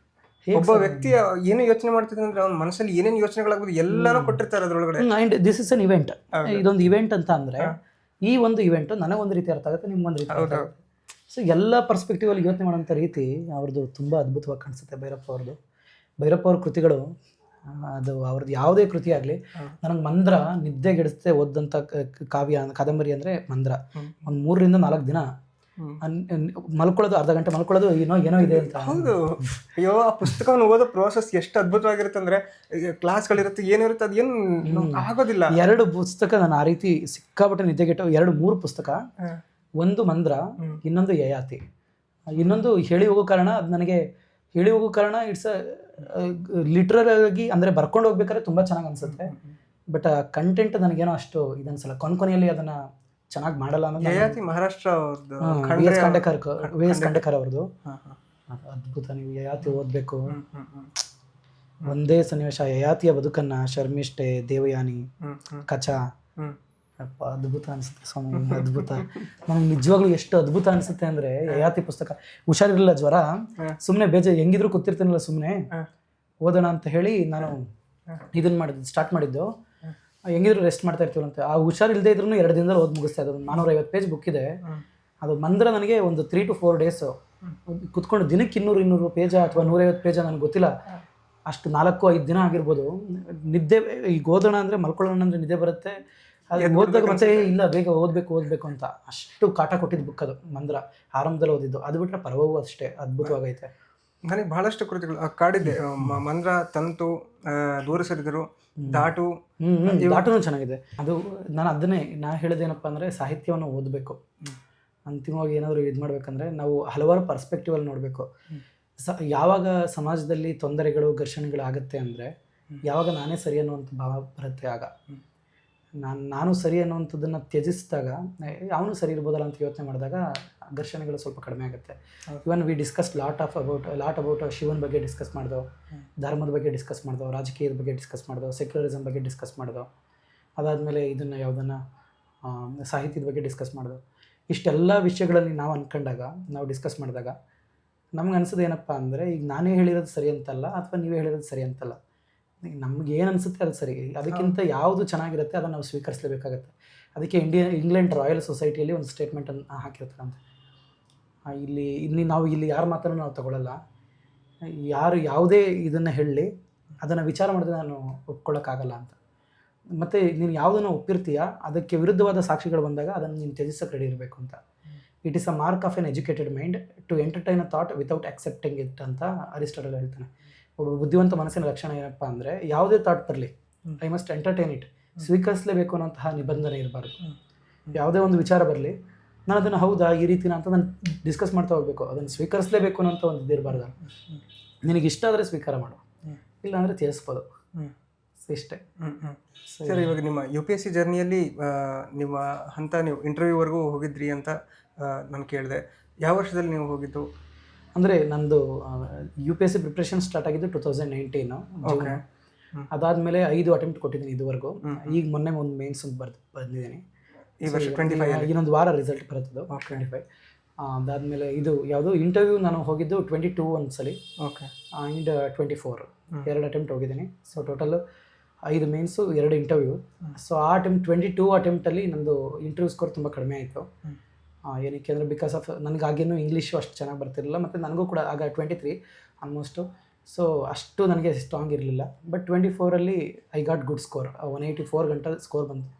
ಒಬ್ಬ ವ್ಯಕ್ತಿ ಏನು ಯೋಚನೆ ಮಾಡ್ತಿದ್ರೆ ಅಂದ್ರೆ ಅವ್ನ ಮನಸ್ಸಲ್ಲಿ ಏನೇನು ಯೋಚನೆಗಳಾಗ್ಬೋದು ಎಲ್ಲಾನು ಕೊಟ್ಟಿರ್ತಾರೆ ಅದರೊಳಗಡೆ. And this is an event. ಇದೊಂದು ಇವೆಂಟ್ ಅಂತ ಅಂದರೆ ಈ ಒಂದು ಇವೆಂಟ್ ನನಗೊಂದು ರೀತಿ ಅರ್ಥ ಆಗುತ್ತೆ, ನಿಮ್ಗೊಂದು ರೀತಿ ಅರ್ಥ ಆಗುತ್ತೆ. ಸೊ ಎಲ್ಲ ಪರ್ಸ್ಪೆಕ್ಟಿವಲ್ಲಿ ಯೋಚನೆ ಮಾಡೋಂಥ ರೀತಿ ಅವ್ರದ್ದು ತುಂಬ ಅದ್ಭುತವಾಗಿ ಕಾಣಿಸುತ್ತೆ ಭೈರಪ್ಪ ಅವ್ರದ್ದು. ಭೈರಪ್ಪ ಅವ್ರ ಕೃತಿಗಳು, ಅದು ಅವ್ರದ್ದು ಯಾವುದೇ ಕೃತಿ ಆಗಲಿ, ನನಗೆ ಮಂದ್ರ ನಿದ್ದೆಗೆಡಿಸ್ತೆ ಓದಂಥ ಕಾದಂಬರಿ ಅಂದರೆ ಮಂದ್ರ. ಒಂದು 3 ರಿಂದ 4 ದಿನ ಮಲ್ಕೊಳ್ಳೋದು, ಅರ್ಧ ಗಂಟೆ ಮಲ್ಕೊಳ್ಳೋದು, ಏನೋ ಇದೆ ಅಂತ. ಹೌದು, ಅಯ್ಯೋ ಆ ಪುಸ್ತಕವನ್ನು ಓದೋ ಪ್ರೋಸೆಸ್ ಎಷ್ಟು ಅದ್ಭುತವಾಗಿರುತ್ತೆ ಅಂದರೆ, ಕ್ಲಾಸ್ಗಳಿರುತ್ತೆ, ಏನಿರುತ್ತೆ ಅದು ಏನು ಆಗೋದಿಲ್ಲ. 2 ಪುಸ್ತಕ ನಾನು ಆ ರೀತಿ ಸಿಕ್ಕಾಪಟ್ಟೆ ನಿದ್ದೆಗೆಟ್ಟು 2-3 ಪುಸ್ತಕ. ಒಂದು ಮಂದ್ರ, ಇನ್ನೊಂದು ಯಯಾತಿ, ಇನ್ನೊಂದು ಹೇಳಿ ಹೋಗೋ ಕಾರಣ. ಅದು ನನಗೆ ಹೇಳಿ ಹೋಗೋ ಕಾರಣ ಇಟ್ಸ್ ಲಿಟ್ರರಿ ಅಂದರೆ ಬರ್ಕೊಂಡು ಹೋಗ್ಬೇಕಾದ್ರೆ ತುಂಬ ಚೆನ್ನಾಗಿ ಅನಿಸುತ್ತೆ. ಬಟ್ ಆ ಕಂಟೆಂಟ್ ನನಗೇನೋ ಅಷ್ಟು ಇದನ್ಸಲ್ಲ, ಕೊನೆಯಲ್ಲಿ ಅದನ್ನು ಚೆನ್ನಾಗಿ ಮಾಡಲ್ಲ ಅನ್ನೋದು. ಯಯಾತಿ ಮಹಾರಾಷ್ಟ್ರ ವಿ ಎಸ್ ಖಂಡೇಕರ್ ಅವ್ರದ್ದು ಅದ್ಭುತ. ನೀವು ಯಯಾತಿ ಓದಬೇಕು. ಒಂದೇ ಸನ್ನಿವೇಶ, ಯಯಾತಿಯ ಬದುಕನ್ನ, ಶರ್ಮಿಷ್ಠೆ, ದೇವಯಾನಿ, ಕಚ, ಅದ್ಭುತ ಅನಿಸುತ್ತೆ ಸ್ವಾಮಿ, ಅದ್ಭುತ. ನನಗೆ ನಿಜವಾಗ್ಲೂ ಎಷ್ಟು ಅದ್ಭುತ ಅನಿಸುತ್ತೆ ಅಂದರೆ, ಯಯಾತಿ ಪುಸ್ತಕ, ಹುಷಾರಿರಲಿಲ್ಲ, ಜ್ವರ, ಸುಮ್ಮನೆ ಹೆಂಗಿದ್ರು ಕೂತಿರ್ತೀನಲ್ಲ, ಸುಮ್ಮನೆ ಓದೋಣ ಅಂತ ಹೇಳಿ ನಾನು ಇದನ್ನು ಸ್ಟಾರ್ಟ್ ಮಾಡಿದ್ದು. ಹೆಂಗಿದ್ರು ರೆಸ್ಟ್ ಮಾಡ್ತಾ ಇರ್ತೀವಂತೆ. ಆ ಹುಷಾರಿಲ್ಲದೆ ಇದ್ರೂ 2 ದಿನದಲ್ಲಿ ಓದಿ ಮುಗಿಸ್ತಾ ಇದ್ದು. 450 ಪೇಜ್ ಬುಕ್ ಇದೆ. ಅದು ಮಂದ್ರ ನನಗೆ ಒಂದು 3 to 4 ಡೇಸು ಕುತ್ಕೊಂಡು ದಿನಕ್ಕೆ 200 ಪೇಜ ಅಥವಾ 150 ಪೇಜ ನನಗೆ ಗೊತ್ತಿಲ್ಲ, ಅಷ್ಟು 4-5 ದಿನ ಆಗಿರ್ಬೋದು. ನಿದ್ದೆ ಈಗ ಓದೋಣ ಅಂದರೆ, ಮಲ್ಕೊಳ್ಳೋಣ ಅಂದರೆ ನಿದ್ದೆ ಬರುತ್ತೆ. ಅದು ಓದಿದಾಗ ಮತ್ತೆ ಇಲ್ಲ ಬೇಗ ಓದಬೇಕು ಅಂತ ಅಷ್ಟು ಕಾಟ ಕೊಟ್ಟಿದ್ದು ಬುಕ್ ಅದು ಮಂದ್ರ. ಆರಂಭದಲ್ಲಿ ಓದಿದ್ದು. ಅದು ಬಿಟ್ಟರೆ ಪರ್ವವು ಅಷ್ಟೇ ಅದ್ಭುತವಾಗೈತೆ. ನನಗೆ ಬಹಳಷ್ಟು ಕೃತಿಗಳು ಕಾಡಿದ್ದೆ. ಮಂದ್ರ, ತಂತು, ದೂರ ಸರಿದರು, ದಾಟು. ದಾಟುನೂ ಚೆನ್ನಾಗಿದೆ. ಅದು ನಾನು ಹೇಳೋದೇನಪ್ಪ ಅಂದರೆ, ಸಾಹಿತ್ಯವನ್ನು ಓದಬೇಕು. ಅಂತಿಮವಾಗಿ ಏನಾದರೂ ಇದು ಮಾಡಬೇಕಂದ್ರೆ ನಾವು ಹಲವಾರು ಪರ್ಸ್ಪೆಕ್ಟಿವಲ್ಲಿ ನೋಡಬೇಕು. ಯಾವಾಗ ಸಮಾಜದಲ್ಲಿ ತೊಂದರೆಗಳು, ಘರ್ಷಣೆಗಳು ಆಗುತ್ತೆ ಅಂದರೆ, ಯಾವಾಗ ನಾನೇ ಸರಿ ಅನ್ನುವಂಥ ಭಾವ ಬರುತ್ತೆ. ಆಗ ನಾನು ಸರಿ ಅನ್ನುವಂಥದ್ದನ್ನು ತ್ಯಜಿಸಿದಾಗ ಅವನು ಸರಿ ಇರ್ಬೋದಲ್ಲ ಅಂತ ಯೋಚನೆ ಮಾಡಿದಾಗ ಘರ್ಷಣೆಗಳು ಸ್ವಲ್ಪ ಕಡಿಮೆ ಆಗುತ್ತೆ. ಇವನ್ ವಿ ಡಿಸ್ಕಸ್ ಲಾಟ್ ಅಬೌಟ್ ಶಿವನ ಬಗ್ಗೆ ಡಿಸ್ಕಸ್ ಮಾಡಿದೆವು, ಧರ್ಮದ ಬಗ್ಗೆ ಡಿಸ್ಕಸ್ ಮಾಡಿದೆವು, ರಾಜಕೀಯದ ಬಗ್ಗೆ ಡಿಸ್ಕಸ್ ಮಾಡಿದೆವು, ಸೆಕ್ಯುಲರಿಸಮ್ ಬಗ್ಗೆ ಡಿಸ್ಕಸ್ ಮಾಡಿದೆವು. ಅದಾದಮೇಲೆ ಸಾಹಿತ್ಯದ ಬಗ್ಗೆ ಡಿಸ್ಕಸ್ ಮಾಡಿದೆವು. ಇಷ್ಟೆಲ್ಲ ವಿಷಯಗಳಲ್ಲಿ ನಾವು ಅಂದ್ಕೊಂಡಾಗ, ನಾವು ಡಿಸ್ಕಸ್ ಮಾಡಿದಾಗ ನಮ್ಗೆ ಅನಿಸೋದು ಏನಪ್ಪ ಅಂದರೆ, ಈಗ ನಾನೇ ಹೇಳಿರೋದು ಸರಿ ಅಂತಲ್ಲ, ಅಥವಾ ನೀವೇ ಹೇಳಿರೋದು ಸರಿ ಅಂತಲ್ಲ, ನಮ್ಗೆ ಏನು ಅನಿಸುತ್ತೆ ಅದು ಸರಿ. ಅದಕ್ಕಿಂತ ಯಾವುದು ಚೆನ್ನಾಗಿರುತ್ತೆ ಅದನ್ನು ನಾವು ಸ್ವೀಕರಿಸಲೇಬೇಕಾಗತ್ತೆ. ಅದಕ್ಕೆ ಇಂಗ್ಲೆಂಡ್ ರಾಯಲ್ ಸೊಸೈಟಿಯಲ್ಲಿ ಒಂದು ಸ್ಟೇಟ್ಮೆಂಟನ್ನು ಹಾಕಿರ್ತಾರಂತೆ, ನಾವು ಇಲ್ಲಿ ಯಾರ ಮಾತನ್ನು ನಾವು ತಗೊಳ್ಳಲ್ಲ, ಯಾರು ಯಾವುದೇ ಇದನ್ನು ಹೇಳಲಿ ಅದನ್ನು ವಿಚಾರ ಮಾಡಿದ್ರೆ ನಾನು ಒಪ್ಕೊಳ್ಳೋಕ್ಕಾಗಲ್ಲ ಅಂತ. ಮತ್ತು ನೀನು ಯಾವುದನ್ನು ಒಪ್ಪಿರ್ತೀಯ ಅದಕ್ಕೆ ವಿರುದ್ಧವಾದ ಸಾಕ್ಷಿಗಳು ಬಂದಾಗ ಅದನ್ನು ನೀನು ತ್ಯಜಿಸೋಕೆ ರೆಡಿ ಇರಬೇಕು ಅಂತ. It is a mark of an educated mind to entertain a thought without accepting it ಅಂತ ಅರಿಸ್ಟಾಟಲ್ ಹೇಳ್ತಾನೆ. ಒಬ್ಬ ಬುದ್ಧಿವಂತ ಮನಸ್ಸಿನ ಲಕ್ಷಣ ಏನಪ್ಪ ಅಂದರೆ, ಯಾವುದೇ ಥಾಟ್ ಬರಲಿ ಐ ಮಸ್ಟ್ ಎಂಟರ್ಟೈನ್ ಇಟ್, ಸ್ವೀಕರಿಸಲೇಬೇಕು ಅನ್ನೋಂತಹ ನಿಬಂಧನೆ ಇರಬಾರ್ದು. ಯಾವುದೇ ಒಂದು ವಿಚಾರ ಬರಲಿ ನಾನು ಅದನ್ನು ಹೌದಾ ಈ ರೀತಿನ ಅಂತ ನಾನು ಡಿಸ್ಕಸ್ ಮಾಡ್ತಾ ಹೋಗಬೇಕು, ಅದನ್ನು ಸ್ವೀಕರಿಸಲೇಬೇಕು ಅನ್ನೋಂಥ ಒಂದು ಇದಿರಬಾರ್ದು. ನಿನಗೆ ಇಷ್ಟ ಆದರೆ ಸ್ವೀಕಾರ ಮಾಡು, ಇಲ್ಲ ಅಂದರೆ ತ್ಯಜಿಸ್ಬೋದು, ಇಷ್ಟೇ. ಸರ್, ಇವಾಗ ನಿಮ್ಮ UPSC ಜರ್ನಿಯಲ್ಲಿ ನಿಮ್ಮ ನೀವು ಇಂಟರ್ವ್ಯೂವರೆಗೂ ಹೋಗಿದ್ರಿ ಅಂತ ನಾನು ಕೇಳಿದೆ. ಯಾವ ವರ್ಷದಲ್ಲಿ ನೀವು ಹೋಗಿದ್ದು? ಅಂದರೆ ನಂದು UPSC ಪ್ರಿಪ್ರೇಷನ್ ಸ್ಟಾರ್ಟ್ ಆಗಿದ್ದು 2019 ಜೂನ್. ಅದಾದಮೇಲೆ 5 ಅಟೆಂಪ್ಟ್ ಕೊಟ್ಟಿದ್ದೀನಿ ಇದುವರೆಗೂ. ಈಗ ಮೊನ್ನೆ ಒಂದು ಮೇನ್ಸ್ ಬಂದಿದ್ದೀನಿ. ಈ ವರ್ಷ 25 ಇನ್ನೊಂದು ವಾರ ರಿಸಲ್ಟ್ ಬರ್ತದೆ 25. ಅದಾದಮೇಲೆ ಇದು ಯಾವುದು ಇಂಟರ್ವ್ಯೂ ನಾನು ಹೋಗಿದ್ದು 22 ಒಂದ್ಸಲಿ ಓಕೆ. ಆ್ಯಂಡ್ 24 2 ಅಟೆಂಪ್ಟ್ ಹೋಗಿದ್ದೀನಿ. So total 5 Mains 2 interview. So ಆ 22 ಅಟೆಂಪ್ಟಲ್ಲಿ ನಂದು ಇಂಟರ್ವ್ಯೂ ಸ್ಕೋರ್ ತುಂಬ ಕಡಿಮೆ ಆಯಿತು. ಏನಕ್ಕೆ ಅಂದರೆ ಬಿಕಾಸ್ ಆಫ್ ನನಗಾಗೇನು ಇಂಗ್ಲೀಷು ಅಷ್ಟು ಚೆನ್ನಾಗಿ ಬರ್ತಿರಲಿಲ್ಲ, ಮತ್ತು ನನಗೂ ಕೂಡ ಆಗ 23 ಆಲ್ಮೋಸ್ಟು. ಸೊ ಅಷ್ಟು ನನಗೆ ಸ್ಟ್ರಾಂಗ್ ಇರಲಿಲ್ಲ. ಬಟ್ 24ಅಲ್ಲಿ ಐ ಗಾಟ್ ಗುಡ್ ಸ್ಕೋರ್, 184 ಗಂಟೆ ಸ್ಕೋರ್ ಬಂತು.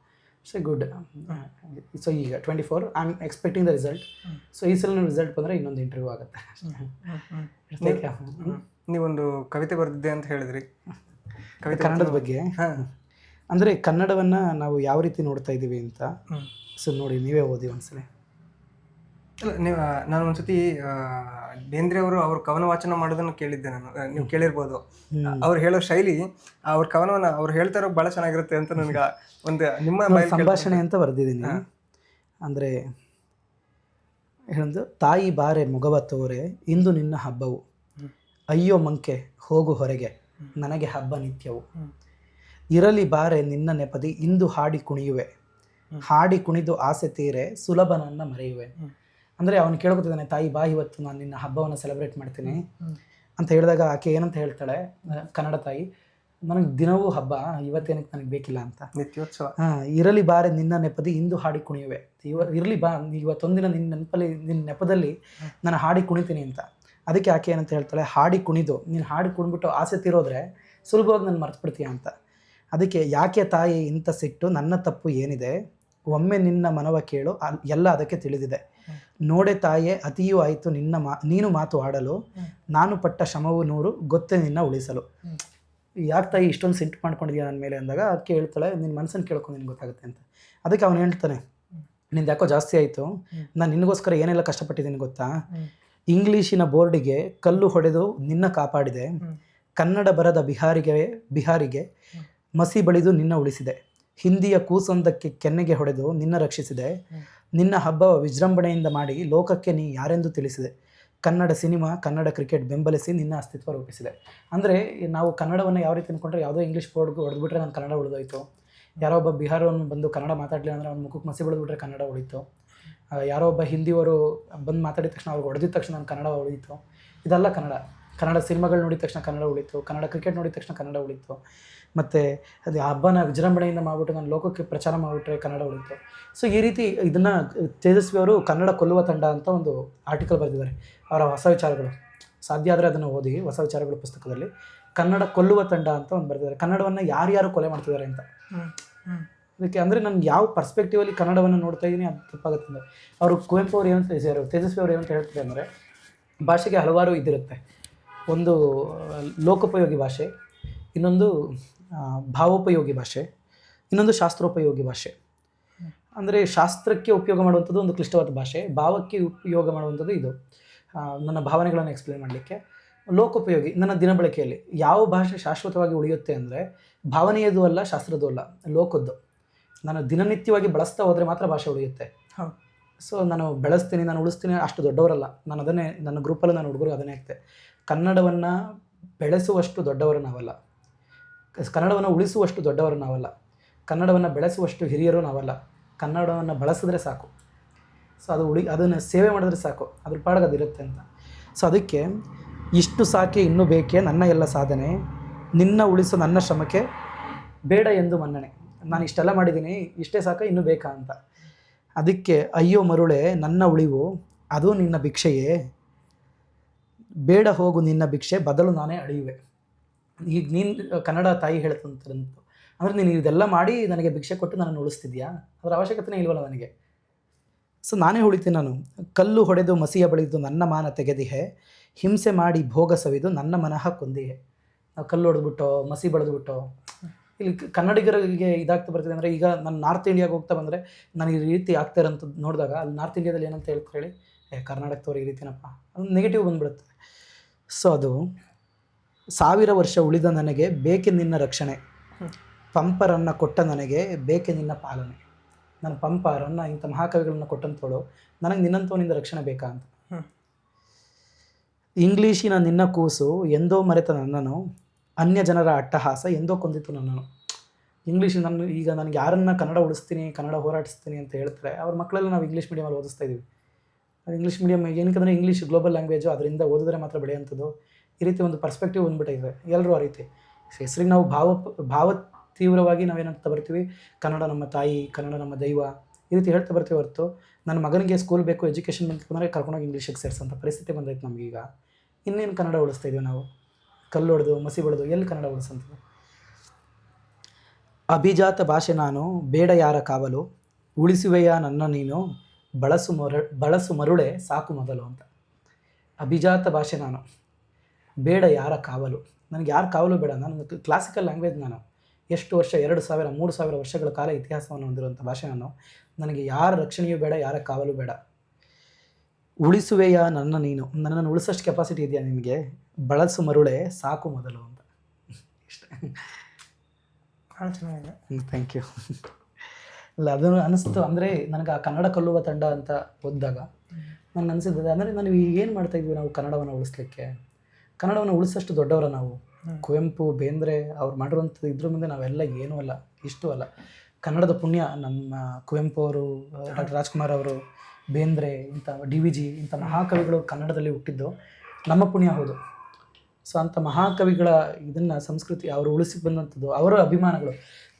So good. ಸೊ ಈಗ 24 I am expecting the result. So ಈ ಸಲ ರಿಸಲ್ಟ್ ಬಂದರೆ ಇನ್ನೊಂದು ಇಂಟರ್ವ್ಯೂ ಆಗುತ್ತೆ. ನೀವೊಂದು ಕವಿತೆ ಬರೆದಿದ್ದೆ ಅಂತ ಹೇಳಿದ್ರಿ, ಕವಿತೆ ಕನ್ನಡದ ಬಗ್ಗೆ. ಅಂದರೆ ಕನ್ನಡವನ್ನು ನಾವು ಯಾವ ರೀತಿ ನೋಡ್ತಾ ಇದ್ದೀವಿ ಅಂತ. ಸೊ ನೋಡಿ, ನೀವೇ ಓದಿ ಒಂದ್ಸಲ. ಅಲ್ಲ, ನಾನು ಒಂದ್ಸತಿ ಬೇಂದ್ರೆ ಅವರು ಅವ್ರ ಕವನ ವಾಚನ ಮಾಡೋದನ್ನು ಕೇಳಿದ್ದೆ ನಾನು. ನೀವು ಕೇಳಿರ್ಬೋದು. ಅವ್ರು ಹೇಳೋ ಶೈಲಿ, ಅವ್ರ ಕವನವನ್ನ ಅವ್ರು ಹೇಳ್ತಾರೋ ಭಾಳ ಚೆನ್ನಾಗಿರುತ್ತೆ ಅಂತ ನನಗೆ ಒಂದು ನಿಮ್ಮ ಸಂಭಾಷಣೆ ಅಂತ ಬರೆದಿದ್ದೀನಿ. ಅಂದರೆ ಹೇಳೋದು, ತಾಯಿ ಬಾರೆ ಮೊಗವ ತೋರೆ ಇಂದು ನಿನ್ನ ಹಬ್ಬವು, ಅಯ್ಯೋ ಮಂಕೆ ಹೋಗು ಹೊರಗೆ ನನಗೆ ಹಬ್ಬ ನಿತ್ಯವು, ಇರಲಿ ಬಾರೆ ನಿನ್ನ ನೆಪದಿ ಇಂದು ಹಾಡಿ ಕುಣಿಯುವೆ, ಹಾಡಿ ಕುಣಿದು ಆಸೆ ತೀರೆ ಸುಲಭ ನನ್ನ ಮರೆಯುವೆ. ಅಂದರೆ ಅವನು ಕೇಳ್ಕೊತಿದ್ದಾನೆ, ತಾಯಿ ಬಾ ಇವತ್ತು ನಾನು ನಿನ್ನ ಹಬ್ಬವನ್ನು ಸೆಲೆಬ್ರೇಟ್ ಮಾಡ್ತೀನಿ ಅಂತ ಹೇಳಿದಾಗ ಆಕೆ ಏನಂತ ಹೇಳ್ತಾಳೆ, ಕನ್ನಡ ತಾಯಿ, ನನಗೆ ದಿನವೂ ಹಬ್ಬ, ಇವತ್ತೇನಕ್ಕೆ ನನಗೆ ಬೇಕಿಲ್ಲ ಅಂತ. ನಿತ್ಯೋತ್ಸವ. ಇರಲಿ ಬಾರೆ ನಿನ್ನ ನೆಪದಿ ಇಂದು ಹಾಡಿ ಕುಣಿಯುವೆ, ಇರಲಿ ಬಾ ಇವತ್ತೊಂದಿನ ನಿನ್ನ ನೆಪದಲ್ಲಿ ನಾನು ಹಾಡಿ ಕುಣಿತೀನಿ ಅಂತ. ಅದಕ್ಕೆ ಆಕೆ ಏನಂತ ಹೇಳ್ತಾಳೆ, ಹಾಡಿ ಕುಣಿದು ನೀನು ಹಾಡಿ ಕುಣಿದ್ಬಿಟ್ಟು ಆಸೆ ತೀರೋದ್ರೆ ಸುಲಭವಾಗಿ ನಾನು ಮರ್ತ್ಬಿಡ್ತೀಯ ಅಂತ. ಅದಕ್ಕೆ, ಯಾಕೆ ತಾಯಿ ಇಂಥ ಸಿಟ್ಟು, ನನ್ನ ತಪ್ಪು ಏನಿದೆ, ಒಮ್ಮೆ ನಿನ್ನ ಮನವ ಕೇಳು ಎಲ್ಲ ಅದಕ್ಕೆ ತಿಳಿದಿದೆ, ನೋಡೆ ತಾಯೇ ಅತಿಯೂ ಆಯಿತು ನೀನು ಮಾತು ಆಡಲು, ನಾನು ಪಟ್ಟ ಶ್ರಮವು 100 ಗೊತ್ತೇ ನಿನ್ನ ಉಳಿಸಲು. ಯಾಕೆ ತಾಯಿ ಇಷ್ಟೊಂದು ಸಿಟ್ಟು ಮಾಡ್ಕೊಂಡಿದ್ಯಾ ನನ್ನ ಮೇಲೆ ಅಂದಾಗ ಅದಕ್ಕೆ ಹೇಳ್ತಾಳೆ, ನಿನ್ನ ಮನಸ್ಸನ್ನು ಕೇಳ್ಕೊಂಡು ನಿನ್ಗೆ ಗೊತ್ತಾಗುತ್ತೆ ಅಂತ. ಅದಕ್ಕೆ ಅವನು ಹೇಳ್ತಾನೆ, ನಿಂದು ಯಾಕೋ ಜಾಸ್ತಿ ಆಯಿತು, ನಾನು ನಿನಗೋಸ್ಕರ ಏನೆಲ್ಲ ಕಷ್ಟಪಟ್ಟಿದ್ದೀನಿ ಗೊತ್ತಾ, ಇಂಗ್ಲೀಷಿನ ಬೋರ್ಡಿಗೆ ಕಲ್ಲು ಹೊಡೆದು ನಿನ್ನ ಕಾಪಾಡಿದೆ, ಕನ್ನಡ ಬರದ ಬಿಹಾರಿಗೆ ಮಸಿ ಬಳಿದು ನಿನ್ನ ಉಳಿಸಿದೆ, ಹಿಂದಿಯ ಕೂಸೊಂದಕ್ಕೆ ಕೆನ್ನೆಗೆ ಹೊಡೆದು ನಿನ್ನ ರಕ್ಷಿಸಿದೆ, ನಿನ್ನ ಹಬ್ಬ ವಿಜೃಂಭಣೆಯಿಂದ ಮಾಡಿ ಲೋಕಕ್ಕೆ ನೀ ಯಾರೆಂದು ತಿಳಿಸಿದೆ, ಕನ್ನಡ ಸಿನಿಮಾ ಕನ್ನಡ ಕ್ರಿಕೆಟ್ ಬೆಂಬಲಿಸಿ ನಿನ್ನ ಅಸ್ತಿತ್ವ ರೂಪಿಸಿದೆ. ಅಂದರೆ ನಾವು ಕನ್ನಡವನ್ನು ಯಾವ ರೀತಿ ಅಂದ್ಕೊಂಡ್ರೆ, ಯಾವುದೋ ಇಂಗ್ಲೀಷ್ ಬೋರ್ಡ್ಗೆ ಹೊಡೆದ್ಬಿಟ್ರೆ ನಾನು ಕನ್ನಡ ಉಳಿದೋಯ್ತು, ಯಾರೋ ಒಬ್ಬ ಬಿಹಾರವನ್ನು ಬಂದು ಕನ್ನಡ ಮಾತಾಡಲಿಲ್ಲ ಅಂದರೆ ಅವ್ನ ಮುಖಕ್ಕೆ ಮಸಿ ಬೆಳೆದ್ಬಿಟ್ರೆ ಕನ್ನಡ ಉಳಿತು, ಯಾರೋ ಒಬ್ಬ ಹಿಂದಿಯವರು ಬಂದು ಮಾತಾಡಿದ ತಕ್ಷಣ ಅವ್ರಿಗೆ ಹೊಡೆದಿದ ತಕ್ಷಣ ನಾನು ಕನ್ನಡ ಉಳಿತು. ಇದೆಲ್ಲ ಕನ್ನಡ ಸಿನಿಮಾಗಳು ನೋಡಿದ ತಕ್ಷಣ ಕನ್ನಡ ಉಳಿತು, ಕನ್ನಡ ಕ್ರಿಕೆಟ್ ನೋಡಿದ ತಕ್ಷಣ ಕನ್ನಡ ಉಳಿತು, ಮತ್ತು ಅದು ಹಬ್ಬನ ವಿಜೃಂಭಣೆಯಿಂದ ಮಾಡಿಬಿಟ್ಟು ನಾನು ಲೋಕಕ್ಕೆ ಪ್ರಚಾರ ಮಾಡಿಬಿಟ್ರೆ ಕನ್ನಡ ಉಳಿತು. ಸೊ ಈ ರೀತಿ ಇದನ್ನು ತೇಜಸ್ವಿ ಅವರು ಕನ್ನಡ ಕೊಲ್ಲುವ ತಂಡ ಅಂತ ಒಂದು ಆರ್ಟಿಕಲ್ ಬರೆದಿದ್ದಾರೆ. ಅವರ ಹೊಸ ವಿಚಾರಗಳು, ಸಾಧ್ಯ ಆದರೆ ಅದನ್ನು ಓದಿ, ಹೊಸ ವಿಚಾರಗಳು ಪುಸ್ತಕದಲ್ಲಿ ಕನ್ನಡ ಕೊಲ್ಲುವ ತಂಡ ಅಂತ ಒಂದು ಬರೆದಿದ್ದಾರೆ. ಕನ್ನಡವನ್ನು ಯಾರ್ಯಾರು ಕೊಲೆ ಮಾಡ್ತಿದ್ದಾರೆ ಅಂತ. ಅದಕ್ಕೆ ಅಂದರೆ ನಾನು ಯಾವ ಪರ್ಸ್ಪೆಕ್ಟಿವಲ್ಲಿ ಕನ್ನಡವನ್ನು ನೋಡ್ತಾ ಇದ್ದೀನಿ ಅದು ತಪ್ಪಾಗುತ್ತೆ. ಅಂದರೆ ಅವರು ಕುವೆಂಪು ಅವರು ಏನಂತ ತೇಜಸ್ವಿ ಅವರು ಏನಂತ ಹೇಳ್ತಾರೆ ಅಂದರೆ, ಭಾಷೆಗೆ ಹಲವಾರು ಇದಿರುತ್ತೆ. ಒಂದು ಲೋಕೋಪಯೋಗಿ ಭಾಷೆ, ಇನ್ನೊಂದು ಭಾವೋಪಯೋಗಿ ಭಾಷೆ, ಇನ್ನೊಂದು ಶಾಸ್ತ್ರೋಪಯೋಗಿ ಭಾಷೆ. ಅಂದರೆ ಶಾಸ್ತ್ರಕ್ಕೆ ಉಪಯೋಗ ಮಾಡುವಂಥದ್ದು ಒಂದು ಕ್ಲಿಷ್ಟವಾದ ಭಾಷೆ, ಭಾವಕ್ಕೆ ಉಪಯೋಗ ಮಾಡುವಂಥದ್ದು ಇದು ನನ್ನ ಭಾವನೆಗಳನ್ನು ಎಕ್ಸ್ಪ್ಲೇನ್ ಮಾಡಲಿಕ್ಕೆ. ಲೋಕೋಪಯೋಗಿ ನನ್ನ ದಿನಬಳಕೆಯಲ್ಲಿ ಯಾವ ಭಾಷೆ ಶಾಶ್ವತವಾಗಿ ಉಳಿಯುತ್ತೆ ಅಂದರೆ, ಭಾವನೆಯದು ಅಲ್ಲ, ಶಾಸ್ತ್ರದ್ದು ಅಲ್ಲ, ಲೋಕದ್ದು. ನಾನು ದಿನನಿತ್ಯವಾಗಿ ಬಳಸ್ತಾ ಹೋದರೆ ಮಾತ್ರ ಭಾಷೆ ಉಳಿಯುತ್ತೆ. ಸೊ ನಾನು ಬೆಳೆಸ್ತೀನಿ, ನಾನು ಉಳಿಸ್ತೀನಿ, ಅಷ್ಟು ದೊಡ್ಡವರಲ್ಲ. ನಾನು ಅದನ್ನೇ ನನ್ನ ಗ್ರೂಪಲ್ಲಿ ನಾನು ಹುಡುಗರು ಅದನ್ನೇ ಆಗ್ತೆ, ಕನ್ನಡವನ್ನು ಬೆಳೆಸುವಷ್ಟು ದೊಡ್ಡವರು ನಾವಲ್ಲ, ಕನ್ನಡವನ್ನು ಉಳಿಸುವಷ್ಟು ದೊಡ್ಡವರು ನಾವಲ್ಲ, ಕನ್ನಡವನ್ನು ಬೆಳೆಸುವಷ್ಟು ಹಿರಿಯರು ನಾವಲ್ಲ, ಕನ್ನಡವನ್ನು ಬಳಸಿದ್ರೆ ಸಾಕು. ಸೊ ಅದನ್ನು ಸೇವೆ ಮಾಡಿದ್ರೆ ಸಾಕು, ಅದ್ರ ಪಾಡಿಗೆ ಅದಿರುತ್ತೆ ಅಂತ. ಸೊ ಅದಕ್ಕೆ, ಇಷ್ಟು ಸಾಕೆ ಇನ್ನೂ ಬೇಕೆ ನನ್ನ ಎಲ್ಲ ಸಾಧನೆ, ನಿನ್ನ ಉಳಿಸೋ ನನ್ನ ಶ್ರಮಕ್ಕೆ ಬೇಡ ಎಂದು ಮನ್ನಣೆ. ನಾನು ಇಷ್ಟೆಲ್ಲ ಮಾಡಿದ್ದೀನಿ, ಇಷ್ಟೇ ಸಾಕ ಇನ್ನೂ ಬೇಕಾ ಅಂತ. ಅದಕ್ಕೆ, ಅಯ್ಯೋ ಮರುಳೆ ನನ್ನ ಉಳಿವು ಅದು ನಿನ್ನ ಭಿಕ್ಷೆಯೇ, ಬೇಡ ಹೋಗು ನಿನ್ನ ಭಿಕ್ಷೆ ಬದಲು ನಾನೇ ಅಳಿಯುವೆ. ಈಗ ನೀನು ಕನ್ನಡ ತಾಯಿ ಹೇಳ್ತಂತಂತು ಅಂದರೆ, ನೀನು ಇದೆಲ್ಲ ಮಾಡಿ ನನಗೆ ಭಿಕ್ಷೆ ಕೊಟ್ಟು ನನ್ನನ್ನು ಉಳಿಸ್ತಿದ್ಯಾ? ಅದರ ಅವಶ್ಯಕತೆನೇ ಇಲ್ವಲ್ಲ ನನಗೆ. ಸೊ ನಾನೇ ಉಳಿತೀನಿ. ನಾನು ಕಲ್ಲು ಹೊಡೆದು ಮಸಿಯ ಬಳಿದು ನನ್ನ ಮಾನ ತೆಗೆದಿಹೆ, ಹಿಂಸೆ ಮಾಡಿ ಭೋಗ ಸವಿದು ನನ್ನ ಮನಃ ಕೊಂದಿಹೆ. ನಾವು ಕಲ್ಲು ಹೊಡೆದ್ಬಿಟ್ಟೋ ಮಸಿ ಬೆಳೆದ್ಬಿಟ್ಟೋ ಇಲ್ಲಿ ಕನ್ನಡಿಗರಿಗೆ ಇದಾಗ್ತಾ ಬರ್ತಿದೆ. ಅಂದರೆ ಈಗ ನಾನು ನಾರ್ತ್ ಇಂಡಿಯಾಗೆ ಹೋಗ್ತಾ ಬಂದರೆ ನಾನು ಈ ರೀತಿ ಆಗ್ತಾ ಇರೋಂಥದ್ದು ನೋಡಿದಾಗ, ಅಲ್ಲಿ ನಾರ್ತ್ ಇಂಡಿಯಾದಲ್ಲಿ ಏನಂತ ಹೇಳ್ತಾರೆ ಹೇಳಿ, ಕರ್ನಾಟಕದವ್ರು ಈ ರೀತಿನಪ್ಪ, ಅದು ನೆಗೆಟಿವ್ ಬಂದುಬಿಡುತ್ತೆ. ಸೊ ಅದು, 1000 ವರ್ಷ ಉಳಿದ ನನಗೆ ಬೇಕೆ ನಿನ್ನ ರಕ್ಷಣೆ, ಪಂಪರನ್ನು ಕೊಟ್ಟ ನನಗೆ ಬೇಕೆ ನಿನ್ನ ಪಾಲನೆ. ನಾನು ಪಂಪ, ರನ್ನ ಇಂಥ ಮಹಾಕವಿಗಳನ್ನು ಕೊಟ್ಟಂತೋಳು, ನನಗೆ ನಿನ್ನಂಥವನಿಂದ ರಕ್ಷಣೆ ಬೇಕಾ ಅಂತ. ಇಂಗ್ಲೀಷಿನ ನಿನ್ನ ಕೂಸು ಎಂದೋ ಮರೆತ ನನ್ನನು, ಅನ್ಯ ಜನರ ಅಟ್ಟಹಾಸ ಎಂದೋ ಕೊಂದಿತು ನನ್ನನು. ಇಂಗ್ಲೀಷ್ ಈಗ ನನಗೆ ಯಾರನ್ನ ಕನ್ನಡ ಉಳಿಸ್ತೀನಿ, ಕನ್ನಡ ಹೋರಾಡಿಸ್ತೀನಿ ಅಂತ ಹೇಳ್ತಾರೆ, ಅವ್ರ ಮಕ್ಕಳೆಲ್ಲ ನಾವು ಇಂಗ್ಲೀಷ್ ಮೀಡಿಯಮಲ್ಲಿ ಓದಿಸ್ತಾ ಇದ್ದೀವಿ. ಅದು ಇಂಗ್ಲೀಷ್ ಮೀಡಿಯಮ್ ಏನಕ್ಕಂದರೆ ಇಂಗ್ಲೀಷ್ ಗ್ಲೋಬಲ್ ಲ್ಯಾಂಗ್ವೇಜು, ಅದರಿಂದ ಓದಿದ್ರೆ ಮಾತ್ರ ಬೆಳೆಯುವಂಥದ್ದು. ಈ ರೀತಿ ಒಂದು ಪರ್ಸ್ಪೆಕ್ಟಿವ್ ಬಂದ್ಬಿಟ್ಟಿದೆ ಎಲ್ಲರೂ ಆ ರೀತಿ. ಹೆಸರಿಗೆ ನಾವು ಭಾವ ತೀವ್ರವಾಗಿ ನಾವೇನಂತ ಬರ್ತೀವಿ, ಕನ್ನಡ ನಮ್ಮ ತಾಯಿ, ಕನ್ನಡ ನಮ್ಮ ದೈವ, ಈ ರೀತಿ ಹೇಳ್ತಾ ಬರ್ತೀವಿ ಹೊರತು ನನ್ನ ಮಗನಿಗೆ ಸ್ಕೂಲ್ ಬೇಕು, ಎಜುಕೇಷನ್ ಬಂತಂದರೆ ಕರ್ಕೊಂಡೋಗಿ ಇಂಗ್ಲೀಷಿಗೆ ಸೇರಿಸೋಂಥ ಪರಿಸ್ಥಿತಿ ಬಂದೈತೆ ನಮಗೀಗ. ಇನ್ನೇನು ಕನ್ನಡ ಉಳಿಸ್ತಾ ಇದೀವಿ ನಾವು? ಕಲ್ಲು ಹೊಡೆದು ಮಸಿ ಬೆಳೆದು ಎಲ್ಲಿ ಕನ್ನಡ ಉಳಿಸಂಥದ್ದು? ಅಭಿಜಾತ ಭಾಷೆ ನಾನು, ಬೇಡ ಯಾರ ಕಾವಲು, ಉಳಿಸುವೆಯ ನನ್ನ ನೀನು, ಬಳಸು ಮರುಳೆ ಸಾಕು ಮೊದಲು ಅಂತ. ಅಭಿಜಾತ ಭಾಷೆ ನಾನು, ಬೇಡ ಯಾರ ಕಾವಲು, ನನಗೆ ಯಾರ ಕಾವಲು ಬೇಡ. ನಾನು ಕ್ಲಾಸಿಕಲ್ ಲ್ಯಾಂಗ್ವೇಜ್, ನಾನು ಎಷ್ಟು ವರ್ಷ 2000 3000 ವರ್ಷಗಳ ಕಾಲ ಇತಿಹಾಸವನ್ನು ಹೊಂದಿರುವಂಥ ಭಾಷೆ ನಾನು. ನನಗೆ ಯಾರ ರಕ್ಷಣೆಯೂ ಬೇಡ, ಯಾರ ಕಾವಲು ಬೇಡ. ಉಳಿಸುವೆಯ ನನ್ನ ನೀನು, ನನ್ನನ್ನು ಉಳಿಸೋಷ್ಟು ಕೆಪಾಸಿಟಿ ಇದೆಯಾ ನಿನಗೆ? ಬಳಸು ಮರುಳೆ ಸಾಕು ಮೊದಲು ಅಂತ. ಇಷ್ಟ. ಭಾಳ ಚೆನ್ನಾಗಿದೆ. Thank you. ಅಲ್ಲ, ಅದನ್ನು ಅನಿಸ್ತು. ಅಂದರೆ ನನಗೆ ಆ ಕನ್ನಡ ಕಲ್ಲುವ ತಂಡ ಅಂತ ಓದಿದಾಗ ನನಗೆ ಅನಿಸಿದ್ದು, ಅಂದರೆ ನಾವು ಏನು ಮಾಡ್ತಾಯಿದ್ವಿ ನಾವು ಕನ್ನಡವನ್ನು ಉಳಿಸ್ಲಿಕ್ಕೆ? ಕನ್ನಡವನ್ನು ಉಳಿಸೋಷ್ಟು ದೊಡ್ಡವರ ನಾವು? ಕುವೆಂಪು, ಬೇಂದ್ರೆ ಅವ್ರು ಮಾಡಿರುವಂಥದ್ದು ಇದ್ರ ಮುಂದೆ ನಾವೆಲ್ಲ ಏನೂ ಅಲ್ಲ, ಇಷ್ಟು ಅಲ್ಲ. ಕನ್ನಡದ ಪುಣ್ಯ ನಮ್ಮ ಕುವೆಂಪು ಅವರು, ಡಾಕ್ಟರ್ ರಾಜ್ಕುಮಾರ್ ಅವರು, ಬೇಂದ್ರೆ, ಇಂಥ DVG ಇಂಥ ಮಹಾಕವಿಗಳು ಕನ್ನಡದಲ್ಲಿ ಹುಟ್ಟಿದ್ದು ನಮ್ಮ ಪುಣ್ಯ ಹೌದು. ಸೊ ಅಂಥ ಮಹಾಕವಿಗಳ ಇದನ್ನು ಸಂಸ್ಕೃತಿ ಅವರು ಉಳಿಸಿ ಬಂದಂಥದ್ದು, ಅವರ ಅಭಿಮಾನಗಳು.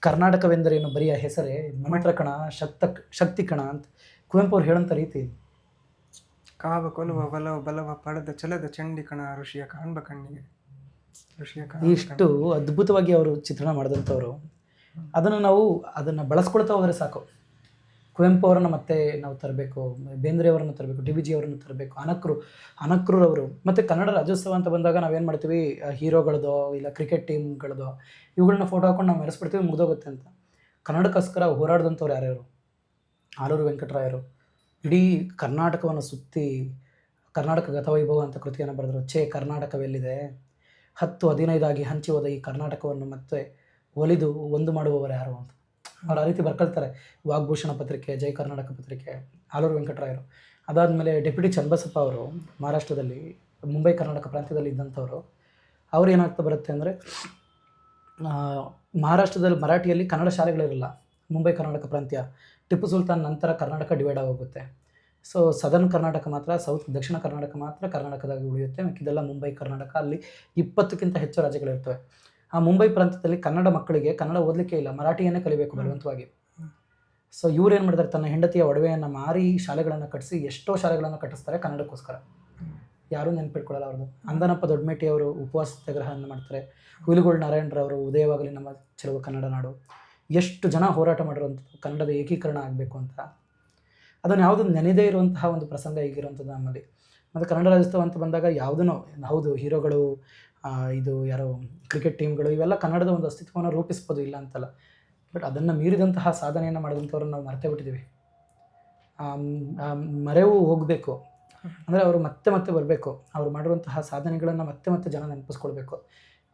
ಕರ್ನಾಟಕವೆಂದರೇನು ಬರಿಯ ಹೆಸರೇ, ಮಂತ್ರ ಕಣ, ಶಕ್ತಿ ಕಣ ಅಂತ ಕುವೆಂಪು ಅವ್ರು ಹೇಳೋಂಥ ರೀತಿ. ಕಾವ ಕೊಲುವ ಬಲವ ಬಲವ ಪಡೆದ ಚಲದ ಚಂಡಿ ಕಣ, ಋಷಿಯ ಕಾಣ್ಬ ಕಣ್ಣಿಗೆ, ಇಷ್ಟು ಅದ್ಭುತವಾಗಿ ಅವರು ಚಿತ್ರಣ ಮಾಡಿದಂಥವ್ರು. ಅದನ್ನು ಬಳಸ್ಕೊಳ್ತಾ ಹೋದರೆ ಸಾಕು. ಕುವೆಂಪು ಅವರನ್ನು ಮತ್ತೆ ನಾವು ತರಬೇಕು, ಬೇಂದ್ರೆ ಅವರನ್ನು ತರಬೇಕು, DVG ಅವರನ್ನು ತರಬೇಕು, ಅನಕ್ರೂರವರು. ಮತ್ತು ಕನ್ನಡ ರಾಜ್ಯೋತ್ಸವ ಅಂತ ಬಂದಾಗ ನಾವೇನು ಮಾಡ್ತೀವಿ, ಹೀರೋಗಳದೋ ಇಲ್ಲ ಕ್ರಿಕೆಟ್ ಟೀಮ್ಗಳದೋ ಇವುಗಳನ್ನ ಫೋಟೋ ಹಾಕೊಂಡು ನಾವು ಮೆರೆಸ್ಬಿಡ್ತೀವಿ, ಮುಗ್ದೋಗುತ್ತೆ ಅಂತ. ಕನ್ನಡಕ್ಕೋಸ್ಕರ ಹೋರಾಡಿದಂಥವ್ರು ಯಾರ್ಯಾರು? ಆಲೂರು ವೆಂಕಟರಾಯರು ಇಡೀ ಕರ್ನಾಟಕವನ್ನು ಸುತ್ತಿ ಕರ್ನಾಟಕ ಗತವೈಭವ ಅಂತ ಕೃತಿಯನ್ನು ಬರೆದರು. ಕರ್ನಾಟಕವೆಲ್ಲಿದೆ, 10-15 ಆಗಿ ಹಂಚಿ ಹೋದ ಈ ಕರ್ನಾಟಕವನ್ನು ಮತ್ತೆ ಒಲಿದು ಒಂದು ಮಾಡುವವರು ಯಾರು ಅಂತ ಅವ್ರು ಆ ರೀತಿ ಬರ್ಕೊಳ್ತಾರೆ. ವಾಗ್ಭೂಷಣ ಪತ್ರಿಕೆ, ಜೈ ಕರ್ನಾಟಕ ಪತ್ರಿಕೆ, ಆಲೂರು ವೆಂಕಟರಾಯರು. ಅದಾದಮೇಲೆ ಡೆಪ್ಯೂಟಿ ಚನ್ನಬಸಪ್ಪ ಅವರು ಮಹಾರಾಷ್ಟ್ರದಲ್ಲಿ, ಮುಂಬೈ ಕರ್ನಾಟಕ ಪ್ರಾಂತ್ಯದಲ್ಲಿ ಇದ್ದಂಥವ್ರು. ಅವ್ರು ಏನಾಗ್ತಾ ಬರುತ್ತೆ ಅಂದರೆ, ಮಹಾರಾಷ್ಟ್ರದಲ್ಲಿ ಮರಾಠಿಯಲ್ಲಿ ಕನ್ನಡ ಶಾಲೆಗಳಿರಲ್ಲ. ಮುಂಬೈ ಕರ್ನಾಟಕ ಪ್ರಾಂತ್ಯ, ಟಿಪ್ಪು ಸುಲ್ತಾನ್ ನಂತರ ಕರ್ನಾಟಕ ಡಿವೈಡ್ ಆಗೋಗುತ್ತೆ. ಸೊ ಸದರ್ನ್ ಕರ್ನಾಟಕ ಮಾತ್ರ, ದಕ್ಷಿಣ ಕರ್ನಾಟಕ ಮಾತ್ರ ಕರ್ನಾಟಕದಾಗಿ ಉಳಿಯುತ್ತೆ. ಮಿಕ್ಕಿದೆಲ್ಲ ಮುಂಬೈ ಕರ್ನಾಟಕ. ಅಲ್ಲಿ 20ಕ್ಕಿಂತ ಹೆಚ್ಚು ರಾಜ್ಯಗಳಿರ್ತವೆ. ಆ ಮುಂಬೈ ಪ್ರಾಂತ್ಯದಲ್ಲಿ ಕನ್ನಡ ಮಕ್ಕಳಿಗೆ ಕನ್ನಡ ಓದಲಿಕ್ಕೆ ಇಲ್ಲ, ಮರಾಠಿಯನ್ನೇ ಕಲಿಬೇಕು ಬಲವಂತವಾಗಿ. ಸೊ ಇವ್ರು ಏನು ಮಾಡ್ತಾರೆ, ತನ್ನ ಹೆಂಡತಿಯ ಒಡವೆಯನ್ನು ಮಾರಿ ಶಾಲೆಗಳನ್ನು ಕಟ್ಟಿಸಿ ಎಷ್ಟೋ ಶಾಲೆಗಳನ್ನು ಕಟ್ಟಿಸ್ತಾರೆ ಕನ್ನಡಕ್ಕೋಸ್ಕರ. ಯಾರೂ ನೆನಪಿಟ್ಕೊಳ್ಳಲ್ಲ ಅವ್ರದ್ದು. ಅಂದನಪ್ಪ ದೊಡ್ಡಮೇಟಿ ಅವರು ಉಪವಾಸ ಸತ್ಯಾಗ್ರಹವನ್ನು ಮಾಡ್ತಾರೆ. ಹುಲಿಗೋಳ್ ನಾರಾಯಣರವರು ಉದಯವಾಗಲಿ ನಮ್ಮ ಚೆಲುವ ಕನ್ನಡ ನಾಡು. ಎಷ್ಟು ಜನ ಹೋರಾಟ ಮಾಡಿರುವಂಥದ್ದು ಕನ್ನಡದ ಏಕೀಕರಣ ಆಗಬೇಕು ಅಂತ. ಅದನ್ನು ಯಾವುದೂ ನೆನೆದೇ ಇರುವಂತಹ ಒಂದು ಪ್ರಸಂಗ ಈಗಿರುವಂಥದ್ದು ನಮ್ಮಲ್ಲಿ. ಮತ್ತು ಕನ್ನಡ ರಾಜ್ಯೋತ್ಸವ ಅಂತ ಬಂದಾಗ ಯಾವುದೂ ಹೌದು, ಹೀರೋಗಳು, ಇದು ಯಾರೋ ಕ್ರಿಕೆಟ್ ಟೀಮ್ಗಳು, ಇವೆಲ್ಲ ಕನ್ನಡದ ಒಂದು ಅಸ್ತಿತ್ವವನ್ನು ರೂಪಿಸ್ಬೋದು, ಇಲ್ಲ ಅಂತಲ್ಲ. ಬಟ್ ಅದನ್ನು ಮೀರಿದಂತಹ ಸಾಧನೆಯನ್ನು ಮಾಡಿದಂಥವ್ರನ್ನ ನಾವು ಮರೆತೇ ಬಿಟ್ಟಿದ್ದೀವಿ. ಮರೆವು ಹೋಗಬೇಕು ಅಂದರೆ ಅವರು ಮತ್ತೆ ಬರಬೇಕು. ಅವರು ಮಾಡಿರುವಂತಹ ಸಾಧನೆಗಳನ್ನು ಮತ್ತೆ ಜನ ನೆನಪಿಸ್ಕೊಳ್ಬೇಕು.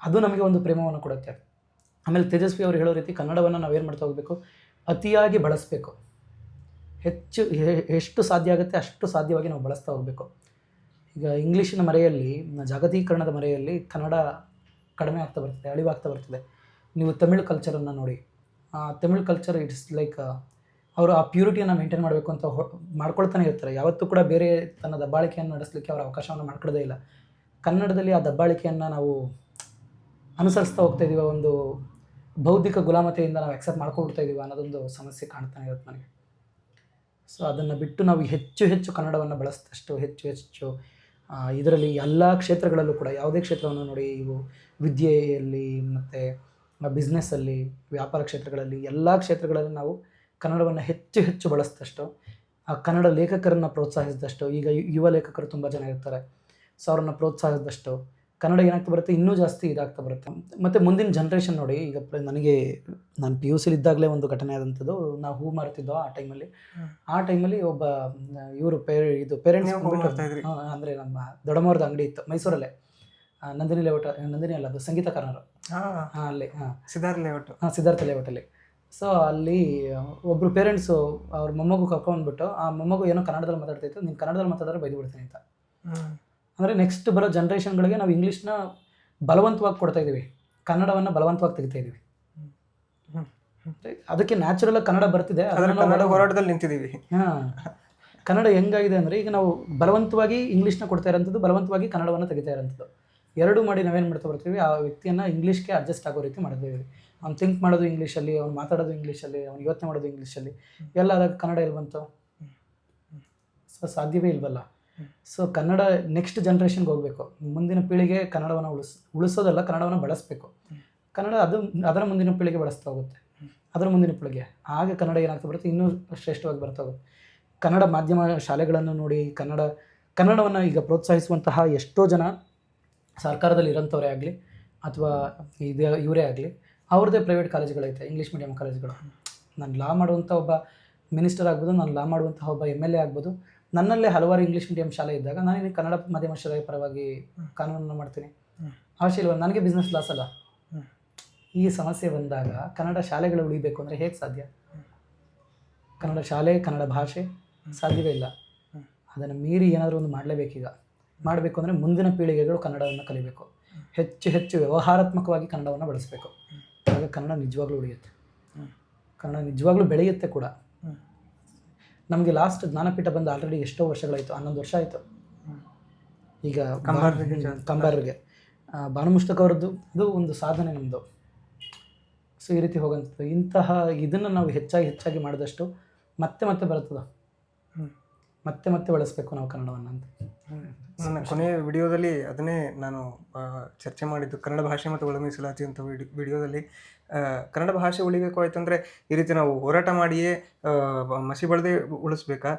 ಅದು ನಮಗೆ ಒಂದು ಪ್ರೇಮವನ್ನು ಕೊಡುತ್ತೆ. ಆಮೇಲೆ ತೇಜಸ್ವಿ ಅವರು ಹೇಳೋ ರೀತಿ ಕನ್ನಡವನ್ನು ನಾವೇನು ಮಾಡ್ತಾ ಹೋಗಬೇಕು, ಅತಿಯಾಗಿ ಬಳಸಬೇಕು. ಎಷ್ಟು ಸಾಧ್ಯ ಆಗುತ್ತೆ ಅಷ್ಟು ಸಾಧ್ಯವಾಗಿ ನಾವು ಬಳಸ್ತಾ ಹೋಗಬೇಕು. ಈಗ ಇಂಗ್ಲೀಷಿನ ಮರೆಯಲ್ಲಿ, ಜಾಗತೀಕರಣದ ಮರೆಯಲ್ಲಿ ಕನ್ನಡ ಕಡಿಮೆ ಆಗ್ತಾ ಬರ್ತಿದೆ, ಅಳಿವಾಗ್ತಾ ಬರ್ತಿದೆ. ನೀವು ತಮಿಳ್ ಕಲ್ಚರನ್ನು ನೋಡಿ. ತಮಿಳ್ ಕಲ್ಚರ್ ಇಟ್ಸ್ ಲೈಕ್ ಅವರು ಆ ಪ್ಯೂರಿಟಿಯನ್ನು ಮೇಂಟೈನ್ ಮಾಡಬೇಕು ಅಂತ ಮಾಡ್ಕೊಳ್ತಾನೆ ಇರ್ತಾರೆ. ಯಾವತ್ತೂ ಕೂಡ ಬೇರೆ ತನ್ನ ದಬ್ಬಾಳಿಕೆಯನ್ನು ನಡೆಸಲಿಕ್ಕೆ ಅವರ ಅವಕಾಶವನ್ನು ಮಾಡ್ಕೊಳ್ಳೋದೇ ಇಲ್ಲ. ಕನ್ನಡದಲ್ಲಿ ಆ ದಬ್ಬಾಳಿಕೆಯನ್ನು ನಾವು ಅನುಸರಿಸ್ತಾ ಹೋಗ್ತಾ ಇದ್ದೀವಿ. ಒಂದು ಬೌದ್ಧಿಕ ಗುಲಾಮತೆಯಿಂದ ನಾವು ಎಕ್ಸೆಪ್ಟ್ ಮಾಡ್ಕೊಬಿಡ್ತಾ ಇದ್ದೀವಿ ಅನ್ನೋದೊಂದು ಸಮಸ್ಯೆ ಕಾಣ್ತಾನೆ ಇರುತ್ತೆ ನನಗೆ. ಸೊ ಅದನ್ನು ಬಿಟ್ಟು ನಾವು ಹೆಚ್ಚು ಕನ್ನಡವನ್ನು ಬಳಸಿದಷ್ಟು ಹೆಚ್ಚು ಇದರಲ್ಲಿ ಎಲ್ಲ ಕ್ಷೇತ್ರಗಳಲ್ಲೂ ಕೂಡ, ಯಾವುದೇ ಕ್ಷೇತ್ರವನ್ನು ನೋಡಿ, ಇವು ವಿದ್ಯೆಯಲ್ಲಿ ಮತ್ತು ಬಿಸ್ನೆಸ್ಸಲ್ಲಿ, ವ್ಯಾಪಾರ ಕ್ಷೇತ್ರಗಳಲ್ಲಿ, ಎಲ್ಲ ಕ್ಷೇತ್ರಗಳಲ್ಲಿ ನಾವು ಕನ್ನಡವನ್ನು ಹೆಚ್ಚು ಬಳಸಿದಷ್ಟು, ಆ ಕನ್ನಡ ಲೇಖಕರನ್ನು ಪ್ರೋತ್ಸಾಹಿಸಿದಷ್ಟು, ಈಗ ಯುವ ಲೇಖಕರು ತುಂಬ ಜನ ಇರ್ತಾರೆ, ಸೊ ಅವ್ರನ್ನ ಪ್ರೋತ್ಸಾಹಿಸಿದಷ್ಟು ಕನ್ನಡ ಏನಾಗ್ತಾ ಬರುತ್ತೆ, ಇನ್ನೂ ಜಾಸ್ತಿ ಇದಾಗ್ತಾ ಬರುತ್ತೆ. ಮತ್ತು ಮುಂದಿನ ಜನ್ರೇಷನ್ ನೋಡಿ, ಈಗ ನಾನು PUC ಇದ್ದಾಗಲೇ ಒಂದು ಘಟನೆ ಆದಂಥದ್ದು. ನಾವು ಹೂ ಮಾರ್ತಿದ್ದೋ ಆ ಟೈಮಲ್ಲಿ ಒಬ್ಬ ಇವರು ಪೇರೆಂಟ್ಸ್ ಅಂದರೆ ನಮ್ಮ ದೊಡ್ಡಮ್ಮವ್ರದ್ದು ಅಂಗಡಿ ಇತ್ತು ಮೈಸೂರಲ್ಲೇ, ನಂದಿನಿ ಅಲ್ಲ, ಅದು ಸಂಗೀತ ಕಾರ್ನರು, ಅಲ್ಲಿ ಸಿದ್ಧಾರ್ಥ ಲೇಔಟಲ್ಲಿ. ಸೊ ಅಲ್ಲಿ ಒಬ್ಬರು ಪೇರೆಂಟ್ಸು ಅವ್ರ ಮೊಮ್ಮಗು ಕರ್ಕೊಂಡ್ಬಿಟ್ಟು, ಆ ಮೊಮ್ಮಗು ಏನೋ ಕನ್ನಡದಲ್ಲಿ ಮಾತಾಡ್ತಾಯಿತ್ತು, ನೀನು ಕನ್ನಡದಲ್ಲಿ ಮಾತಾಡಿದ್ರೆ ಬೈದು ಬಿಡ್ತೀನಿ ಅಂತ. ಅಂದರೆ ನೆಕ್ಸ್ಟ್ ಬರೋ ಜನ್ರೇಷನ್ಗಳಿಗೆ ನಾವು ಇಂಗ್ಲೀಷ್ನ ಬಲವಂತವಾಗಿ ಕೊಡ್ತಾ ಇದ್ದೀವಿ, ಕನ್ನಡವನ್ನು ಬಲವಂತವಾಗಿ ತೆಗಿತಾ ಇದ್ದೀವಿ. ಅದಕ್ಕೆ ನ್ಯಾಚುರಲ್ ಕನ್ನಡ ಬರ್ತಿದೆ, ಹೋರಾಟದಲ್ಲಿ ನಿಂತಿದ್ದೀವಿ. ಕನ್ನಡ ಹೆಂಗಾಗಿದೆ ಅಂದರೆ ಈಗ ನಾವು ಬಲವಂತವಾಗಿ ಇಂಗ್ಲೀಷ್ನ ಕೊಡ್ತಾ ಇರೋಂಥದ್ದು, ಬಲವಂತವಾಗಿ ಕನ್ನಡವನ್ನು ತೆಗಿತಾ ಇರೋಂಥದ್ದು, ಎರಡು ಮಾಡಿ ನಾವೇನು ಮಾಡ್ತಾ ಬರ್ತೀವಿ, ಆ ವ್ಯಕ್ತಿಯನ್ನು ಇಂಗ್ಲೀಷ್ಗೆ ಅಡ್ಜಸ್ಟ್ ಆಗೋ ರೀತಿ ಮಾಡ್ತೀವಿ. ಅವ್ನು ಥಿಂಕ್ ಮಾಡೋದು ಇಂಗ್ಲೀಷಲ್ಲಿ, ಅವ್ನು ಮಾತಾಡೋದು ಇಂಗ್ಲೀಷಲ್ಲಿ, ಅವ್ನು ಯೋಚನೆ ಮಾಡೋದು ಇಂಗ್ಲೀಷಲ್ಲಿ, ಎಲ್ಲ ಅದಾಗ ಕನ್ನಡ ಎಲ್ಲಿ ಬಂತು? ಸೊ ಸಾಧ್ಯವೇ ಇಲ್ವಲ್ಲ. ಸೊ ಕನ್ನಡ ನೆಕ್ಸ್ಟ್ ಜನ್ರೇಷನ್ಗೆ ಹೋಗಬೇಕು, ಮುಂದಿನ ಪೀಳಿಗೆ ಕನ್ನಡವನ್ನು ಉಳಿಸೋದಲ್ಲ, ಕನ್ನಡವನ್ನು ಬಳಸಬೇಕು. ಕನ್ನಡ ಅದರ ಮುಂದಿನ ಪೀಳಿಗೆ ಬಳಸ್ತಾ ಹೋಗುತ್ತೆ, ಅದರ ಮುಂದಿನ ಪೀಳಿಗೆ, ಆಗ ಕನ್ನಡ ಏನಾಗ್ತಾ ಬರುತ್ತೆ, ಇನ್ನೂ ಶ್ರೇಷ್ಠವಾಗಿ ಬರ್ತಾ ಹೋಗುತ್ತೆ. ಕನ್ನಡ ಮಾಧ್ಯಮ ಶಾಲೆಗಳನ್ನು ನೋಡಿ ಕನ್ನಡವನ್ನು ಈಗ ಪ್ರೋತ್ಸಾಹಿಸುವಂತಹ ಎಷ್ಟೋ ಜನ ಸರ್ಕಾರದಲ್ಲಿ ಇರೋಂಥವರೇ ಆಗಲಿ ಅಥವಾ ಇವರೇ ಆಗಲಿ, ಅವ್ರದ್ದೇ ಪ್ರೈವೇಟ್ ಕಾಲೇಜುಗಳೈತೆ, ಇಂಗ್ಲೀಷ್ ಮೀಡಿಯಮ್ ಕಾಲೇಜುಗಳು. ನಾನು ಲಾ ಮಾಡುವಂಥ ಒಬ್ಬ ಮಿನಿಸ್ಟರ್ ಆಗ್ಬೋದು, ನಾನು ಲಾ ಮಾಡುವಂತಹ ಒಬ್ಬ MLA ಆಗ್ಬೋದು, ನನ್ನಲ್ಲೇ ಹಲವಾರು ಇಂಗ್ಲೀಷ್ ಮೀಡಿಯಮ್ ಶಾಲೆ ಇದ್ದಾಗ ನಾನು ಕನ್ನಡ ಮಾಧ್ಯಮ ಶಾಲೆಯ ಪರವಾಗಿ ಕಾನೂನನ್ನು ಮಾಡ್ತೀನಿ. ಅವಶ್ಯ ಇಲ್ವ? ನನಗೆ ಬಿಸ್ನೆಸ್ ಲಾಸ್ ಅಲ್ಲ. ಈ ಸಮಸ್ಯೆ ಬಂದಾಗ ಕನ್ನಡ ಶಾಲೆಗಳು ಉಳಿಬೇಕು ಅಂದರೆ ಹೇಗೆ ಸಾಧ್ಯ? ಕನ್ನಡ ಶಾಲೆ, ಕನ್ನಡ ಭಾಷೆ ಸಾಧ್ಯವೇ ಇಲ್ಲ. ಅದನ್ನು ಮೀರಿ ಏನಾದರೂ ಒಂದು ಮಾಡಲೇಬೇಕೀಗ. ಮಾಡಬೇಕು ಅಂದರೆ ಮುಂದಿನ ಪೀಳಿಗೆಗಳು ಕನ್ನಡವನ್ನು ಕಲಿಬೇಕು, ಹೆಚ್ಚು ಹೆಚ್ಚು ವ್ಯವಹಾರಾತ್ಮಕವಾಗಿ ಕನ್ನಡವನ್ನು ಬಳಸಬೇಕು. ಆಗ ಕನ್ನಡ ನಿಜವಾಗ್ಲೂ ಉಳಿಯುತ್ತೆ, ಕನ್ನಡ ನಿಜವಾಗ್ಲೂ ಬೆಳೆಯುತ್ತೆ ಕೂಡ. ನಮಗೆ ಲಾಸ್ಟ್ ಜ್ಞಾನಪೀಠ ಬಂದು ಆಲ್ರೆಡಿ ಎಷ್ಟೋ ವರ್ಷಗಳಾಯಿತು, 11 ವರ್ಷ ಆಯಿತು. ಈಗ ಕಂಬಾರ್ಗೆ ಭಾನುಮುಸ್ತಕ್ ಅವ್ರದ್ದು ಅದು ಒಂದು ಸಾಧನೆ ನಮ್ಮದು. ಸೊ ಈ ರೀತಿ ಹೋಗೋಂಥದ್ದು, ಇಂತಹ ಇದನ್ನು ನಾವು ಹೆಚ್ಚಾಗಿ ಮಾಡಿದಷ್ಟು ಮತ್ತೆ ಬರ್ತದೆ, ಮತ್ತೆ ಬಳಸಬೇಕು ನಾವು ಕನ್ನಡವನ್ನು ಅಂತ. ನನ್ನ ಕೊನೆಯ ವಿಡಿಯೋದಲ್ಲಿ ಅದನ್ನೇ ನಾನು ಚರ್ಚೆ ಮಾಡಿದ್ದು, ಕನ್ನಡ ಭಾಷೆ ಮತ್ತು ಒಳ ಮೀಸಲಾತಿ ಅಂತ ವಿಡಿಯೋದಲ್ಲಿ ಕನ್ನಡ ಭಾಷೆ ಉಳಿಬೇಕು ಆಯ್ತಂದರೆ ಈ ರೀತಿ ನಾವು ಹೋರಾಟ ಮಾಡಿಯೇ ಮಸಿ ಬಳ್ದೇ ಉಳಿಸ್ಬೇಕಾ?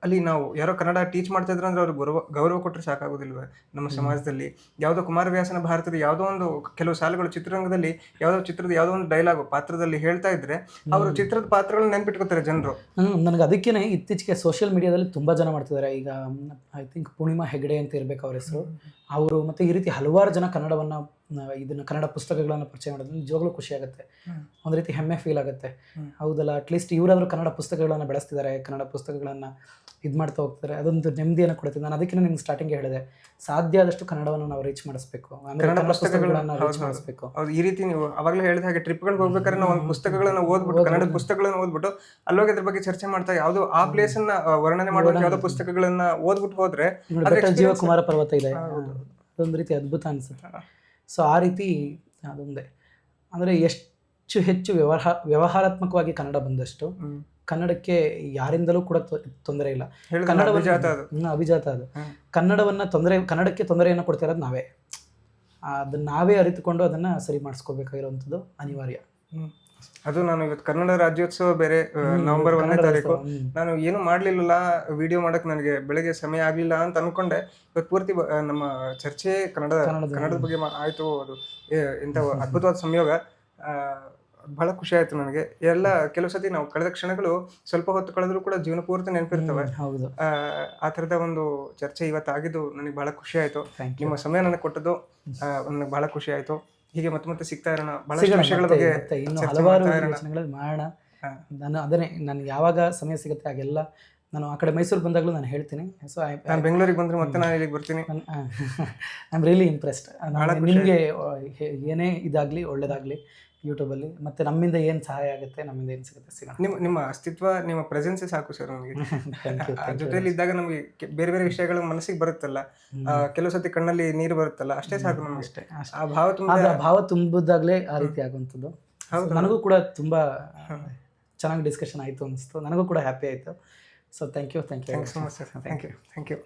ಅಲ್ಲಿ ನಾವು ಯಾರೋ ಕನ್ನಡ ಟೀಚ್ ಮಾಡ್ತಾ ಇದ್ರು ಅಂದರೆ ಅವ್ರಿಗೆ ಗೌರವ ಕೊಟ್ಟರೆ ಸಾಕಾಗೋದಿಲ್ವ? ನಮ್ಮ ಸಮಾಜದಲ್ಲಿ ಯಾವುದೋ ಕುಮಾರವ್ಯಾಸನ ಭಾರತದ ಯಾವುದೋ ಒಂದು ಕೆಲವು ಸಾಲುಗಳು ಚಿತ್ರರಂಗದಲ್ಲಿ ಯಾವುದೋ ಒಂದು ಡೈಲಾಗು ಪಾತ್ರದಲ್ಲಿ ಹೇಳ್ತಾ ಇದ್ರೆ ಅವರು ಚಿತ್ರದ ಪಾತ್ರಗಳನ್ನ ನೆನ್ಪಿಟ್ಕೋತಾರೆ ಜನರು. ನನಗೆ ಅದಕ್ಕೇ ಇತ್ತೀಚೆಗೆ ಸೋಷಿಯಲ್ ಮೀಡಿಯಾದಲ್ಲಿ ತುಂಬ ಜನ ಮಾಡ್ತಿದ್ದಾರೆ. ಈಗ ಐ ಥಿಂಕ್ ಪೂರ್ಣಿಮಾ ಹೆಗ್ಡೆ ಅಂತ ಇರಬೇಕು ಅವ್ರ ಹೆಸರು. ಅವರು ಮತ್ತು ಈ ರೀತಿ ಹಲವಾರು ಜನ ಕನ್ನಡ ಪುಸ್ತಕಗಳನ್ನು ಪರಿಚಯ ಮಾಡೋದು ನಿಜವಾಗ್ಲೂ ಖುಷಿ ಆಗುತ್ತೆ, ಒಂದು ರೀತಿ ಹೆಮ್ಮೆ ಫೀಲ್ ಆಗುತ್ತೆ. ಹೌದಲ್ಲ, ಅಟ್ಲೀಸ್ಟ್ ಇವರಾದರೂ ಕನ್ನಡ ಪುಸ್ತಕಗಳನ್ನು ಬೆಳೆಸ್ತಿದ್ದಾರೆ, ಕನ್ನಡ ಪುಸ್ತಕಗಳನ್ನು ಮಾಡ್ತಾ ಹೋಗ್ತಾರೆ, ಅದೊಂದು ನೆಮ್ಮದಿಯನ್ನು ಕೊಡುತ್ತೆ. ನಾನು ಅದಕ್ಕೆ ನಿಮ್ಗೆ ಸ್ಟಾರ್ಟಿಂಗ್ ಹೇಳಿದೆ, ಸಾಧ್ಯ ಆದಷ್ಟು ಕನ್ನಡವನ್ನು ನಾವು ರೀಚ್ ಮಾಡಿಸ್ಬೇಕು, ಕನ್ನಡ ಪುಸ್ತಕಗಳನ್ನು ರೀಚ್ ಮಾಡಿಸ್ಬೇಕು. ಈ ರೀತಿ ನೀವು ಅವಾಗಲೇ ಹೇಳಿದ ಹಾಗೆ ಟ್ರಿಪ್ಗಳಿಗೆ ಹೋಗ್ಬೇಕಾದ್ರೆ ನಾವು ಒಂದು ಪುಸ್ತಕಗಳನ್ನು ಓದ್ಬಿಟ್ಟು, ಕನ್ನಡ ಪುಸ್ತಕಗಳನ್ನು ಓದ್ಬಿಟ್ಟು ಅಲ್ಲೋಗಿ ಅದ್ರ ಬಗ್ಗೆ ಚರ್ಚೆ ಮಾಡ್ತಾ ಯಾವುದೋ ಆ ಪ್ಲೇಸ್ ಅನ್ನ ವರ್ಣನೆ ಮಾಡುವ ಯಾವುದೋ ಪುಸ್ತಕಗಳನ್ನ ಓದ್ಬಿಟ್ಟು ಹೋದ್ರೆ ಜೀವ ಕುಮಾರ ಪರ್ವತ ಇದೆ, ಅದೊಂದು ರೀತಿ ಅದ್ಭುತ ಅನಿಸುತ್ತೆ. ಸೊ ಆ ರೀತಿ ಅದೊಂದೇ ಅಂದರೆ ಹೆಚ್ಚು ವ್ಯವಹಾರಾತ್ಮಕವಾಗಿ ಕನ್ನಡ ಬಂದಷ್ಟು ಕನ್ನಡಕ್ಕೆ ಯಾರಿಂದಲೂ ಕೂಡ ತೊಂದರೆ ಇಲ್ಲ. ಅಭಿಜಾತ ಅದು. ಕನ್ನಡಕ್ಕೆ ತೊಂದರೆಯನ್ನು ಕೊಡ್ತಾ ಇರೋದು ನಾವೇ. ಅದನ್ನ ನಾವೇ ಅರಿತುಕೊಂಡು ಅದನ್ನು ಸರಿ ಮಾಡಿಸ್ಕೋಬೇಕಾಗಿರುವಂಥದ್ದು ಅನಿವಾರ್ಯ. ಅದು ನಾನು ಇವತ್ತು ಕನ್ನಡ ರಾಜ್ಯೋತ್ಸವ ಬೇರೆ ನವೆಂಬರ್ 1ನೇ ತಾರೀಕು, ನಾನು ಏನು ಮಾಡಲಿಲ್ಲ, ವಿಡಿಯೋ ಮಾಡಕ್ಕೆ ನನಗೆ ಬೆಳಗ್ಗೆ ಸಮಯ ಆಗಲಿಲ್ಲ ಅಂತ ಅನ್ಕೊಂಡೆ. ಇವತ್ತು ಪೂರ್ತಿ ನಮ್ಮ ಚರ್ಚೆ ಕನ್ನಡದ ಬಗ್ಗೆ ಆಯಿತು. ಅದು ಇಂಥ ಅದ್ಭುತವಾದ ಸಂಯೋಗ, ಬಹಳ ಖುಷಿ ಆಯಿತು ನನಗೆ. ಎಲ್ಲ ಕೆಲವು ಸತಿ ನಾವು ಕಳೆದ ಕ್ಷಣಗಳು ಸ್ವಲ್ಪ ಹೊತ್ತು ಕಳೆದ್ರೂ ಕೂಡ ಜೀವನ ಪೂರ್ತಿ ನೆನಪಿರ್ತವೆ. ಆ ಥರದ ಒಂದು ಚರ್ಚೆ ಇವತ್ತಾಗಿದ್ದು ನನಗೆ ಬಹಳ ಖುಷಿ ಆಯಿತು. ನಿಮ್ಮ ಸಮಯ ನನಗೆ ಕೊಟ್ಟದ್ದು ನನಗೆ ಬಹಳ ಖುಷಿ ಆಯಿತು. ಹೀಗೆ ಮತ್ತೆ ಸಿಗ್ತಾ ಇರೋಣ, ಬಹಳಷ್ಟು ವಿಷಯಗಳ ಬಗ್ಗೆ ಇನ್ನು ಹಲವಾರು ಯೋಚನೆಗಳಲ್ಲಿ ಮಾಡೋಣ. ನಾನು ಯಾವಾಗ ಸಮಯ ಸಿಗುತ್ತೆ ಆಗೆಲ್ಲ ನಾನು ಆ ಕಡೆ ಮೈಸೂರು ಬಂದಾಗಲೂ ನಾನು ಹೇಳ್ತೀನಿ. ಸೊ ನಾನು ಬೆಂಗಳೂರಿಗೆ ಬಂದರೆ ಮತ್ತೆ ನಾನು ಇಲ್ಲಿಗೆ ಬರ್ತೀನಿ. I am really impressed. ನಿಮಗೆ ಏನೇ ಇದಾಗಲಿ ಒಳ್ಳೇದಾಗಲಿ ಯೂಟ್ಯೂಬಲ್ಲಿ, ಮತ್ತು ನಮ್ಮಿಂದ ಏನು ಸಹಾಯ ಆಗುತ್ತೆ, ನಮ್ಮಿಂದ ಏನು ಸಿಗುತ್ತೆ ಸಿಗೋಣ. ನಿಮ್ಮ ಅಸ್ತಿತ್ವ, ನಿಮ್ಮ ಪ್ರೆಸೆನ್ಸೇ ಸಾಕು ಸರ್ ನಮಗೆ. ಜೊತೆಯಲ್ಲಿ ಇದ್ದಾಗ ನಮಗೆ ಬೇರೆ ಬೇರೆ ವಿಷಯಗಳು ಮನಸ್ಸಿಗೆ ಬರುತ್ತಲ್ಲ, ಕೆಲವು ಸತಿ ಕಣ್ಣಲ್ಲಿ ನೀರು ಬರುತ್ತಲ್ಲ, ಅಷ್ಟೇ ಸಾಕು ನಮಗೆ. ಅಷ್ಟೇ ಆ ಭಾವ ತುಂಬಿದಾಗಲೇ ಆ ರೀತಿ ಆಗುವಂಥದ್ದು. ನನಗೂ ಕೂಡ ತುಂಬ ಚೆನ್ನಾಗಿ ಡಿಸ್ಕಷನ್ ಆಯಿತು ಅನಿಸ್ತು, ನನಗೂ ಕೂಡ ಹ್ಯಾಪಿ ಆಯಿತು. So thank you so much sir. Thank you.